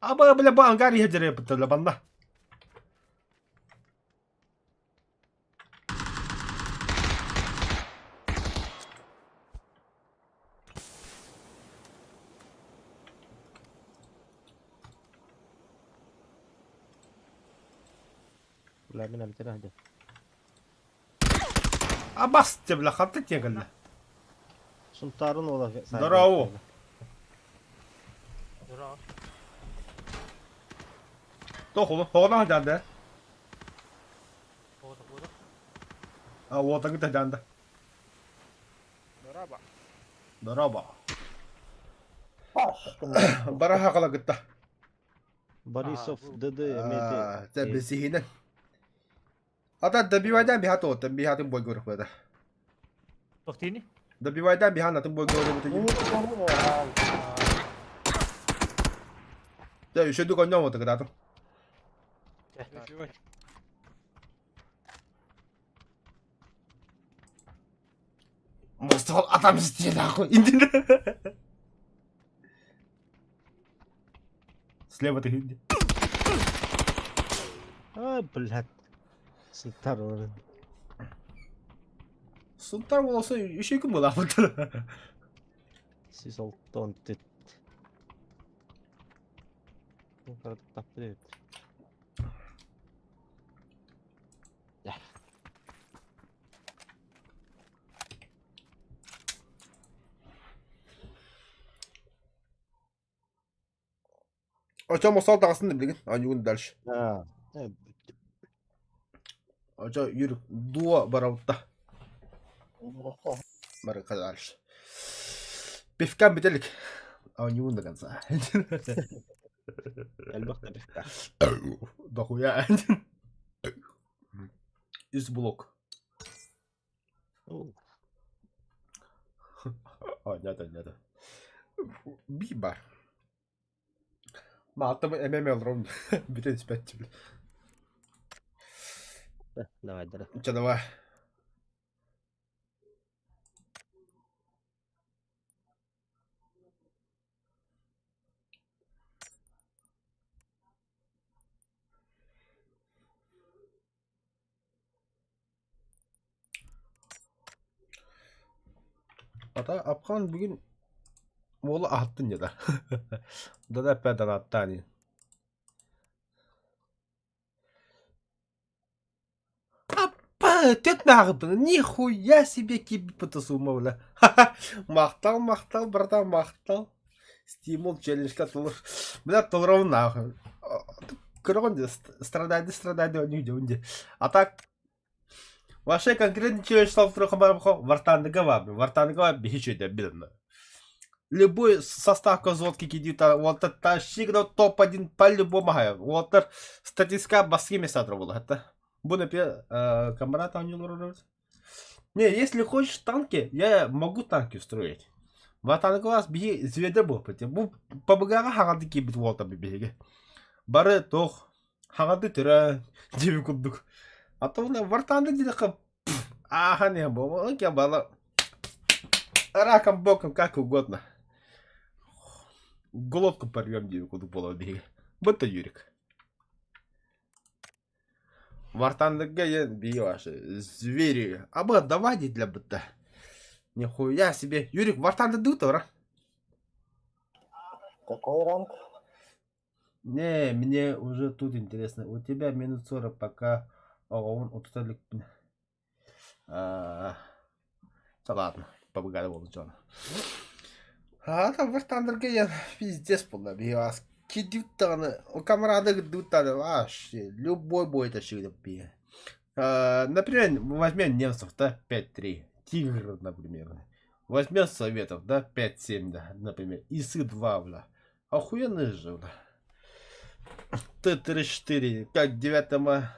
Ama bile bu Angari hecere yapıttı la banda.
Ulan ben bir tane hadi.
Abas cebla kattık ya galla.
Suntarın ola.
Bravo. Тоху, хоғынан жанды. Уотан гита жанды. Дораба.
Паш,
Бара хақала гита.
Борисов, ДД, МТ.
Це бісігінен. Ата добивайдан бихато, там бихатын бой көріп бәді.
Тоқтини?
Добивайдан биханатын бой көріп бәді. Це үшеді қонжан оты гидатын. Мұстығыл атам істеді ақы. Индін. Слева ты иди.
Блядь. Сынтар орын.
Сынтар болса үші күн бола бұлды.
Сіз олттан тет. Қарадық тапты деп.
Açа masal dağısını da bilgin. Aynı gün ders.
Ha.
Aça yürü. Dua baravutta. Mara kadar. Bifkan bitelik. Aynı gün de kansa.
Elbette bifkan.
Dahuya. Üst blok. Neden. Bir bar. Ma attım MM alırım. Bir de dispatch.
Давай, давай.
Че, давай. Ата апқан бүгін молы аттын ya da. Да пәдан аттан. Тет нағыпын, нихуя себе кибипыты сумаула. Мақтал, братан, мақтал. Стимул, челленджка тұлыр. Мына тұлырауын нағы. Көріғінде, страдайды, өнде. А так, вообще конкретный челлендж стал второй вартандыға вабы. Вартандыға бихичу да білімі. Любой состав козотки кидит, вот это всегда топ-1 по-любому. Вот статистика баски места было. Буду, например, камрата не, если хочешь танки, я могу танки строить. Вартандыға вас бихи зведе был. Побыгара хағады кебит волта бебеге. Бары тоқ, хағады түрі, жебі күндік. А то вартанды дейді қып. Аха не было, окей, было. Раком, боком, как угодно. Глотку порвем, деву куда было беги. Будто Юрик. Вартандыга я бей ваши звери. А бы давайте для быта. Нихуя себе. Юрик, вартанды дутора.
Какой ранг?
Не, мне уже тут интересно. У тебя минут 40 пока. Он утоталик. Ладно, побогали волну Джона. А там вартандырга я пиздец полна. Кидютаны, у камрады дутаны, вообще, любой бой тащили пи. Например, возьмем немцев, да, 5-3. Тигр, например. Возьмем советов, да, 5-7, да, например. Исы-2, бля. Охуенный же, бля. Т-34, 5-9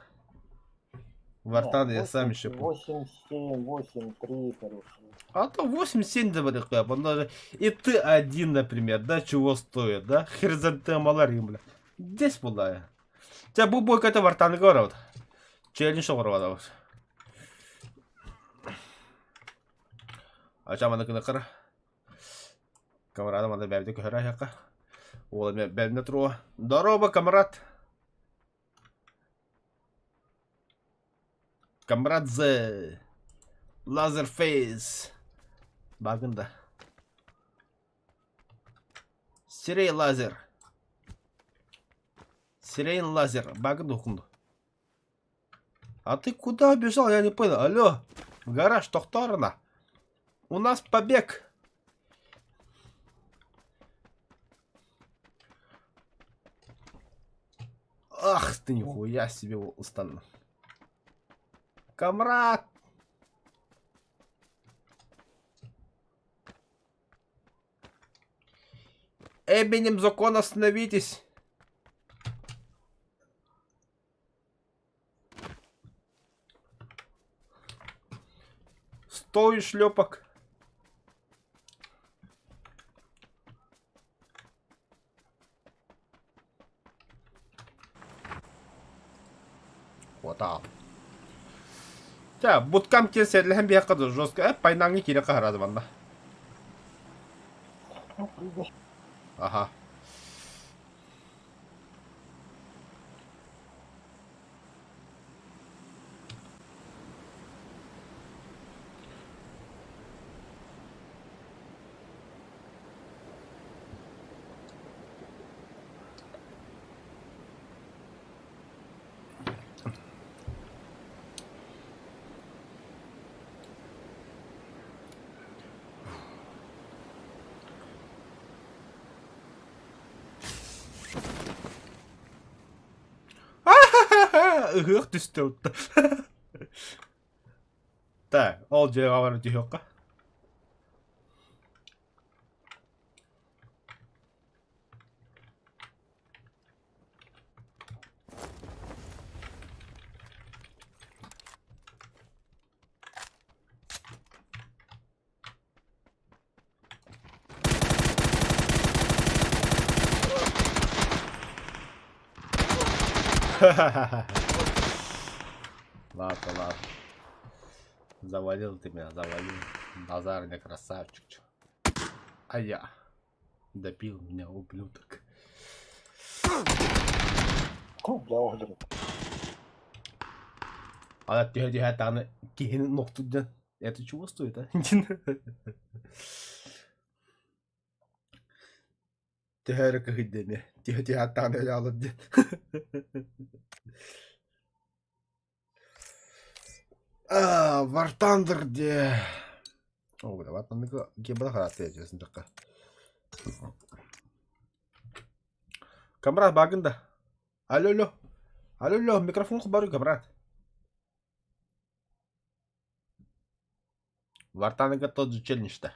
вартаны я сам еще...
8-7, 8-3, короче.
А то 8-7 даже. И Т1, например, да, чего стоит, да? Хризантемаларим, бля. Здесь была. Тебя бубой какой-то вартаны город. Челлендж шоу. А чем она кнакара? Камрада мада бәбді көхірі яқа. Ол бәбіне тұруы. Здорово, камрад. Камрадзе. Лазерфейс. Багында. Сирей лазер. Сирейн лазер. Багында оқынды. А ты куда убежал? Я не понял. Алло. В гараж тоқтарына. У нас побег. Ах ты, нихуя себе устану. Камрад! Эбенем закон, остановитесь! Стой, шлепок! Вот так. 자, 못감 킬셋을 한비약가도 жестко. Пайнаңы кире қарады банда.
Ну, прыгай.
Ага. Ыгық түсті ұтты. Так, ол жерге барып жоққа. Ладно, ладно. Завалил ты меня, завалил. Базарный красавчик. А я допил меня, ублюдок.
Бля, огреб.
А тихо, там кинь ногту. Это чего стоит, а? Тихо, как идея. Тихо, там я алып. War Thunder де. О, бля, War Thunder гебла хараты честно так. Камрад багында. Алло. Алло, микрофон бару, камрад. War Thunder тот же челлендж-то.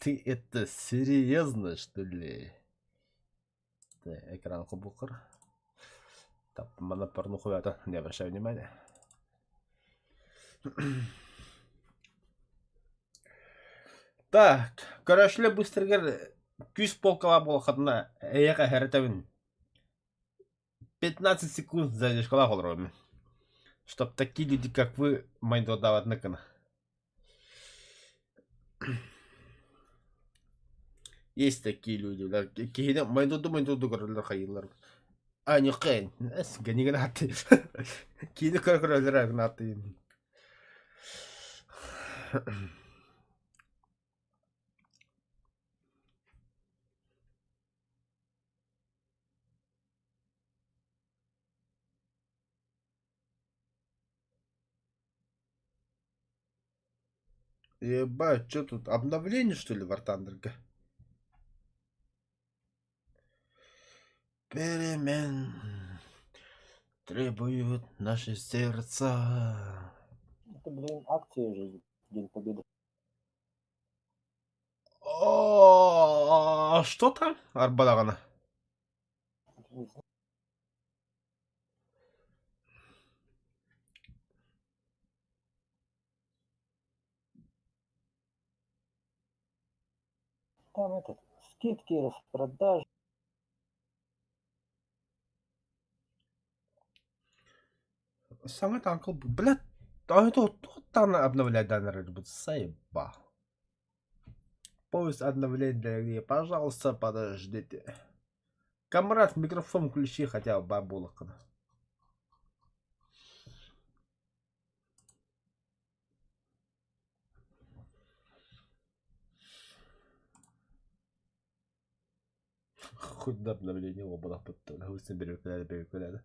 Ты это серьезно, что ли? Экран кубукар. Так, мана порнуху это не обращай внимания. Так, короче, быстрый күз полкала болқадына әйеға әрітәуін 15 секунд задержкала қолырауымен. Чтоб такие люди, как вы, майнду давать на кана. Есть такие люди, да. Кейді майнду көрілер қайылар. А, не қайын. Гәнеген аты. Кейді көрілер әгін аты. Ебать, что тут? Обновление, что ли, War Thunder? Перемен требуют наши сердца.
Это, блин, акция же. День Победы.
О, что там? Арбалагана.
Не знаю. Там этот, скидки, распродажи.
Самый танкл, блядь, а это там обновлять данный будет сайба. Поиск обновления для игры, пожалуйста, подождите. Камрад, микрофон включи хотя бы бабулок. Хоть до обновления оба потом. Вы соберете.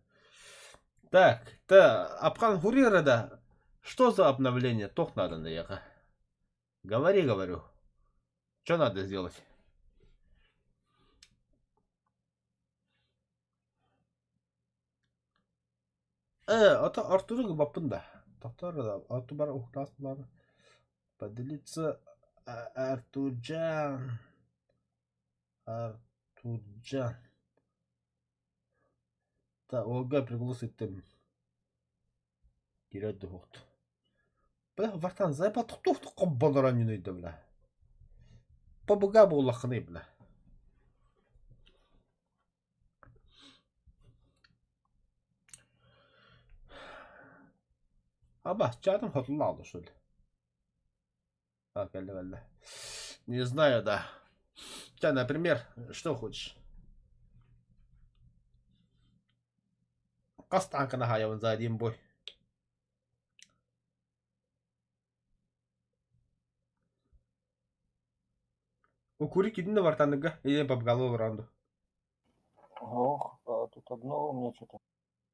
Так, Апхан Хурира, да. Что за обновление? Тох надо наехать. Говорю. Что надо сделать? Ата Артур'u бапын да. Тоқтар да. Артур бар ухтас бар. Поделиться Артурджан. Артурджан. Та олга пригласиттем. Кирәд хот. Бля, вартан зайба тух коббаларан юнойды бля. Побуга буллахны бля. Аба, чатом хотел надо, что ли? А, калля. Не знаю, да. Тебя, например, что хочешь? Кастанка на хаяван за один бой. У курики дина вартанга или бабгалу ранду.
Ох, тут одно у меня что-то.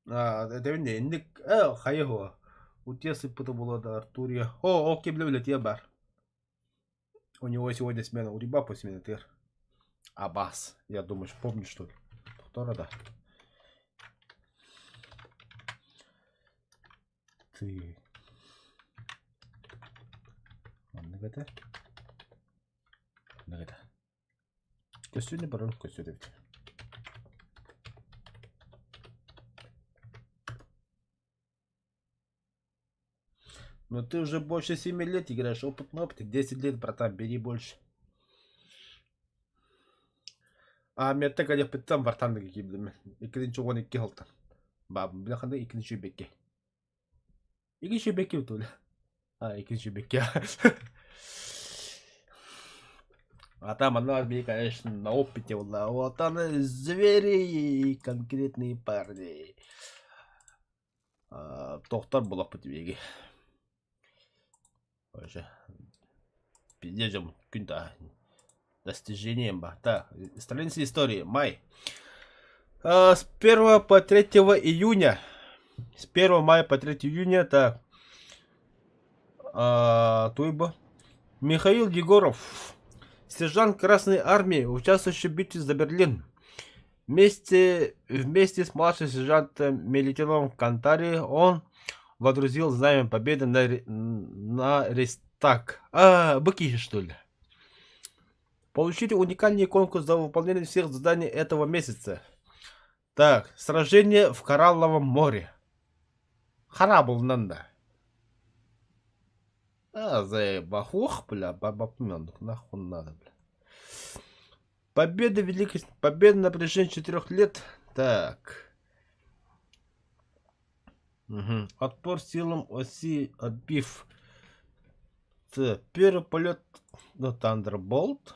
Это не ник. Хаяхо. У тебя сыпута было до Артурия. Окей, блюдо тебе бар. У него сегодня смена, у Рибапа смена тер. Аббас. Я думаю, помнишь, что ли? Кто да? Ты. Нагада. Костюм барон костюм. Но ты уже больше 7 лет играешь, опытный опыт, 10 лет, братан, бери больше. Мен так әлі біттім вартанды кебіліме. Екінші 12 қылды. Бабым, білақында екінші бекке. Екінші бекке өтілі. Екінші бекке. Там она мне, конечно, на опыте была. Вот она звери, конкретные парни. Тоқтар была по тебе. Уже. Пиздежем күнда. Достижением ба. Так, страница истории. Май. С 1 по 3 июня. С 1 мая по 3 июня. Так. Туйба. Михаил Егоров. Сержант Красной Армии, участвующий в битве за Берлин. Вместе с младшим сержантом Мелитином Кантари он водрузил знамя победы на Рейхстаг. Быки, что ли? Получите уникальный конкурс за выполнение всех заданий этого месяца. Так, сражение в Коралловом море. Харабл нанда. Заебахух, бля, бабапмен, нахуй надо, бля. Победа на протяжении 4 лет. Так. Отпор силам оси отбив. Первый полет на Thunderbolt.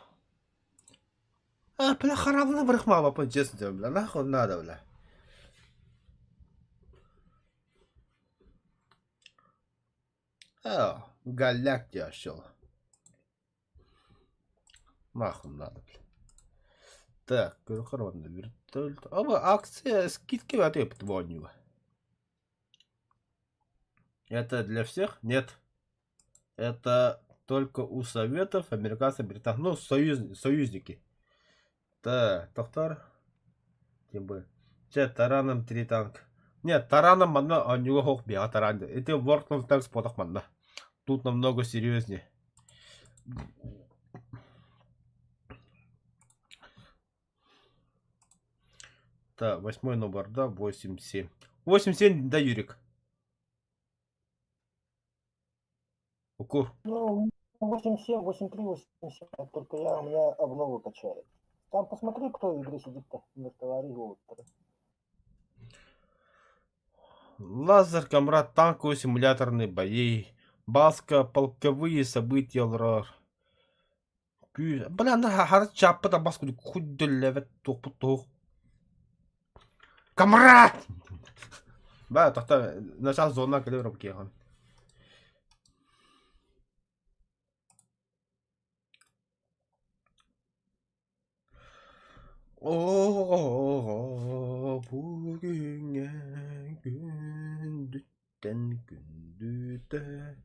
Бля, харавна брахмава, по-честно, бля, нахуй надо, бля. Голяк тебя щел. Нахуй надо, бля. Так, коронный вертолет. Акция скидки в ответ подводнила. Это для всех? Нет. Это только у Советов, американцев, британцев. Ну, союзники. Так, Тоқтар. Тем более. Тараном 3 танка. Нет, тараном манна, а него хох бега таран. Это World of Tanks подох манна. Тут намного серьезнее. Так, 8 номер, да, 8-7. 8-7, да, Юрик. Укур.
Ну, 8-7, 8-3, 8-7. Только у меня обнову качает. Там посмотри, кто в игре сидит-то. Вертолари Уолтера.
Лазер, комрад, танковые симуляторные бои. Баска, полковые события, ЛРР. Бля, на харат чаппа да баску хуй левет тух. Комрад! Бля, Тоқтар, начал зона, когда рубки. Bugüne gündütten gündüte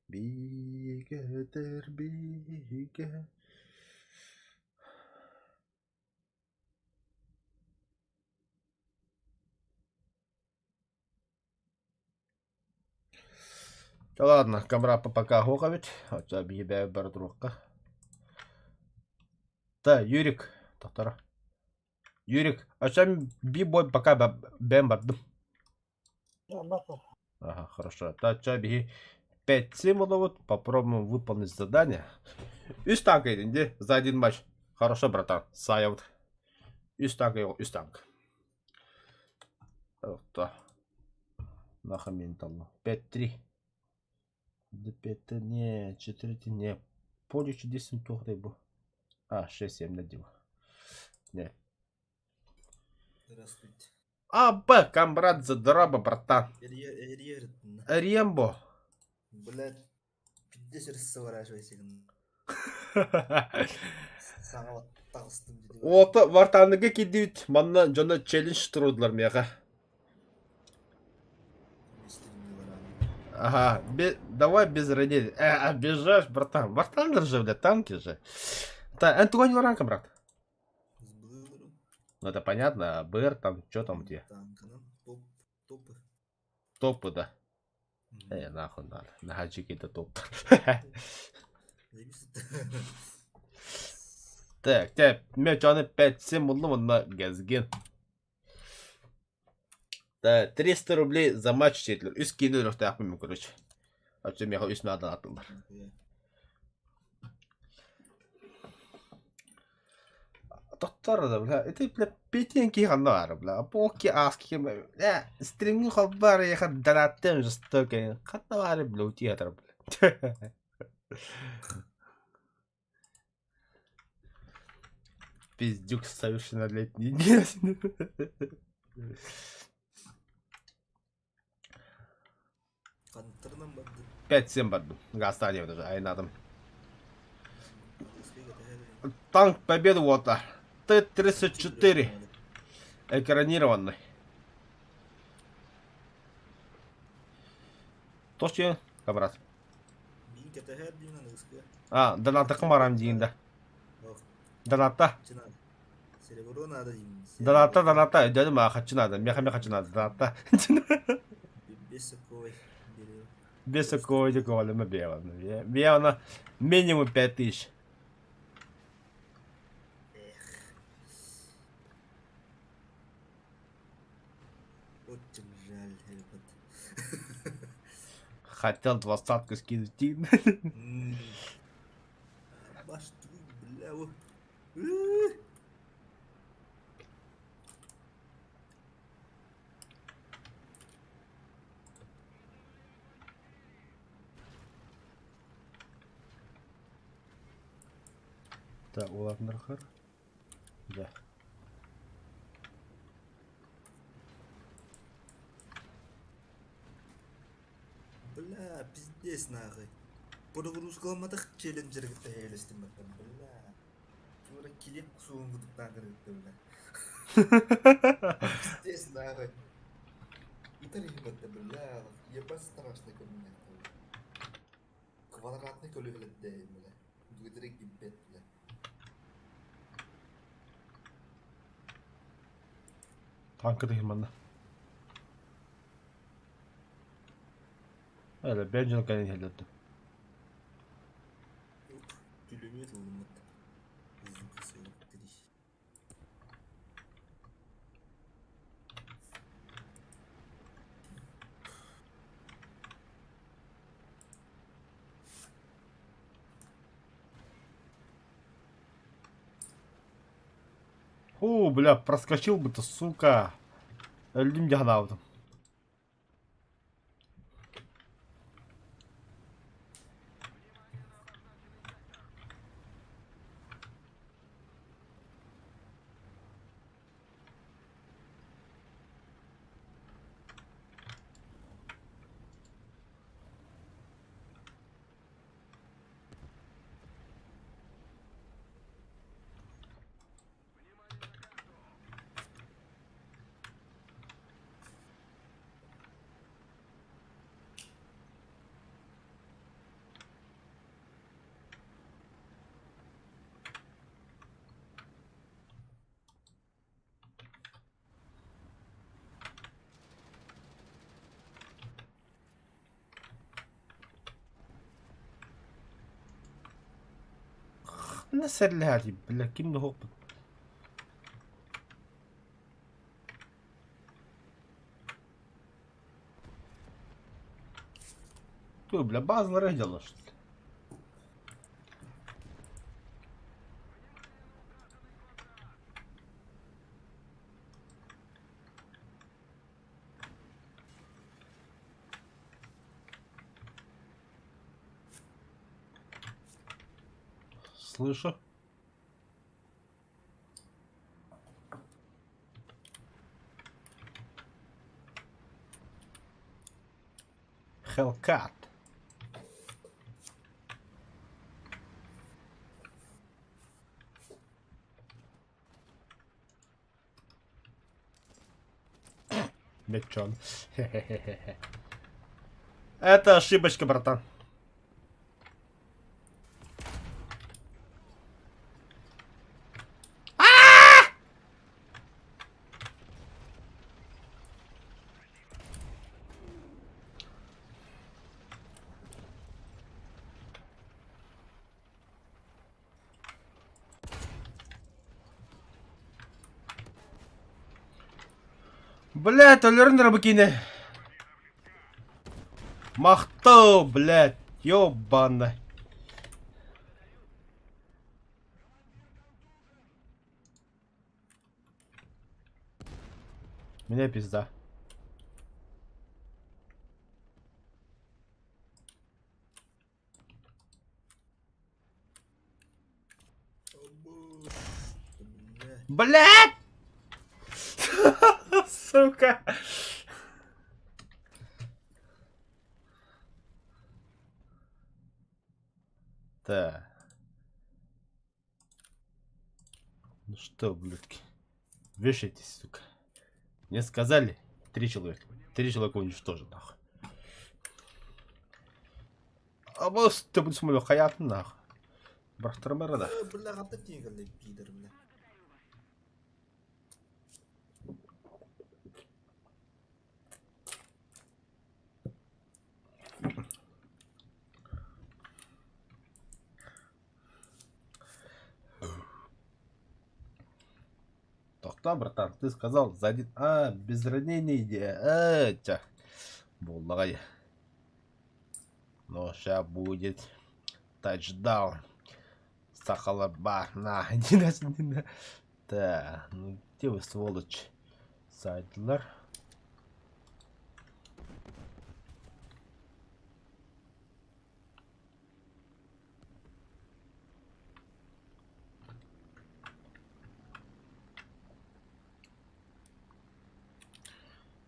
bigedir bige. Ладно, камера пока хоговит. А тебя бейбе бір другка. Да, Юрик. Доктора. Юрик, а чем бой пока бэм бардым?
Да, бахар.
Ага, хорошо. Да, чаби 5 символов. Попробуем выполнить задание. Üç tank edindi за один матч. Хорошо, братан. Саят. Üç tank yok, 3 tank. Да. Нахуй ментально. 5-3. Да 5 не, 4 не. Поле чудесным тухлый был. А, 6-7 на дел. Не.
Здравствуйте.
А, Б, камбрат за дроба, братан.
Эрьердин.
Рембо.
Блядь, 50 сворачивайся. Саңа тағыстым деді.
Оты вартаныға кедейт. Манна жона челлендж тұрудылар меға. Ага, давай без ранений. Обижаешь, братан. Братан же, блядь, танки же. Так, Антуань Варанка, брат. Ну это понятно, БР там, что там где?
Топы.
Топы, да. Нахуй надо. На хаджике это топ. Так, мен жаны 5-7 мұлы мұнна газген. Да, 300 рублей за матч шетлер. Үз кейді өліқті ақпымен, короче. Açı meha üstüne adan atılır. Doktor da bile, ete bile bitiyen ki hanı var bile. Bu ki ask ki, streaming haber ya kad dalattım just ki, katna var bile uti atar bile. Пиздюк совершеннолетний. 5-7 бардым. Гастанев даже, айнадым. Танк победы вот. Т-34. Экранированный. Точно, камрад. А, доната кымарам дейінді. Доната. Доната. Деді ма қачынады. Меха қачынады. Доната. Бесоковый деколи мы белым. Бело минимум 5000.
Очень жаль, ребят.
Хотел 20-ку скинуть.
Баш ты, бля, вот.
Да, уланнархар. Да.
Бля, пиздец нахуй. Подгрузка алмадық челленджерге тәйелестім бәкім, бля. Тура келеп суын күдік тағырықты, бля. Пиздец нахуй. Итар ебатты, бля. Ебать страшный көлінетті, бля. Квадратный көлігілетті, бля. Дүгідірек ебет, бля.
Tankı da hirmanla. Öyle ben canım kendini hallettim.
Yok, gülümüz olmadı. Bizim kısa yok dedi.
Бля, проскочил бы ты, сука. Öldüm can aldım. Насерлядь, бля, ким ногу. Ты, бля, базлера делаешь, что ли? Слышу. Hellcat. Мечон. Это ошибочка, братан. Блять, толерный рабакины. Махто, блять, ёбана. Меня пизда.
Бля.
Блять! Сука. Так. Ну что, блядки? Вешайтесь, сука. Мне сказали 3 человека. 3 человека уничтожен, нахуй. А босс, ты будешь мой хаят, нахуй. Брахтармера, да.
Бля, опять не играли, пидор, бля.
Тохта, братан, ты сказал за один... без ранений. Тя. Буллагай. Но ща будет тачдаун. Сахалаба. На, не. Так, ну где вы, сволочь? Сайдлер.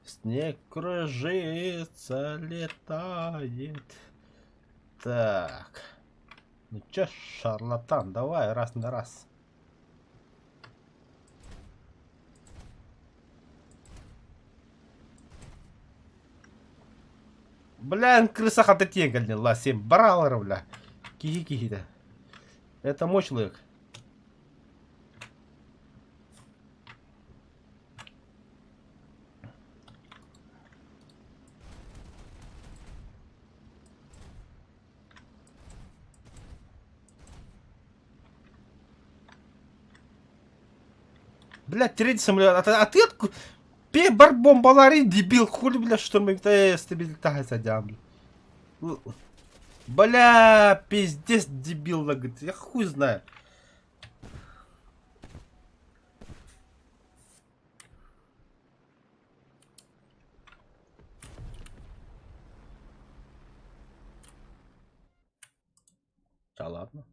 Снег кружится, летает. Так. Ну чё, шарлатан, давай раз на раз. Бля, крыса хататегальня, ласим, бралера, бля. Кихи-кихи-то. Это мой человек. Блядь, третий самолет. А ты откуда? Пебар бомбалари, дебил, хули, бля, штурмовик-то стабилитар задям. Бля, пиздец, дебил, говорит, я хуй знаю. Да ладно.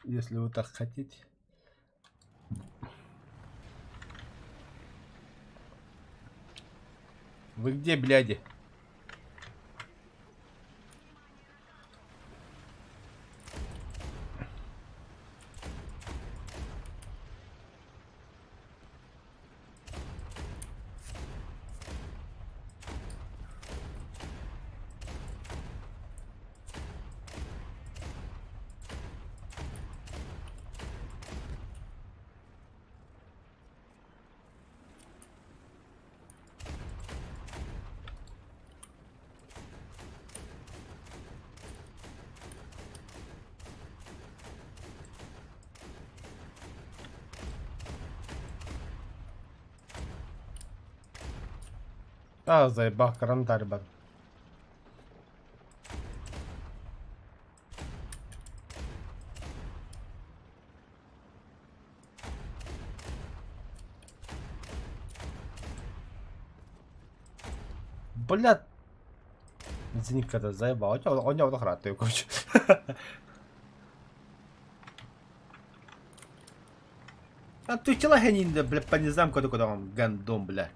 Если вы так хотите. Вы где, бляди? заебал, карантарь, бар. Блядь. Извини, когда заебал. Он не вот ты, короче. А ты чела хенин, бля, по не знам, куда он гандон, бля.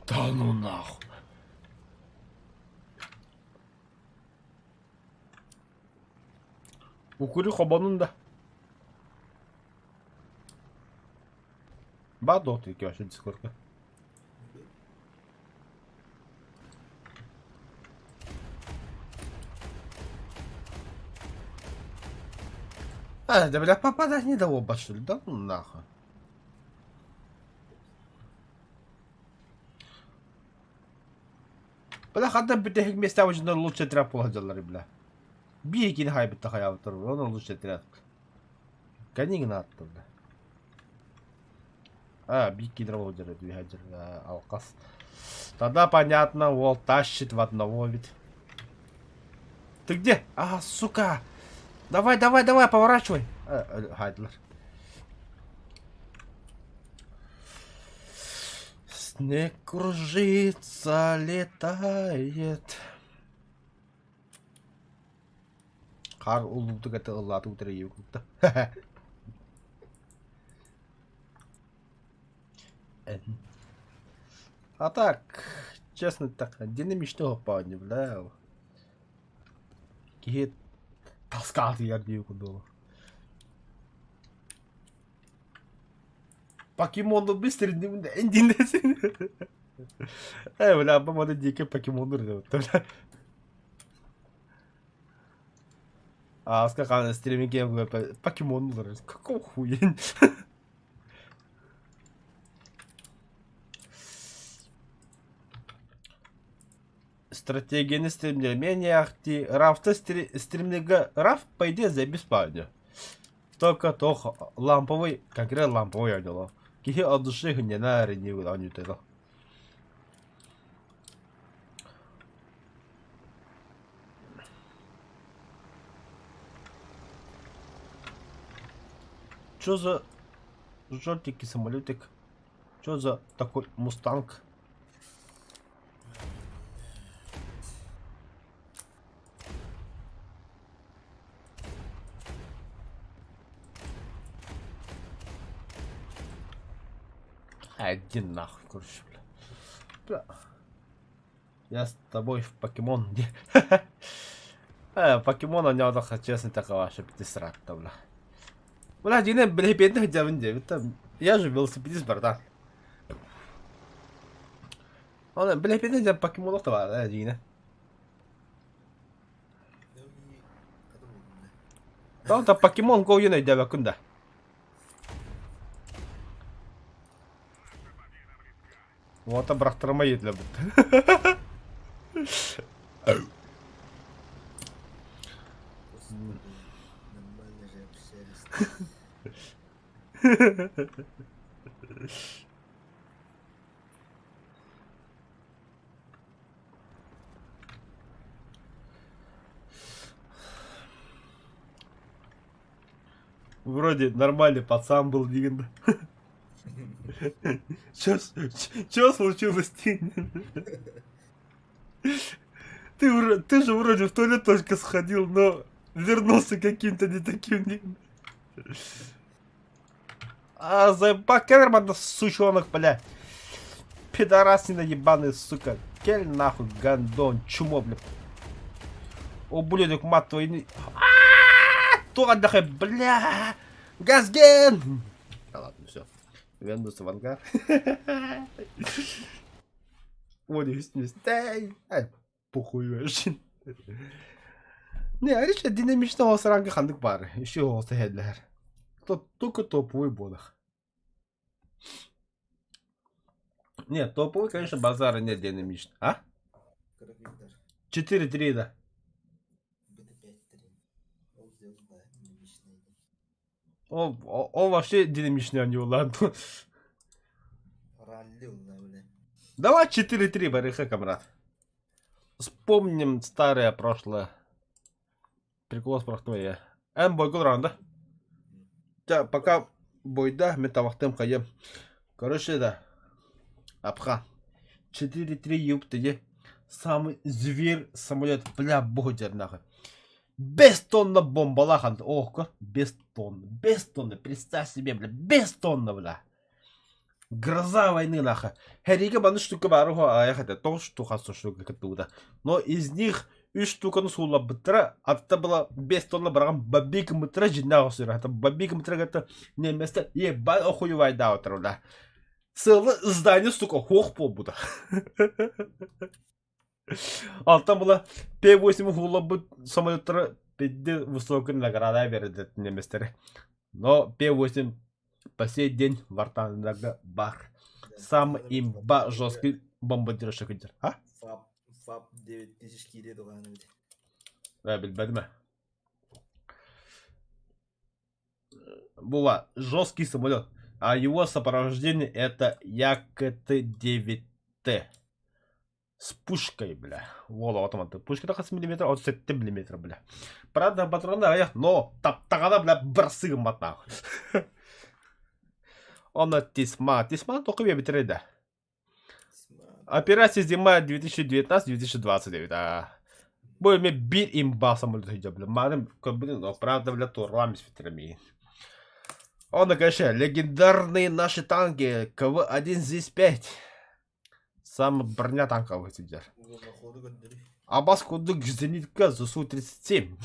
Да ну нахуй. Укури хобанында. Бадо ты вообще дискорка. Да бля, попадать не дало что ли? Да ну нахуй. Бля, хата битэх места уже на лучше трап положили, бля. Бейкин хай битэх хай автор, он лучше трап. Канигна атты, бля. Бейкин роводер, двигатель, алкас. Тогда понятно, Вол тащит в одного ведь. Ты где? Сука! Давай, поворачивай. Хайдлер. Снег кружится, летает. Қар ұлуды кәті ұллаты ұтыры еуікті. А так, честно так, динамичного парня, бля. Кихет таскаты я еуікті. Покемонды быстро индинесин. Бля, бамада дикий покемондар деп отты. Скаканы стримиге покемондар. Какого хуя? Стратегияны стримде. Мен яхти рафты стримдегі раф по идее за бесплатно. Только ламповый, конкретно ламповый одела. Кихи от души не на арене они туда. Чё за желтенький самолетик? Чё за такой мустанг? Один нахуй, короче, бля. Я с тобой в покемон. Покемона не отдохнуть, честно, такого, чтобы ты срать-то, бля. Бля, Дина, бля, бедных девин, я же велосипедист, братан. Он, бля, бедных девин покемонов, да, Дина. Да, там покемон го юный девин, кунда. Вот брахтар мои для бут.
Нормально же общались.
Вроде нормальный пацан был, Диган. Чё случилось, Тинь? Ты же вроде в туалет только сходил, но вернулся каким-то не таким. Заебак Керман, сучонок, бля. Пидорасина ебаный, сука. Кель нахуй, гандон, чумо, бля. Ублюдок, мат твой. То отдыхай, бля. Газген! Да ладно, все. Вендус в ангар. Оны үстіне стай. Похуй вообще. Не, а речь динамичного сранга хандык бар. Еще olsa headler. Только топовый бодах. Нет, топовый, конечно, базара нет динамичный. А?
Карабиндар.
4-3, да.
БТ-5-3. Ол сделал, да, динамичный.
Он вообще динамичный, а не улан.
Ралли он, да, бля.
Давай 4-3, барыха, камрад. Вспомним старое прошлое. Прикол спортное. Бой гулран, да? Да, пока бойда, мы тавахтем хаем. Короче, да. Апха. 4-3 юптые. Самый зверь самолет, бля, богдер нахуй. Без тонна бомбалахан. Ох, без тонны. Представь себе, бля, без тонны, бля. Гроза войны, нахуй. Херига баны штука баруху, а я хотя то штука, штука катуда. Но из них 3 штуканы сула бытра, а это было без тонна бараган бабик мытра жиннагы сыра. Это бабик мытра это не место, ебать охуевай да утро, да. Целое здание, сука, хох побуда. А там было П-8 хула бы самолетра 5 высокой награда берет неместеры. Но П-8 по сей день в Артанага бар. Сам имба жесткий бомбардировщик. А?
ФАП 9000 киле доғаны беді.
Білбәді ме? Была жесткий самолет. А его сопровождение это Як-9Т. С пушкой, бля. Вола автоматы. Пушка такая с миллиметра, от 7 миллиметров, бля. Правда, патроны, но таптағада, бля, бір сығым батнағы. Она Тисма только я битрейда. Операция зима 2019-2029. Бой мне бит имба самолет идет, бля. Мадам, как бы, но правда, бля, то рами с ветрами. Он, конечно, легендарные наши танки КВ-1 ЗИС-5. Самая броня танковых сидят. А баскудык зенитка за Су-37.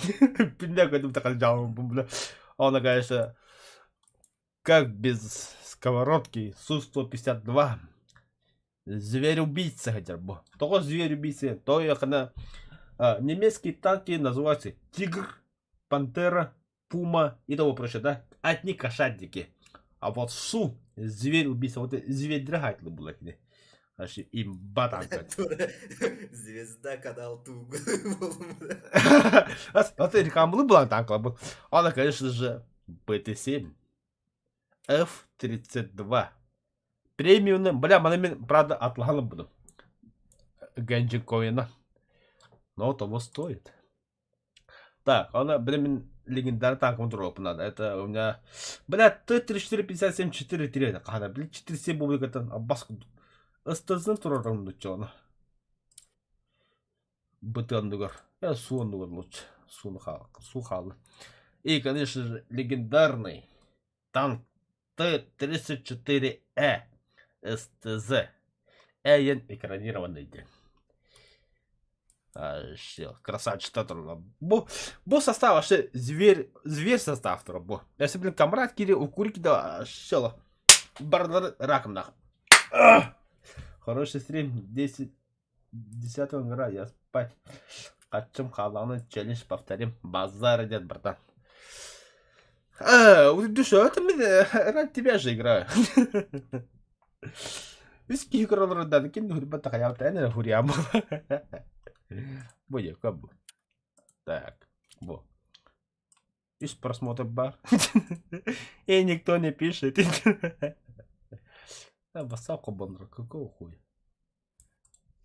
Пиляка, это так отжал, бля. Он, конечно, как без сковородки Су-152. Зверь-убийца хотя бы. Только зверь-убийца. То я когда немецкие танки называются Тигр, Пантера, Пума и того прочее, да? Одни кошатники. А вот Су, зверь-убийца, вот зверь-драгатель был. Аж им батанка.
Звезда канал Туг.
Вот эти камлы была танка. Она, конечно же, БТ-7. F-32. Премиумный, бля, манами, правда, отлахала буду. Генджин Коина. Но того стоит. Так, она, блин, легендарный танк дроп надо. Это у меня, бля, Т-34-57-4-3. Это когда, бля, 4-7 бублик, это абаску. Остазын турарым дучона. Бытандугар. Я суандугар лучше. Сухал. И, конечно же, легендарный танк Т-34Э СТЗ. Эйен экранированный день. Красавчик татура. Бо состав вообще зверь состав тура. Бо. Если, блин, камрад кири у курики да щела. Бардар раком нах. Хороший стрим. 10 января я спать. Качем халаны челлендж повторим. Базар идет, братан. Ты что, это ради тебя же играю. Виски играл да, кем не хурба такая, вот это хурям. Будет как бы. Так, во. Из просмотра бар. И никто не пишет. Басалку бандра, какого хуя?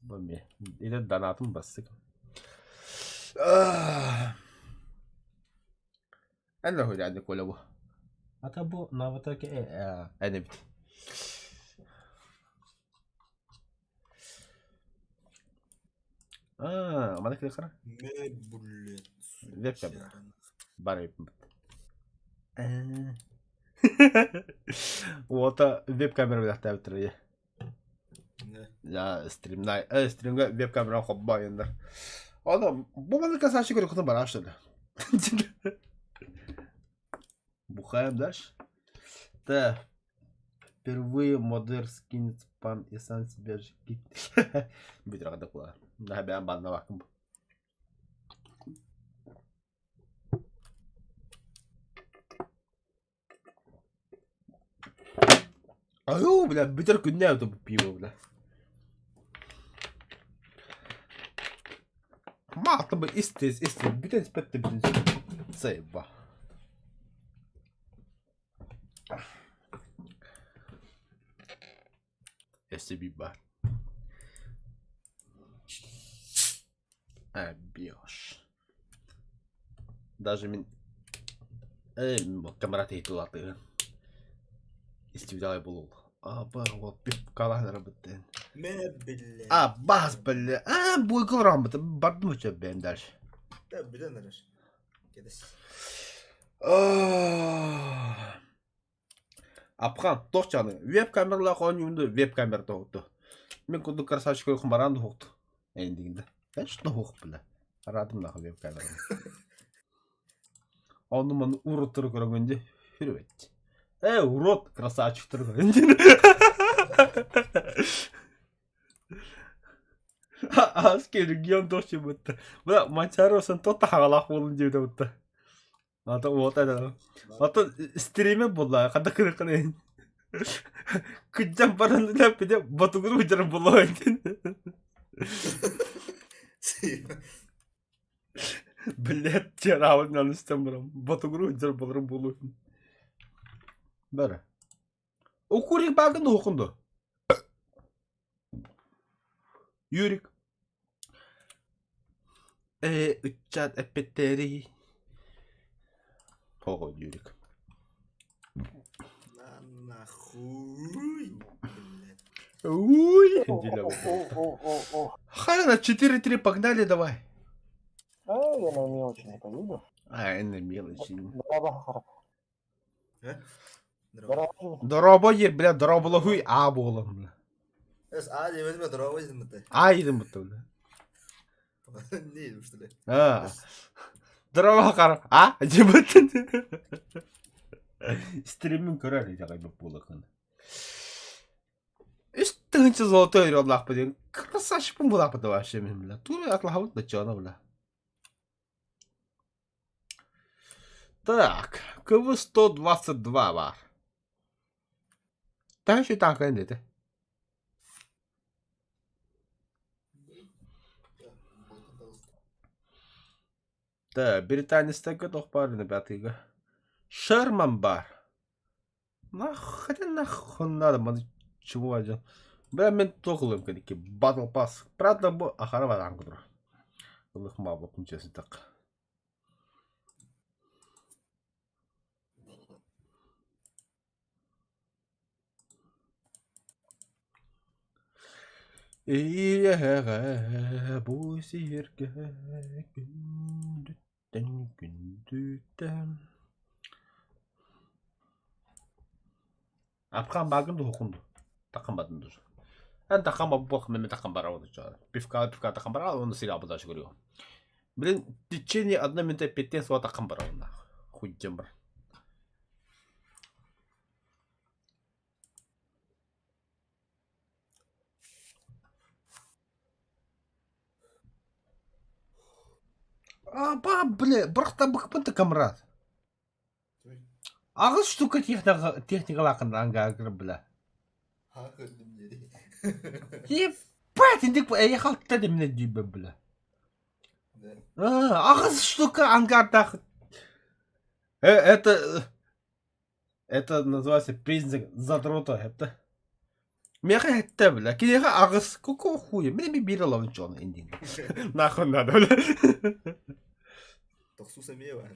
Баме. Или донатом басик. أنا هو يعني كله أتابو نابتك أنا بتي ما ذاك الآخر ذاك كبر باري وطا веб камера بتاعتها بتريه لا ستريم ناي ستريم веб камера خبا يندر هذا بو ما ذاك ساشي كله كتب براش ده Бухаем дальше. Так. Впервые модер скинет спам и сам себя же кикнет. Битра такое. Да, бям банна ваком. Аю, бля, битер күнне өтіп пиво, бля. Мағты бұл істес, бүтін спетті бүтін сейба. SCB бар. Бьешь. Даже мен... камерат ейтіл аты. Истивдалай болу. Бар, вот пип каланыр біттен.
бля.
Бас, бля. Бой кылрам біті. Бардым өчі бәйім дальше.
Да, бля, нараш. Кедес.
Апқан, тоқ жаны. Веб-камерла қойынымды веб-камер тоқты. Мен күнді красавчик өйқым баранды хоқты. Әйіндігінде. Әшті хоқ білі. Радымдағы веб-камераны. Оны мұны ұрыттыры көргенде хүріп әтті. Урод, красавчик тұрғын. Аскер регион доши бұтты. Бұда Манчаросын тотта хағалақ болын деуді бұтты. Ата оғытады. Ата стриме бұлла, қада кіріқін ең. Күджан барынды ләпіде батуғыр ұжарым бұлла өйден. Блядь, жер ауылын аныстан бұрам. Батуғыр ұжарым бұларым бұлла өйден. Бәрі. Оқурик бағынды оқынды. Юрик. Үтчат әппеттері. Оғы, Юрик.
Нахуй.
Уй.
О.
На 4-3 погнали, давай.
Я на мелочи не поеду.
На мелочи. Дороба е, бля, дороба хуй болам, бля.
Демеме дорога едім бітті.
Едім бітті, бля.
Не едім, что ли?
Дороба қар, едім бітті. Стримін көрер, жағай біп болақын. Үстіңінші золотой өрелақ біден. Красавчикпін болақ бітті вообще мен, бля. Туры атлахавыт да чона, бля. Так, КВ-122 бар. Там еще танк әндеді. Да, британистегі тоқ бар, ребятыға. Шерман бар. Хотя нахуй надо, маны чего один. Бля, мен тоқылым кәдеке, батл пас. Правда, бұл ақары бар аңғыдыр. Бұл ұқма бұл күнчесі тақ. Иеға бұл серге күндіктен. Апқан бағынды оқынды. Таққан бадынды жүр. Ән таққан бабы болқы мен таққан бара оды жағы. Пивка таққан бара, оны сериал бұдашы көрігі. Блин, в течение 1 минуты 5 суа таққан бара оды. Хуйден бар. Бля, бұрықта бұқпынты камрад. Ағыз штука техникал ақында аңға бля. Ебать, индік қалтта деміне дүйбі, бля. Ағыз штука аңғардағы. Это называется признак задрота, это. Меха это, бля. Кенеха ағыз, какого хуя? Мне бирі лауын чоны, индин. Нахуй надо, бля.
Тоқсус әмей бар.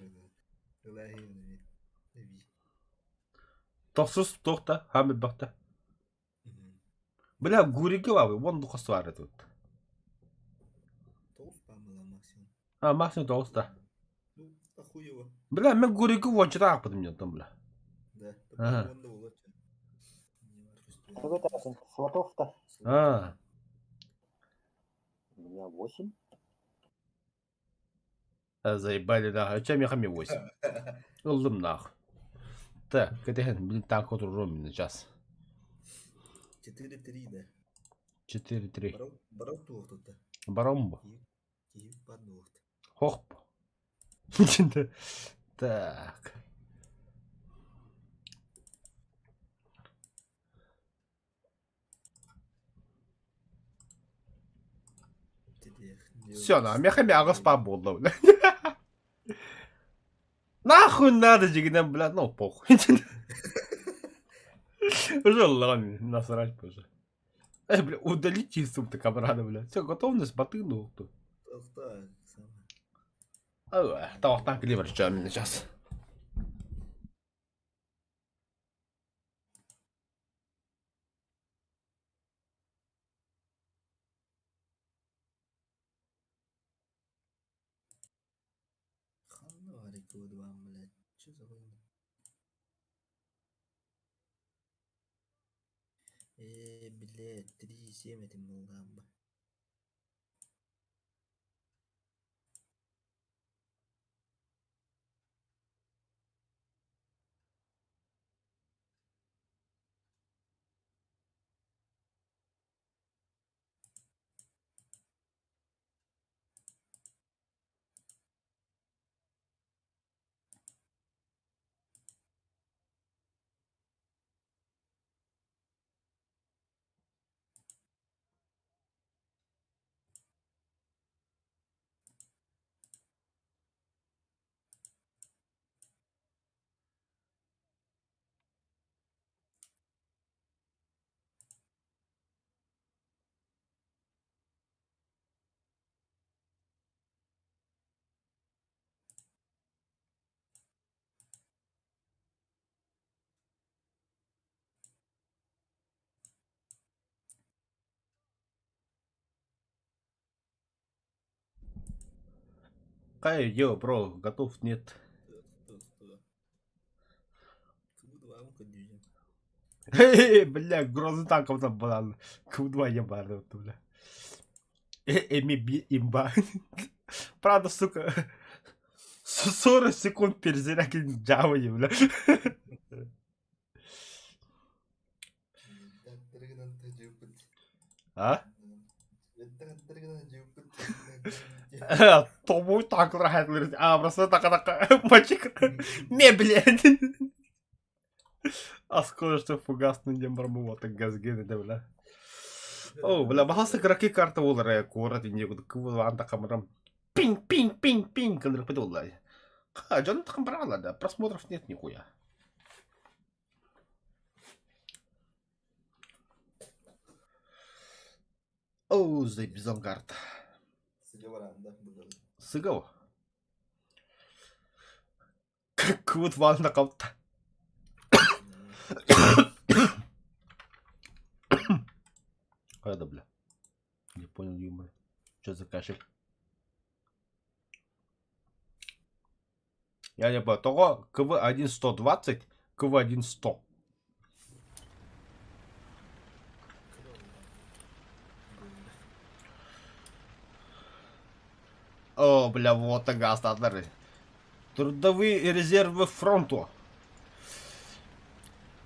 Тоқсус тоқта, хамид бақта. Бля, гурике бабы, вон дұқысы бар еді.
Тоғыз па мыла максимум.
Максимум тоғыз да.
Ну, охуево.
Бля, мен гурике вончыда ақпыдым ентім, бля.
Да, онда болады.
Какой тарасың? Слотов-то? У меня 8.
Заебали, да. Чем я хами 8? Ылдым нах. Так, кетехен, блин, танк отыру ромин сейчас.
4-3, да.
4-3.
Барок туохтута.
Баромба.
Киев поднухт.
Хоп. Так. Все, на мехами агоспа было, бля. Нахуй надо, жигнем, бля, ну похуй. Уже ладно, насрать уже. Бля, удалите из сумки камрада, бля. Все, готовность, боты, ну.
Так,
Тауақтан клевер жамин сейчас.
Ханна варик удвам, блядь. Че за хуйня? Блядь, 3,7 этим молдам.
Кай, йо, бро, готов, нет.
Что? Кудвам кодюжин.
Бля, грозный танков там был. Q2 ебаный, вот, бля. Эми имба. Правда, сука, 40 секунд перезарядки Java, бля. А? Тобой так нравится. А, просто так, мальчик. Не, блядь. А скоро что фугасный не барму, так газгены, да, бля. О, бля, бахался краки карта улара, корот, и негуд, кванта камерам. Пинг, когда подулла. А, Джон так брала, да, просмотров нет нихуя. О, заебизон карта. Сыгал. Как вот ванна каута. А это, бля. Не понял юмор. Что за кашель? Я не понял. Того КВ-1 120, КВ-1 100. О, бля, вот ага, статоры. Трудовые резервы фронту.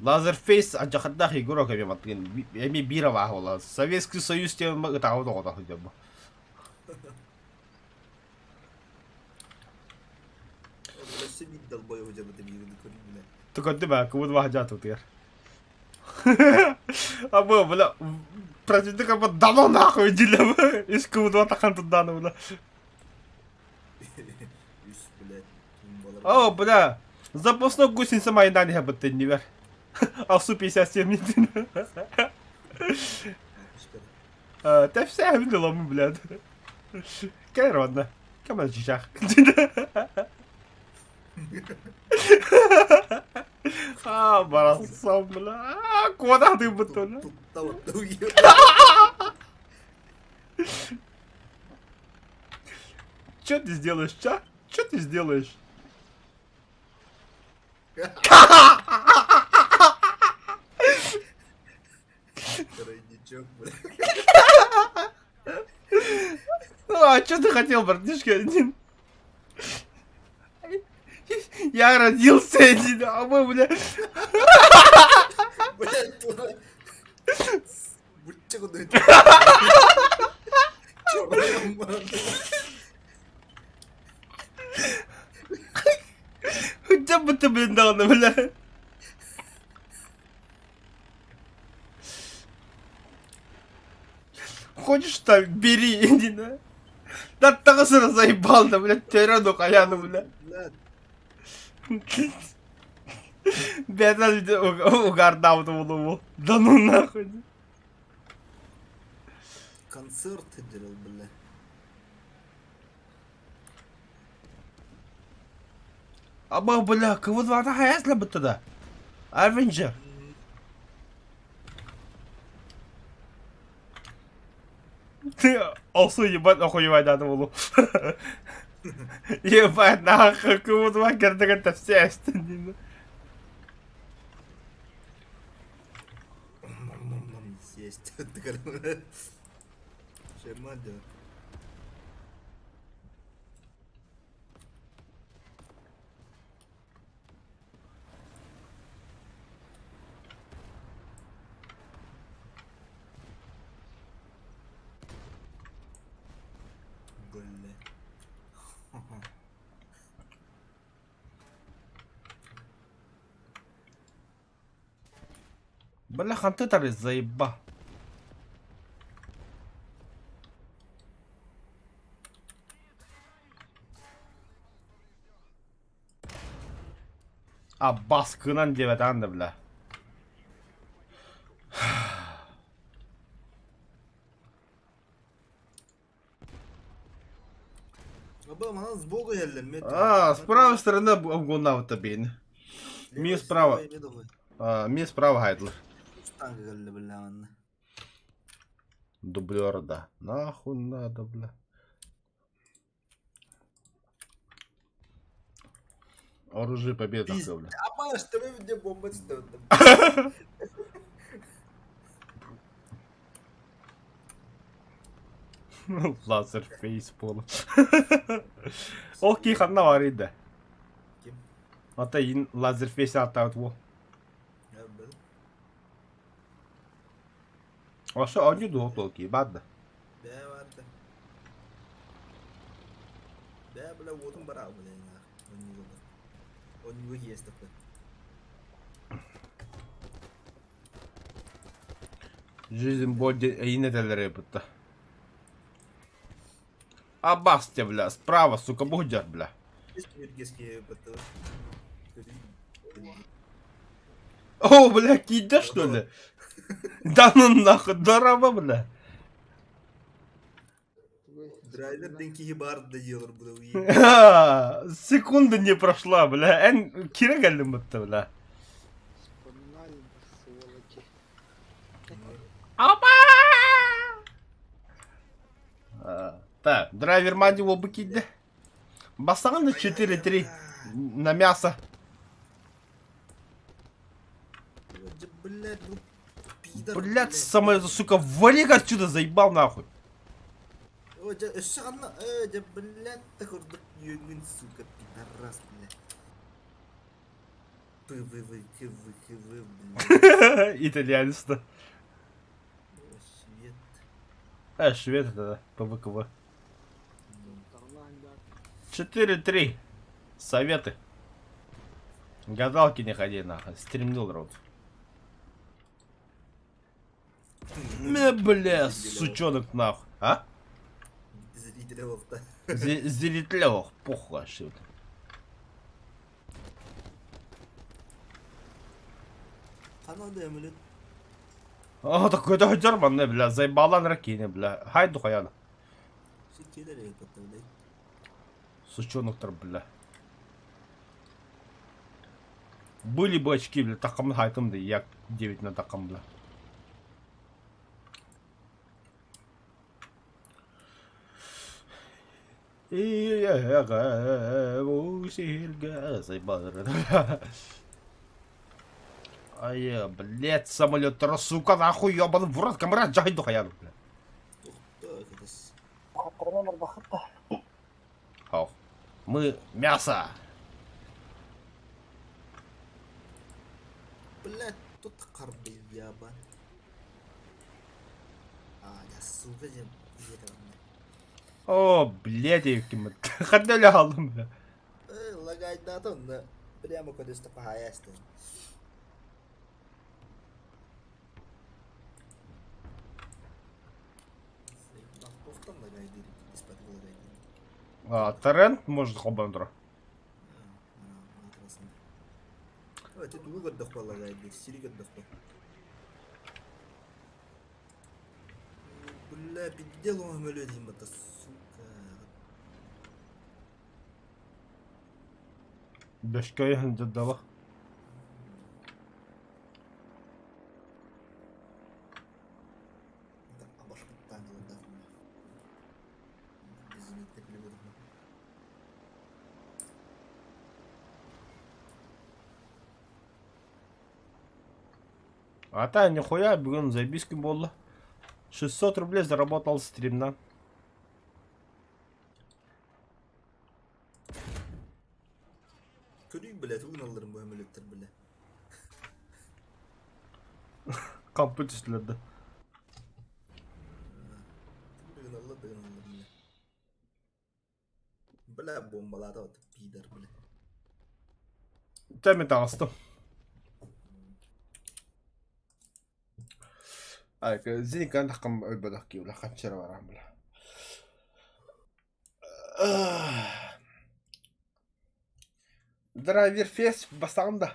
Лазерфейс аджахадах игроками маткин. Эми бирова хола. Советский Союз тем того того хотя бы. Только ты бля, кого два хажат тут я. А бля, противника под дано нахуй дилем. Из кого два тахан тут дано бля. О, бля, запасной гусеница моей на не бы ты не вер. А Су-57 не ты. Ты все видела мы, блядь. Кайронна. Камаз жишах. А, барасам, бля. Куда ты бутон? Чё ты сделаешь, ча? Чё ты сделаешь?
Родничок, бля.
Ну, а что ты хотел, братишка? Я родился один, а мы, бля...
Блядь, Бутчику дойти. Чёрная мать.
Хотя бы ты, блин, дал, бля. Хочешь так, бери, иди, да? Да так сразу заебал, да, блядь, тёряну каяну, бля. Бедный угордал думал. Да ну нахуй.
Концерт делал, бля.
Ama bля, кого звать hayasla bu тогда? Avenger. Ты осу ебать охуевай надо было. Ебать нахуй, кого звать гордыган-то все остальные.
Мам, есть. Шемадя. Бля.
Бля, ханты тары заеба. А baskınan deveden de bile.
Аба, мана сбоку елден.
С правой стороны обгонал табин. Ми справа. Ми справа Хайдлер.
Танк geldi бля манна.
Дублер, да. Нахуй надо, бля. Оружие победы, бля.
Аба, что вы мне бомбы ставите?
Lazer face polo. Okey, ханна var idi.
Kim?
Hatta yine lazer face attı bu.
Ya ben.
Aşağı acı da okey, bad.
Be vardı. Be bля вот он брал, бля. Он не выезд такой.
Жизнь боди yine neler yapıttı. Абасте, бля, справа, сука, будят, бля.
Энергетические батареи.
О, бля, кида, что ли? Да ну нахуй, дорого, бля.
Драйвер деньги бар да yiyorlar bu da iyi.
Секунда не прошла, бля. Kire geldim bıttı, bля. Опа! Так, драйвер манди оба киде. Бассан на 4-3 на мясо.
Блядь, ну пидор.
Блядь, самое, сука, вали отсюда, заебал нахуй.
Шанна, блядь, так вот юнгин, сука, пидорас, блядь. Вы, блядь.
Итальянец-то.
Швед.
Швед это, да, по ВКВ. 4-3. Советы. Гадалки не ходи, нахуй. Стремнул рот. Бля, сучонок нахуй. А?
Зрителев-то.
Зрителев, похуй, что это.
Канада эмилет.
Aa такой-то Герман, не, бля, заебалан ракини, бля. Хайду хаяна.
Шикелер yapıttı, блядь.
Сучоноктар, бля. Были бы очки, бля, таком хайтом, да я 9 на таком, бля. Ай, блядь, самолет, сука, нахуй, ёбаный в рот, камрад, джахайду хаяну, бля.
Так, это с...
Хаттар номер бахатта.
Хау. Мы мясо.
Блядь, тут карбы, яба. Сука, жем.
О, блядь, я кем это? Ходили халым, бля.
Лагает дата, да. Прямо куда-то по хаясте. Постом лагает, диспат лагает.
А, торрент может хобандро.
Ты ту год лагает, сири год. Бля, пиздел он люди, это сука.
Бешкай ханджадава.
Да, абашкаттан да. Извините, привет.
Ата, нихуя, бүгін заебись күн болды. 600 рублей заработал стримнан.
Көрейін, блядь, уын алырым bu әмелеттер, бля.
Kampı düştülerdi.
Бүгін алыр, бля. Бля, бомбалады отып, пидар, бля.
Тәмі тағыстым. Зini kan takım ölbödük ki, kaçırı var amına. Driver face basanda.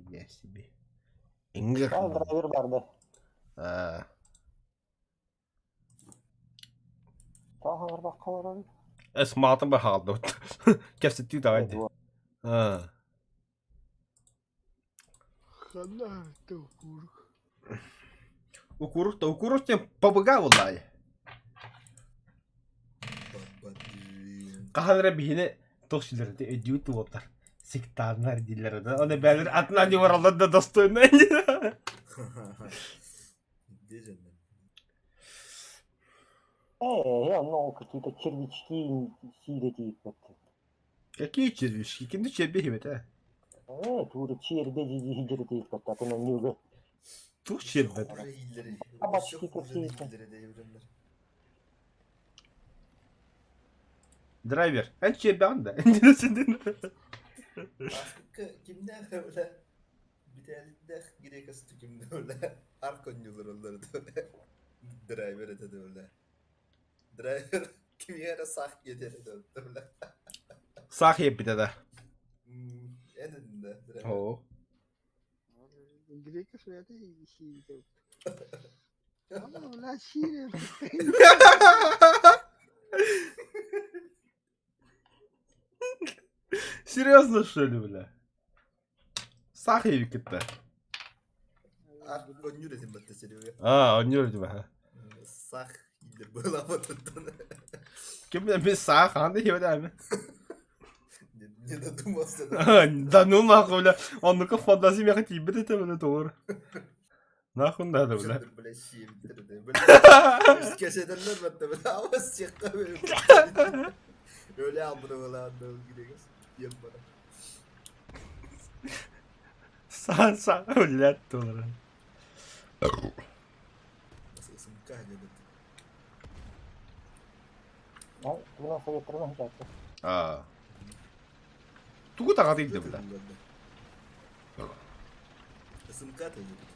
Ya себе. İngir.
Драйвер барды. Тағы бір қалар.
Esmatım bir halde. Kesin de haydi. Укурuk тем побыга vallahi. Kahlara bihine toşçuları da ediyor tuvalar. Sektanlar diller de. Ona belir atına diyor Allah da dostuyla.
Дежен.
Ну, какие-то червячки сидят.
Какие червячки? Кинди червяки бет, а?
Тур червя сидят, так на нюга.
Тух червяк.
Абачки какие-то.
Драйвер. En червяк да. Endinesinden.
Aslında kimden öyle? Bir tane de girek astı kimden öyle? Arkonyular onları da öyle. Driver de öyle. Driver kim yere sah yeter de öyle.
Sahip bir de.
En de driver.
Oo.
Грека свята и сидит. Она сидит.
Серьезно, что ли, бля? Сахив gitti.
Arkonyur dedim ben de seni.
Aa, oynuyordu be.
Sah iyidir böyle amatırdan.
Kim bilir biz sağ kandı gibi değil mi?
Ne de dumasın.
Да ну нахуй, бля. Он ну-ка фантазии меня хоть ебет это, бля, doğru. Nahun da bля.
Böyle şey bitirdi. Böyle üst köşedenler ben de böyle ama şaka böyle. Öyle aldı böyle anladım gidiyoruz. Yap bana.
Sağ öyle doğru.
Nasıl ısın kahvede.
У нас ветряных жертв.
Aa. Tuğu da değildi bля.
Isın kahvede.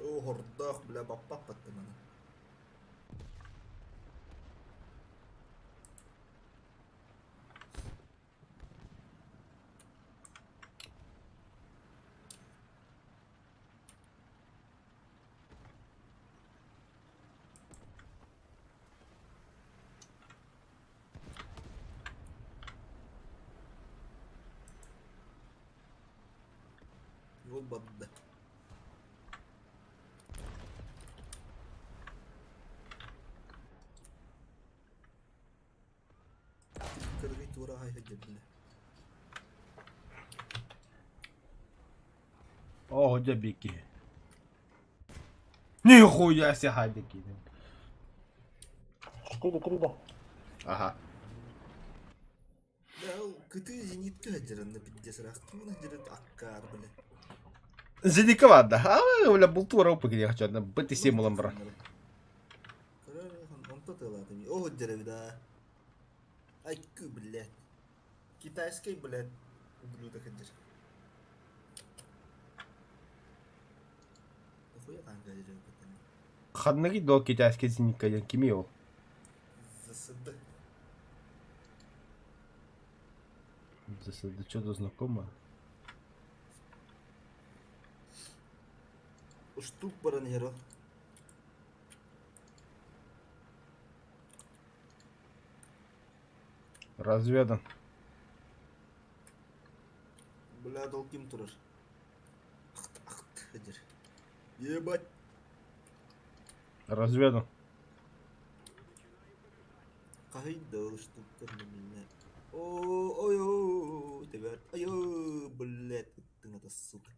О, хордох, бля, баппап баттı bana. bu badda. Kırgıy tura hay hacı.
О, ходжа бики. Нихуя себе хайдики.
4-3, да.
Ага.
Ya kötü zenit hacırını piddes raktığına hacırı akkar bile.
Зеника вада. Бля, бұл тура опа где хочу. Одна быты симулом бра.
Онто тылады. О hacırı bir daha. Ay kü bile. Китайский bile. Блюдо hacır. Охуя kanka hacırı.
Хаднаги до китайский зеника. Я кимио.
Засыды.
Да что-то знакомо.
Штук баран hero.
Разведан.
Бля, дол ким турар. Ахт hacır. Ебать.
Разведан.
Kaydı штуктар minne. Ой, teber. Ayo, блядь, ты это сука.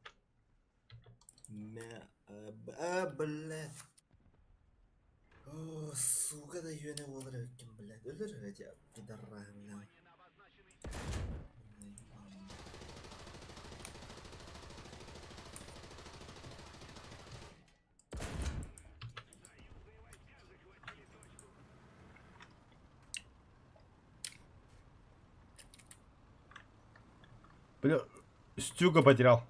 Блядь. О, сука да yöne olur kim блядь. Ölür ya pidarrahım ya.
Бля, Стюга потерял.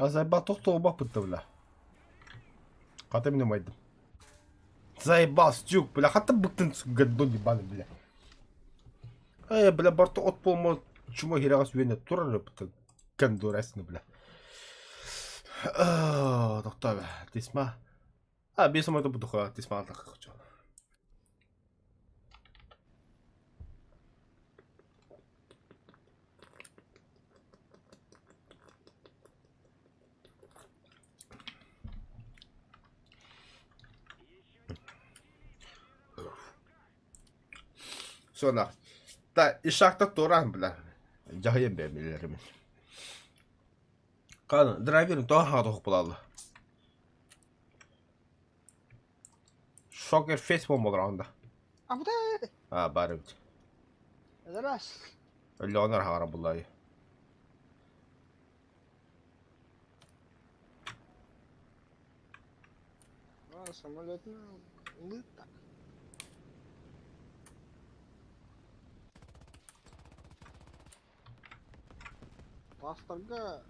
Заебал тоқтауға бітті, бля. Қата мен ойдым. Заебал, Стюк, бля, қата бұқтын гаддон ебаны, бля. Бля, барты от болма, чума херағас үйені тұрар өпті. Кандурасыны, бля. Тоқта, бля, тесма. Бесім ойды бұдыққа, тесма алдық қақча. Sonra da işakta duran bile cahil beğenmelerimin. Kanı driver'ın daha hard okup bulalı. Shocker Facebook mu anda?
Abu da.
Bari bit.
Edelas.
Öyle onlar hara bulayı.
Самолетный лыта. Пасторга.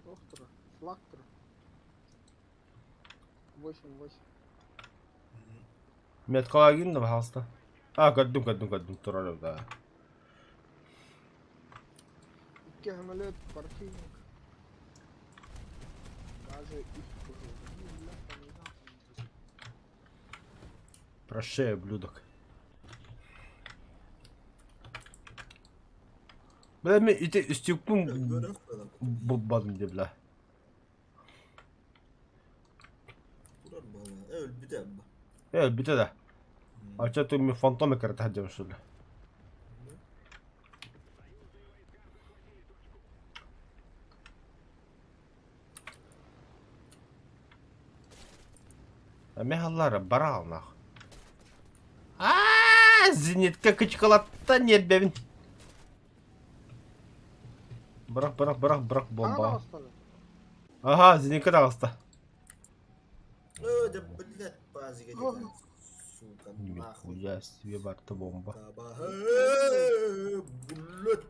Доктор. Флактор. 8-8.
Меткалагин да пожалуйста. Гаддум туралым да.
Икки самолет, парфюмик. Даже их
Прощай, ублюдок. Бля, мен ите Стюкпун bulmadım diye bile.
Turar bana. Öl bir de ama.
Evet, bir de. Açatı mi fantom kartı hacım şöyle. Мехаллары бара алнақ. Зенитка кычкалатта не бевин. Бырақ
Ана
бомба.
бастады.
Ага, зенекі тағысты.
Да блядь, базига деген. Сука, нахуй.
Нихуя себе барты бомба.
Блядь.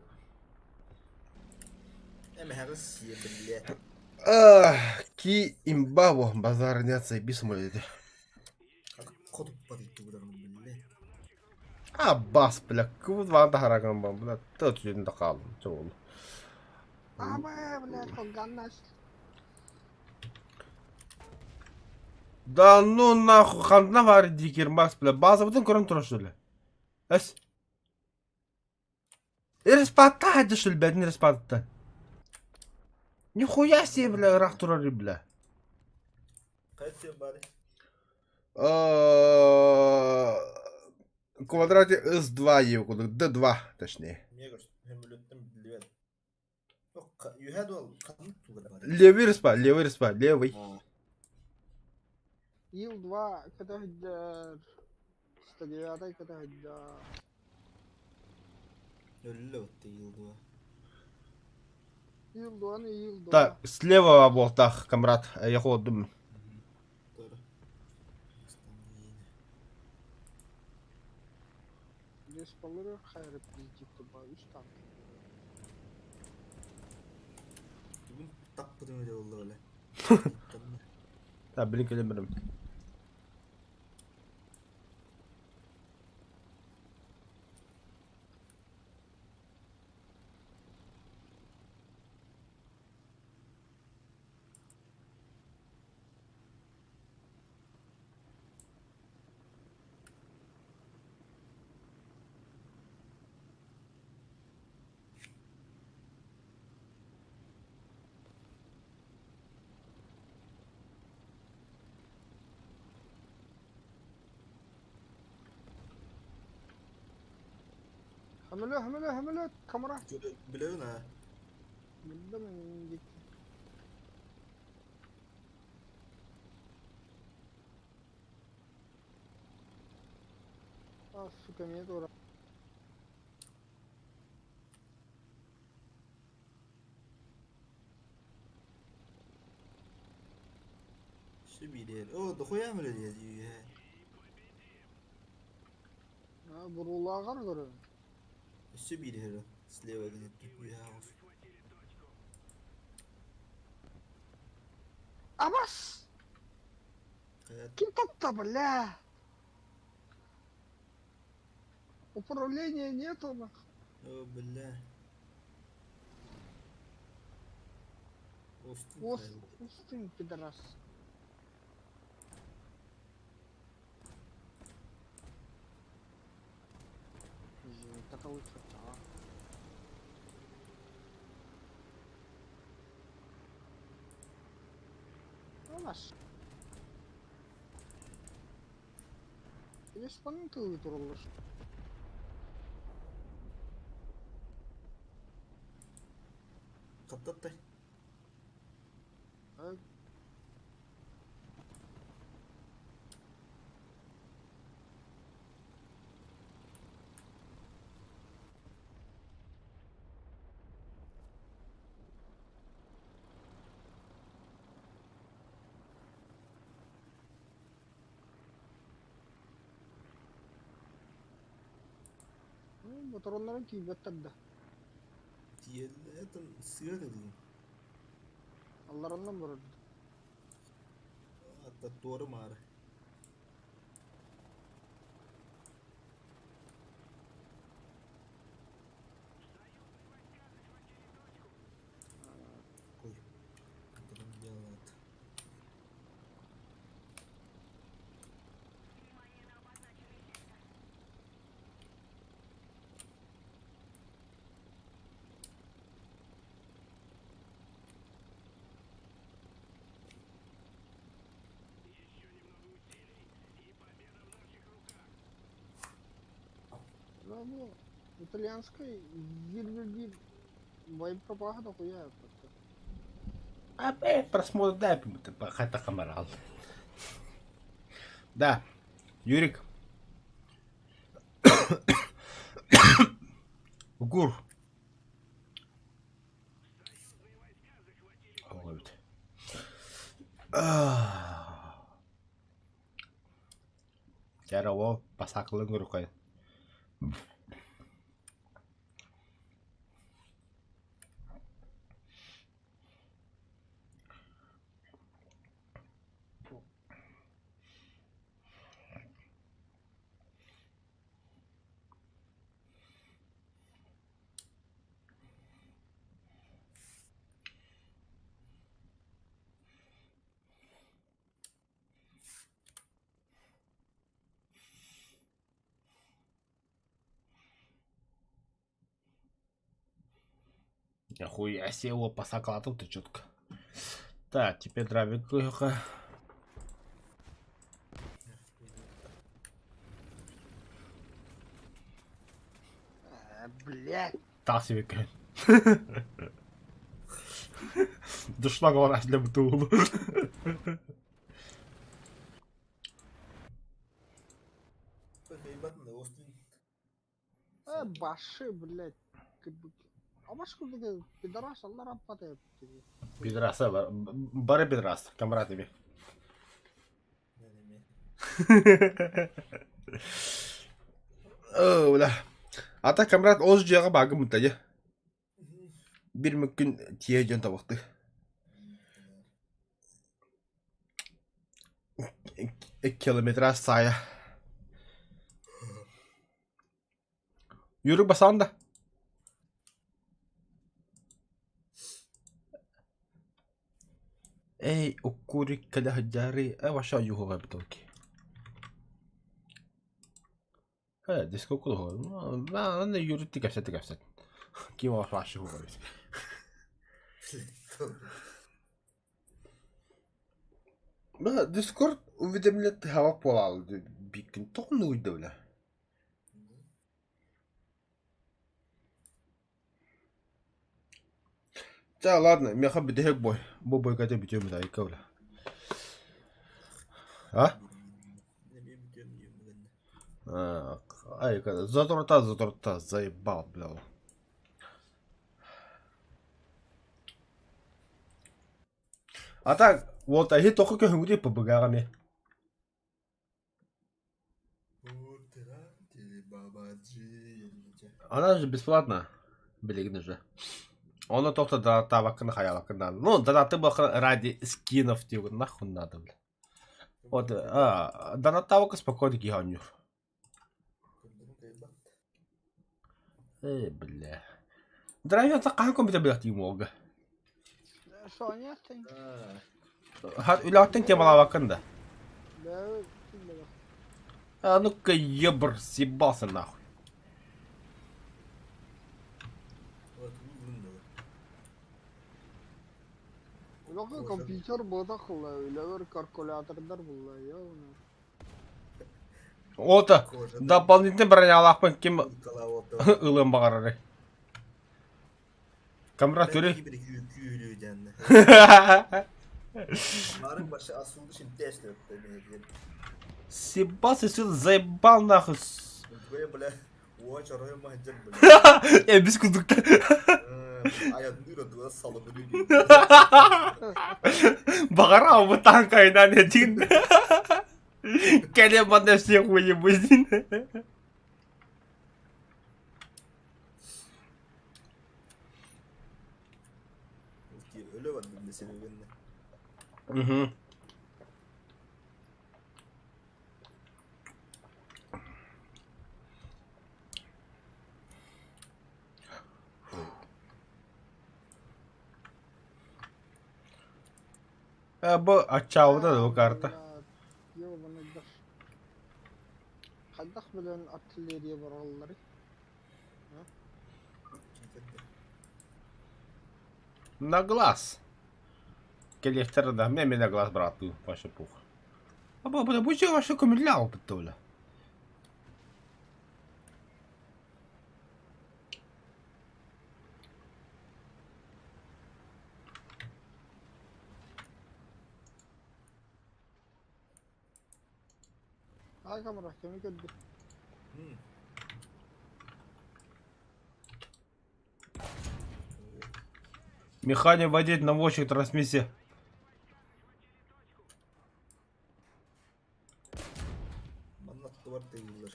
Эми хагыс сие, блядь.
Ки имбаво базар не отсайбис мөледі.
Koduk badıydı buranın блядь.
Бас, бля, куд ванда хараган бом, бля, тот жерінде қалдым, жоғыл.
Абай, блядь, қолганнаш.
Да ну нахуй, қандына бары дикермас, бля, база бұдан көрін тұры шөлі. Әс. Респатта хайды шөл, бәдін респатта. Нихуя себе, бля, рақ тұрары, бля.
Kaç sen bari?
В квадрате S2 евгуду, D2 точнее.
Niye görsün? Hem öğrettim bildiğin. Yok, yuhad ol. Kadın tuğla bari.
Левый респа, левый.
Ил-2, когда хиддар. 109 когда хиддар.
Öyle öttü yıldı o.
Ил-2 не Ил-2.
Так, слева болтах, камрад, я ходым.
Doğru.
Респалары хайры пиздикті ба, 3 танк.
Bugün takmadım öyle oldu öyle.
Так, блин, келемірім.
Hamile, kamera.
Biliyorsun ha.
Bildim mi gitti. Ah, suka, niye doğru?
Şu bir değil. O dokuya mı öyle diyor ya?
Ha, burulağa kar görün.
Şu bir değil. Слева где-то ya.
Абас!
Hayat.
Ким топта, бля? Управления нету, нах.
О, бля. Остин.
Устын, пидорас. Так лучше, а? Ну, наш. Респаның тылы туралы.
Kaptattay.
Motorların kıymetlerdi.
Diğerlerden sigara dedim.
Allah'ından beri.
Hatta doğru mağara. Koy. Bakalım devam et.
Ну, итальянской вир боеприпасы дохуя просто.
Просмотр, дай, хотя камерал. Да, Юрик. Гур. Кәрі ол басақылың ұрқай. Охуя себе, его посокладал-то четко. Так, теперь дровик.
Блядь.
Так себе, конечно. Дошла говорить для бутылу.
Баши, блядь. А башку деге пидорас алла раппата yaptı.
Пидраса бар. Бары пидрас. Камера тебе. Öyle. Ата камерат оз жағы багы мұнтайы. Bir мүмкін тие жөн табықты. 2 kilometre sahaya. Yürü basan da. Ey okuri kala hajari. Aşağı yuhu var bitoki. He disco kulu. Ben de yürüttük efset. Kim var aşağı yuhu var. Ben Discord уведомлет hava полал. Бикин тонну uydu. Да, ладно, я хочу бить бой. Бой когда бьем да и кавля. А? Ай, когда заторта, заебал, бля. А так, вот, а я только как люди побегали. Она же бесплатно, блин же. Оны тоқты донатта бақын хаял ақындан. Ну, донатты бақын ради скинов деуге нахуй надо, бля. Вот, донатта бақын спокойно гиганюр. Эй, бля. Драйвер таққан компьютер бля тимога.
Сонятын.
Хат үлақтың темала бақында.
Да,
А ну-ка ебр, съебался нахуй.
Ulan компьютер бода кылла, öyle bir kalkulatorlar bulla ya onu.
Ота, дополнительный броня алақпын кем ылым бағарары. Камера түрі.
Ağrın başı asıldı şimdi test öptü.
Съебался сюда, заебал нахуй.
Böyle böyle oğa çaraya mahcet böyle.
Biz kudukta.
Ayağını da salıvırıyor.
Бағара ауы танкайынан етін. Кәлем банда все хуйы бұздин.
Öyle var bende sebebinde.
Угу. Bu açağıda da bu karta.
Yok bana da. Kadak bilen artilleriye varalları.
На глаз. Коллектор, да, мне на глаз, брату, ваше пух. А баба, будь я ваше комедлял, петуля.
Ay kamera, kemik öldü.
Механик водить наводчик трансмиссия.
тыгылыр.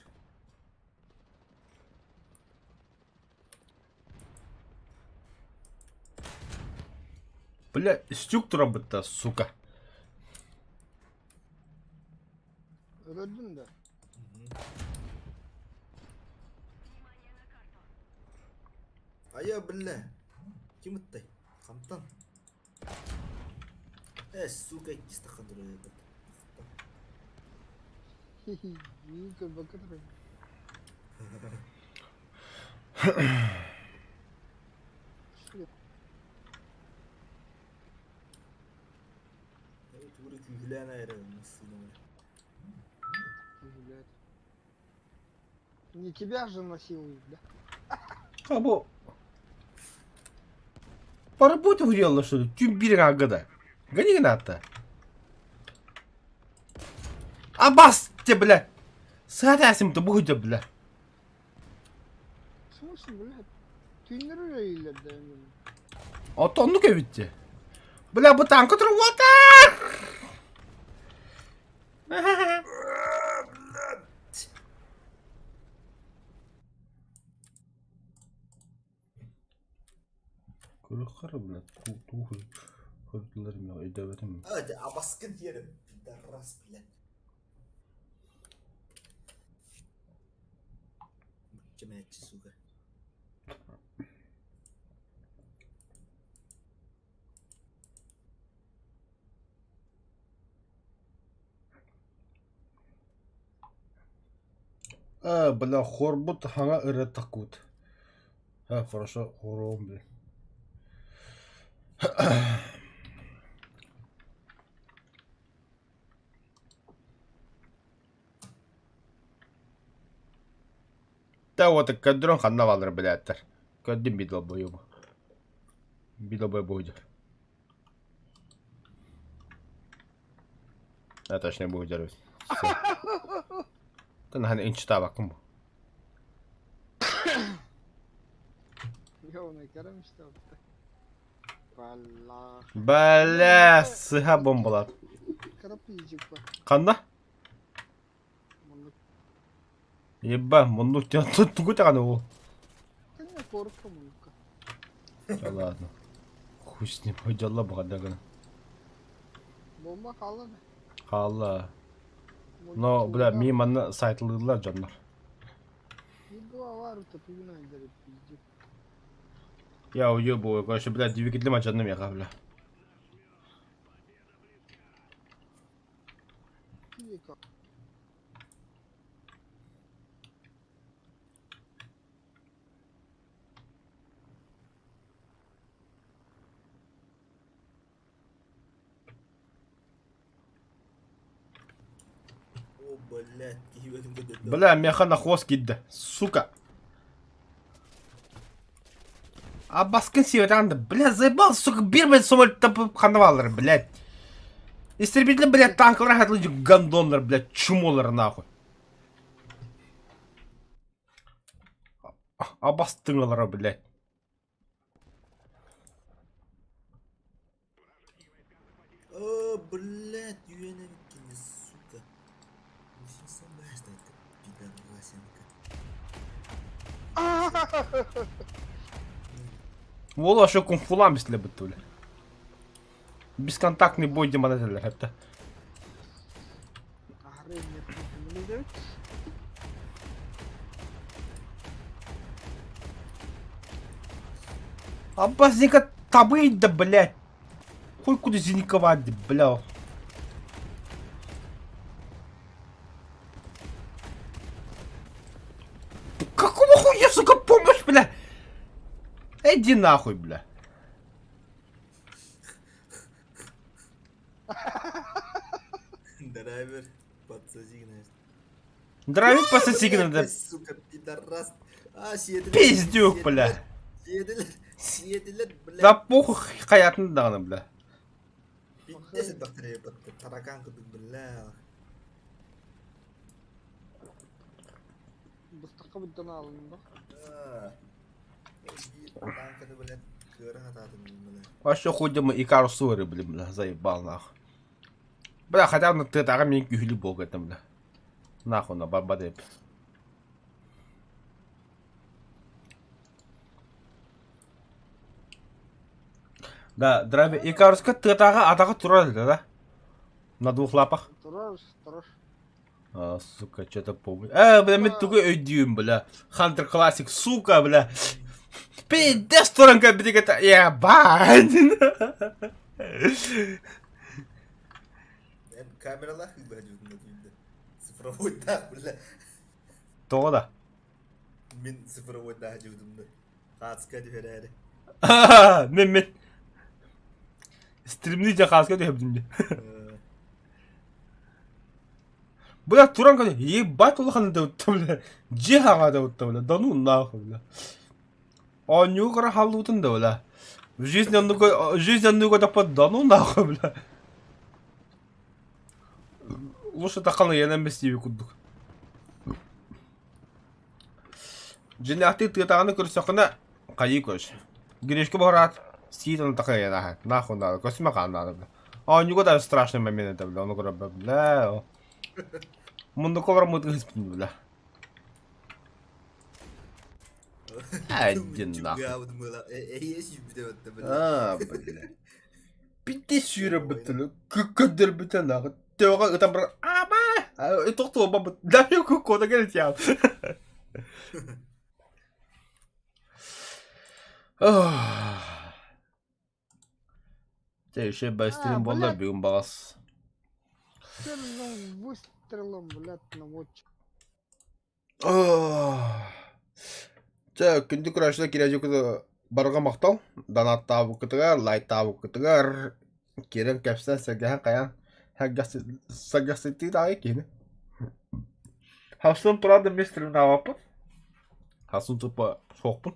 Бля, структура бітті, сука.
Öldün de.
Aya бля. Kim ыттай? Камтан. Сука, киста хандырıyor.
İyi kır bakalım.
Тугры күлгілән айыры.
Не тебя же насилуют, да?
А bu... Поработай выделала, что ли? Тюм берега года. Гони гната. А бас тебе, бля! Садасим-то будет, бля.
В смысле, блядь? Тюнеры или да?
А то ну-ка ведь. Бля, бы танк отрывота! Кырыхары, бля, тух. Хыртылар мен өйдөбөтүм.
Hadi abaskın yerim. Pidarras bile. Cemiyetçi suga.
Бля, хорбут хана ыры такут. Хорошо, хором, бля. Да вот кадрон ханнавалар, блядь. Кадим бидл боюм. Бидл бой будет. А точно будет делать. Ты на инч табаком.
Ya ona kerem işte orada. Vallahi.
Бля, сыха бомбалар.
Karap yiyecek bak.
Канда?
Bunu
Еба, мунду тут тугутаганы ол.
sen ne korkma bunu.
Да ладно. Хуй с ним, хоть алла богадагана.
Bomba kaldı mı?
Халла. Но, бля, мимо сайтлыдылар жандар.
Bir dua var orada bugün aydarıp yiyecek.
Я уебываю, короче, блядь, двигатель моча на меха, бля.
Yiyecek o.
О, блядь, киевелим кедет.
Бля, меха на хвост кидді, сука. А баскын северанды, бля, заебал, сука, бирмен самолет ханавалар, блядь. Истребитель, блядь, танкалар хатылы гандонлар, блядь, чумолар нахуй. А бастыңалар, блядь.
О, блядь, юэна виккенде, сука. Несин сам бэст это, пидарасенка.
Вола, шо кунфулам бісілі бітті, бля. Бесконтактный бой демонетелер, хепті.
Ahre ne de?
Аббас зинка табыйды, блядь. Хуй куда зинковать, бля. Какого хуя, сука, помощь, бля? Иди нахуй, бля.
Драйвер, подсоси, знаешь.
Драйвер пососи, надо.
Сука, пидарас. А, съедили.
Пиздюк, бля.
Съедили, бля.
Да похуй хаятын дағаны, бля.
Пиздец, бактерия, таракан кудuk, бля.
Bıstaka bir tane alındı.
Танкады, блядь, кыры хататын, бля.
Вообще ходим и карусуры, бля, заебал, нахуй. Бля, хотя бы ты тага мне кюхли бог это, бля. Нахуй на баба деп. Да, драйвер, Икаруска тыгатага атага турар еді, да? На двух лапах.
Тұраш.
А, сука, что-то помню. Бля, мен тугы өйдүйім, бля. Хантер классик, сука, бля. Пиздец туранка бітігіті, ебать.
Ben kameralar hızlı hacıdımda değildi. Sıfıra oyunda bile.
Тоғыда.
Min sıfıra oyunda hacıdımda. Kaskı herhalde.
Мен. Стримді де қасқа дөйіп Бля, туранка, ебать олған да өтті, бля. Же хаға да өтті, бля. Да ну нахуй, бля. А ню қара халды өтінді, бля. В жизни он тапа, да ну нахуй, бля. Лучше тақаны енен бестейбе күддік. Және аты тығытағаны көрсіқына қайы көш. Грешкі бағырат, сейтін тақы енаға. Нахуй надо, көсіме қанады, бля. А нюға да страшный момент это, бля. Оны көрі, бля. Мұнды қолар мұдығы іспін, бля. Один нахуй. Бля. Пите сүйрі бітілі, көккөддер бітін нахуй. Теуға ұтан бір, тоқты оба бұт, дәме көккода келет яу. Еще бәстерін болда бүгін бағас.
Сильным выстрелом, блядь, на мочь.
Күнді күрашыда кережі күді барға мақтал. Данат табы күтігер, лайт табы күтігер. Керен кәпсен сәгәһен қаян. Сәгәсетті дағы кені. Хасын тұрады местрін авапын. Хасын тұпа соқпын.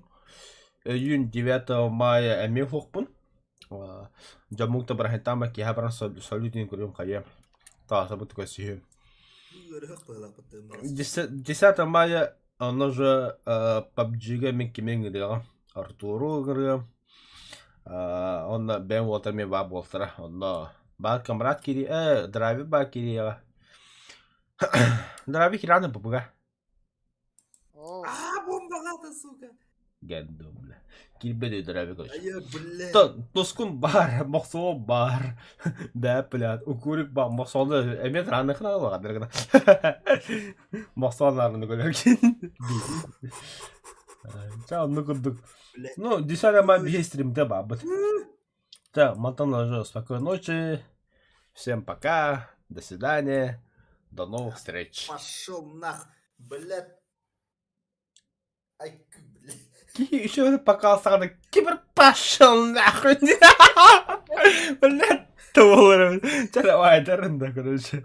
Июнь 9 мая әме соқпын. Жамуқта бірахетама ке хабаран салютин көрем қайым. Тағы сабыты көсейім. 10 мая оно же PUBG-га мен кемен гидеға. Артуру гыры. Онна бен волтар мен ба болтара. Онна ба камрат кири. Драйви ба кириға. Драйви кираны бұбыға.
Bomba kaldı suka.
Geldim bile. Kirbe драйви koş.
Ayı bile.
Тоскун бар, мақсуы бар. Да, блядь, укурик бар, мақсуы эмет раны қына ғой қадырғына. Мақсуыларыны көрерген. Чаунны күрдік. Ну, 10 мая есть стримде бар. Так, Матан уже спокойной ночи. Всем пока. До свидания. До новых встреч.
Пошел нах, блядь. Ай, блядь.
Еще пока сразу кибер пошел нахуй. Блядь, толер. Давай, короче.